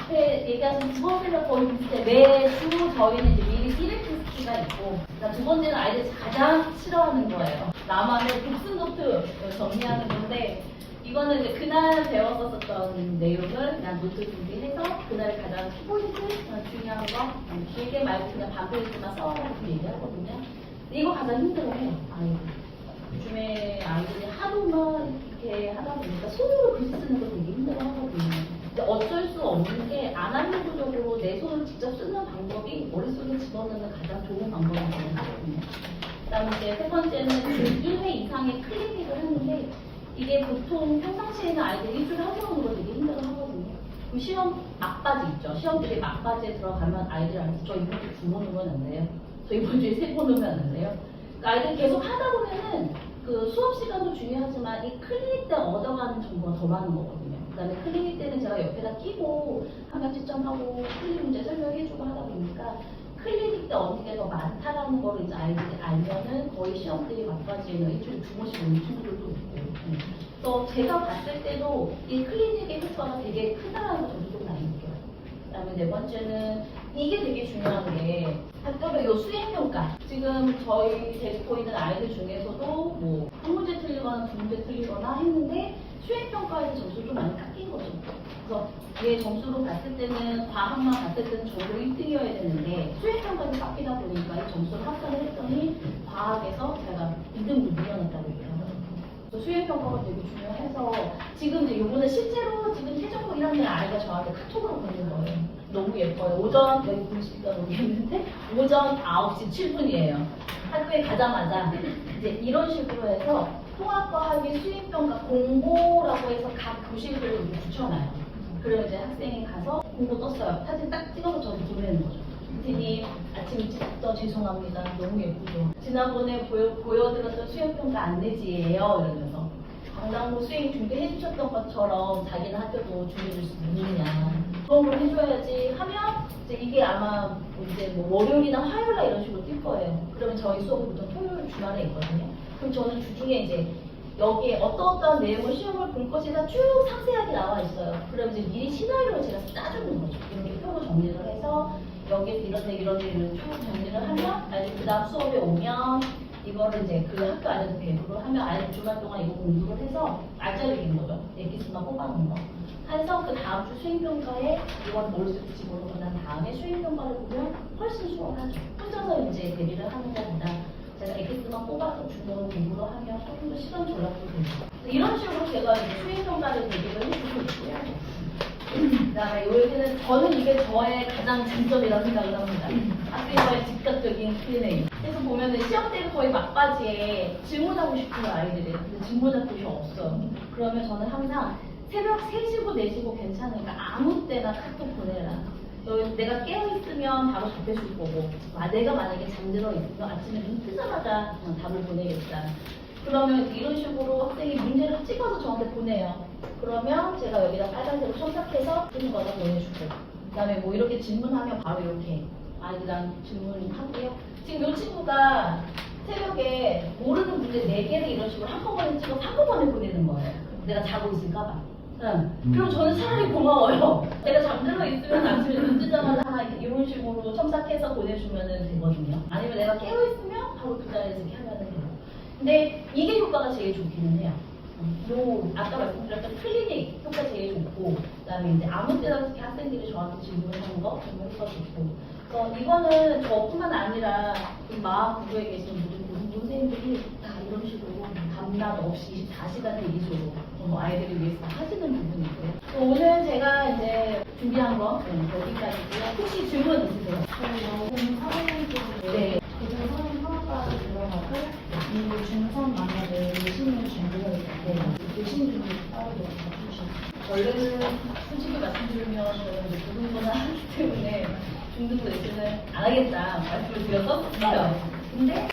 앞에 얘기하신 두 번째가 거의 비슷해. 매주 저희는 이제 미리 시리즈가 있고, 자, 두 번째는 아이들이 가장 싫어하는 거예요. 나만의 복습 노트 정리하는 건데, 이거는 이제 그날 배웠었던 내용을 그냥 노트 준비해서 그날 가장 키포인트 중요한 거 길게 말고 그냥 반페이지만 써라고 얘기하거든요. 근데 이거 가장 힘들어해요. 아이들. 요즘에 아이들 쓰는 거 되게 힘들어하거든요. 근데 어쩔 수 없는 게 아날로그적으로 내 손을 직접 쓰는 방법이 머릿속에 집어넣는 가장 좋은 방법이라고 생각하거든요. 그다음에 이제 세 번째는 1회 이상의 클리닉을 하는데 이게 보통 평상시에는 아이들 일주일에 한 번으로 되게 힘들어하거든요. 그럼 시험 막바지 있죠. 시험 때문에 막바지에 들어가면 아이들한테 저 이번 주에 2번 오면 안 돼요? 저 이번 주에 3번 오면 안 돼요? 그러니까 아이들 계속 하다 보면은 그 수업 시간도 중요하지만 이 클리닉 때 얻어가는 정보가 더 많은 거거든요. 그다음에 클리닉 때는 제가 옆에다 끼고 한 가지 점하고 클리닉 문제 설명해주고 하다 보니까 클리닉 때 얻는 게 더 많다라는 걸 이제 아이들이 알면은 거의 시험 때 막바지에는 일주일에 2번씩 오는 친구들도 있고. 또 제가 봤을 때도 이 클리닉의 효과가 되게 크다라는 걸 저도 좀 많이 느껴요. 그다음에 네 번째는 이게 되게 중요한 게 학교별 요 수행평가. 지금 저희 데리고 있는 아이들 중에서도 뭐 한 문제 틀리거나 두 문제 틀리거나 했는데 수행평가에서 점수를 좀 많이 깎인 거죠. 그래서 얘 점수로 봤을 때는 과학만 봤을 때는 전교 1등이어야 되는데 수행평가에서 깎이다 보니까 이 점수를 합산을 했더니 과학에서 제가 2등으로 밀려났다고 얘기하거든요. 수행평가가 되게 중요해서 지금 이제 요번에 실제로 지금 태정고 1학년 아이가 저한테 카톡으로 보낸 거예요. 너무 예뻐요. 오전, 여기 보시니까 모르겠는데 오전 9시 7분이에요. 학교에 가자마자 이제 이런 식으로 해서 통합과 학위 수행평가 공고라고 해서 각 교실별로 이렇게 붙여놔요. 그러면 이제 학생이 가서 공고 떴어요. 사진 딱 찍어서 저한테 보내는 거죠. 선생님 아침 일찍부터 죄송합니다. 너무 예쁘죠. 지난번에 보여드렸던 수행평가 안내지예요. 이러면서 강당구 수행 준비해 주셨던 것처럼 자기는 학교도 준비해 줄 수 있느냐 그런 걸 해줘야지 하면 이제 이게 아마 이제 뭐 월요일이나 화요일날 이런 식으로 뛸 거예요. 그러면 저희 수업이 보통 토요일 주말에 있거든요. 그럼 저는 주중에 이제 여기에 어떠어떠한 내용을 시험을 볼 것이다 쭉 상세하게 나와 있어요. 그럼 이제 미리 시나리오를 제가 짜주는 거죠. 이렇게 표로 정리를 해서 여기에서 이런 얘기를 쭉 정리를 하면 아이들 그 다음 수업에 오면 이거를 이제 그 학교 안에서 배부를 하면 아이들 주말 동안 이거 공부를 해서 알짜를 긴 거죠. 엑기스만 뽑아놓은 거. 해서 그 다음 주 수행평가에 이걸 머릿속에 집어넣고 난 다음에 수행평가를 보면 훨씬 수월하죠. 혼자서 이제 대비를 하는 것보다 제가 엑기스만 뽑아서 주로 공부를 하면 조금 더 시간 절약도 되죠. 이런 식으로 제가 이제 수행평가를 대비를 해주고 있고요. 그다음에 요새는 저는 이게 저의 가장 장점이라고 생각을 합니다. 학생과의 즉각적인 Q&A. 그래서 보면은 시험 때는 거의 막바지에 질문하고 싶은 아이들이 근데 질문할 곳이 없어요. 그러면 저는 항상 새벽 3시고 4시고 괜찮으니까 아무 때나 카톡 보내라. 내가 깨어있으면 바로 답해줄 거고 내가 만약에 잠들어 있으면 아침에 눈 뜨자마자 그냥 답을 보내겠다. 그러면 이런 식으로 학생이 문제를 찍어서 저한테 보내요. 그러면 제가 여기다 빨간색으로 첨삭해서 뜨는 거다 보내주고 그 다음에 뭐 이렇게 질문하면 바로 이렇게 아이들랑 질문하고요. 지금 이 친구가 새벽에 모르는 문제 4개를 이런 식으로 한꺼번에 찍어서 한꺼번에 보내는 거예요. 내가 자고 있을까봐. 응. 그럼 저는 차라리 고마워요. 내가 잠들어 있으면 아침에 눈 뜨자마자 하나 이런 식으로 첨삭해서 보내주면 되거든요. 아니면 내가 깨어있으면 바로 그 자리에서 이렇게 하면 돼요. 근데 이게 효과가 제일 좋기는 해요. 요 아까 말씀드렸던 클리닉 효과 제일 좋고 그다음에 이제 아무 때나 이렇게 학생들이 저한테 질문하는 거 정말 효과 좋고 그래서 이거는 저뿐만 아니라 마음 부부에 계신 모든 선생님들이 다 이런 식으로 밤낮 없이 24시간 대기조로 아이들을 위해서 하시는 부분이고요. 오늘 제가 이제 준비한 거 여기까지고요. 혹시 질문 있으세요? 저는 사회적으로 네. 고등 사회 학과를 들어가고 이 중3 만약에 내신을 준비할 때 내신 준비 따로 해주시나요? 원래는 솔직히 말씀드리면 저는 이제 고등고사 하기 때문에 중등부 내신을 안 하겠다 말씀을 드렸었어요. 근데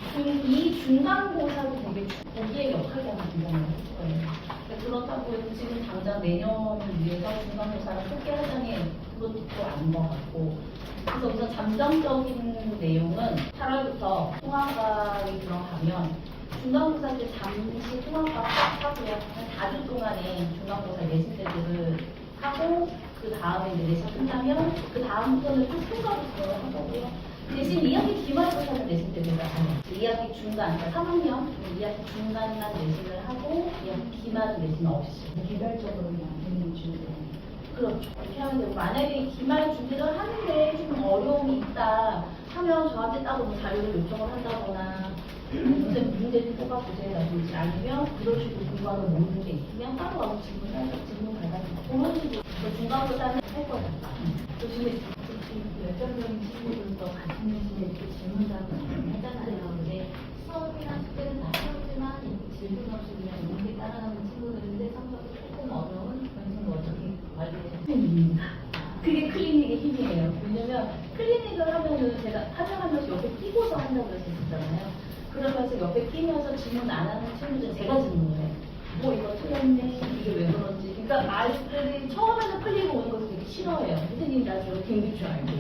이 중간고사도 되게 거기에 역할이 하나 굉장히 있을 거예요. 그렇다고 해서 지금 당장 내년을 위해서 중간고사를 크게 하자니 그것도 아닌 것 같고 그래서 우선 잠정적인 내용은 8월부터 통합과에 들어가면 중간고사 때 잠시 통합과 하고요. 4주 동안에 중간고사 내신 때들을 하고 그 다음에 이제 내신 끝나면 그 다음부터는 좀 통과로 들어가는 거고요. 대신 2학기 기말고사는 내신 때들을 하면 2학기 중간, 그러니까 3학년 2학기 중간만 내신을 하고 2학기 기말 내신 없이 개별적으로 그냥 되는 준비. 그렇죠. 이렇게 하면 되고 만약에 기말 준비를 하는데 좀 어려움이 있다 하면 저한테 따로 뭐 자료를 요청을 한다거나 선생님 문제를 뽑아보세요라든지 아니면 그런 식으로 공부하는 모든 게 있으면 따로 와서 질문 받아주고 그런 식으로 중간고사는 할 거예요. 또 지금 열정적인 친구들도 같은 시기에 이렇게 질문하고 하잖아요. 근데 수업이나 숙제는 다 풀었지만 질문 없이 그냥 이렇게 따라가는 친구들인데 성적이 조금 어려운 그런 친구 어떻게 관리해야 그게 클리닉의 힘이에요. 왜냐면 클리닉을 하면은 제가 하면서 옆에 끼고서 한다고 그랬었잖아요. 그러면서 옆에 끼면서 질문 안 하는 친구들 제가 질문을 해. 뭐 이거 틀렸네, 이게 왜 그런지. 그러니까 아이들이 처음에는 클리닉 오는 것을 되게 싫어해요. 선생님 나 저거 댕길 줄 알고.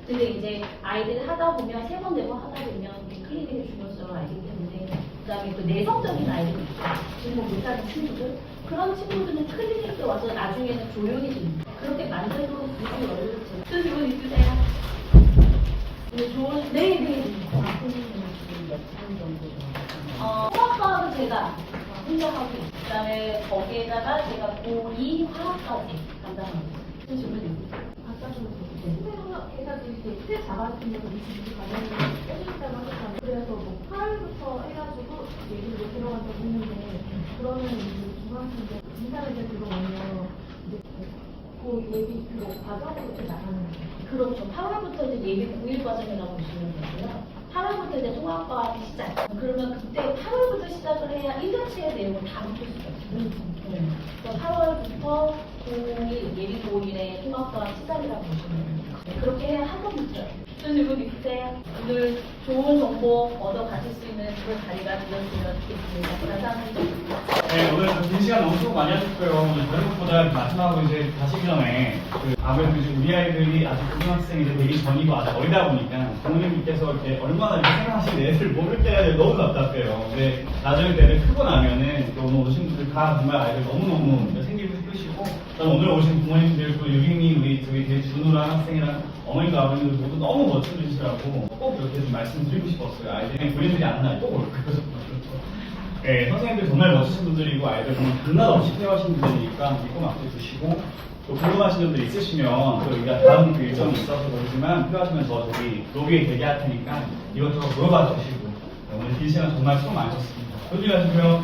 근데 이제 아이들 하다 보면 세 번, 네 번 하다 보면 클리닉의 중요성을 알기 때문에 그다음에 그 내성적인 아이들 질문 못하는 친구들 그런 친구들은 클리닉에 와서 나중에는 조용해집니다. 그렇게 만들고 무슨 열을 또 질문 있으세요? 네, 좋은 네. 화학과학은 제가 혼자 하고 있어요. 그다음에 거기에다가 제가 고2 화학까지 담당하고 있어요. 질문 있으세요? 아까 좀 해가지고 이렇게 틀 잡아주면서 지금 과정을 해주셨다고 하셨잖아요. 그래서 뭐 8월부터 해가지고 예비로 들어간다고 했는데 그러면 이제 중학생들 인사를 이제 들어오면 이제 그 예비 그거 과정으로 이렇게 나가는 거예요. 그렇죠. 8월부터 이제 예비 9일 과정이라고 보시면 되고요. 8월부터 이제 통합과학이 시작. 그러면 그때 8월부터 시작을 해야 1년치의 내용을 다 붙일 수가 있어요. 그래서 8월부터 고1, 예비 고1의 통합과학 시작이라고 보시면 됩니다. 그렇게 해야 학원 붙여요. 또 질문 있으세요? 오늘 좋은 정보 얻어 가실 수 있는 그런 자리가 되었으면 좋겠습니다. 감사합니다. 네, 오늘 긴 시간 너무 수고 많이 하셨고요. 오늘 다른 것보다 마지막으로 이제 가시기 전에 아무래도 이제 우리 아이들이 아직 고등학생이 되기 전이고 아직 어리다 보니까 부모님께서 이렇게 얼마나 이렇게 생각하시는 애들 모를 때 너무 답답해요. 근데 나중에 애들 크고 나면은 또 오늘 오신 분들 다 정말 아이들 너무너무 생기고 싶으시고 저는 오늘 오신 부모님들 또 유림이 우리 저희 준우랑 학생이랑 어머님과 아버님들 모두 너무 멋진 분이시라고 꼭 이렇게 좀 말씀드리고 싶었어요. 아이들이 본인들이 안 나요. 꼭 올 거예요. 네, 선생님들 정말 멋지신 분들이고 아이들 정말 장난 없이 케어하시는 분들이니까 꼭 맡겨주시고 또 궁금하신 점들 있으시면 또 우리가 다음 그 일정이 있어서 그러지만 필요하시면 저 저기 로비에 대기할 테니까 이것저것 물어봐 주시고 오늘 긴 시간 정말 수고 많으셨습니다. 조심히 가시고요.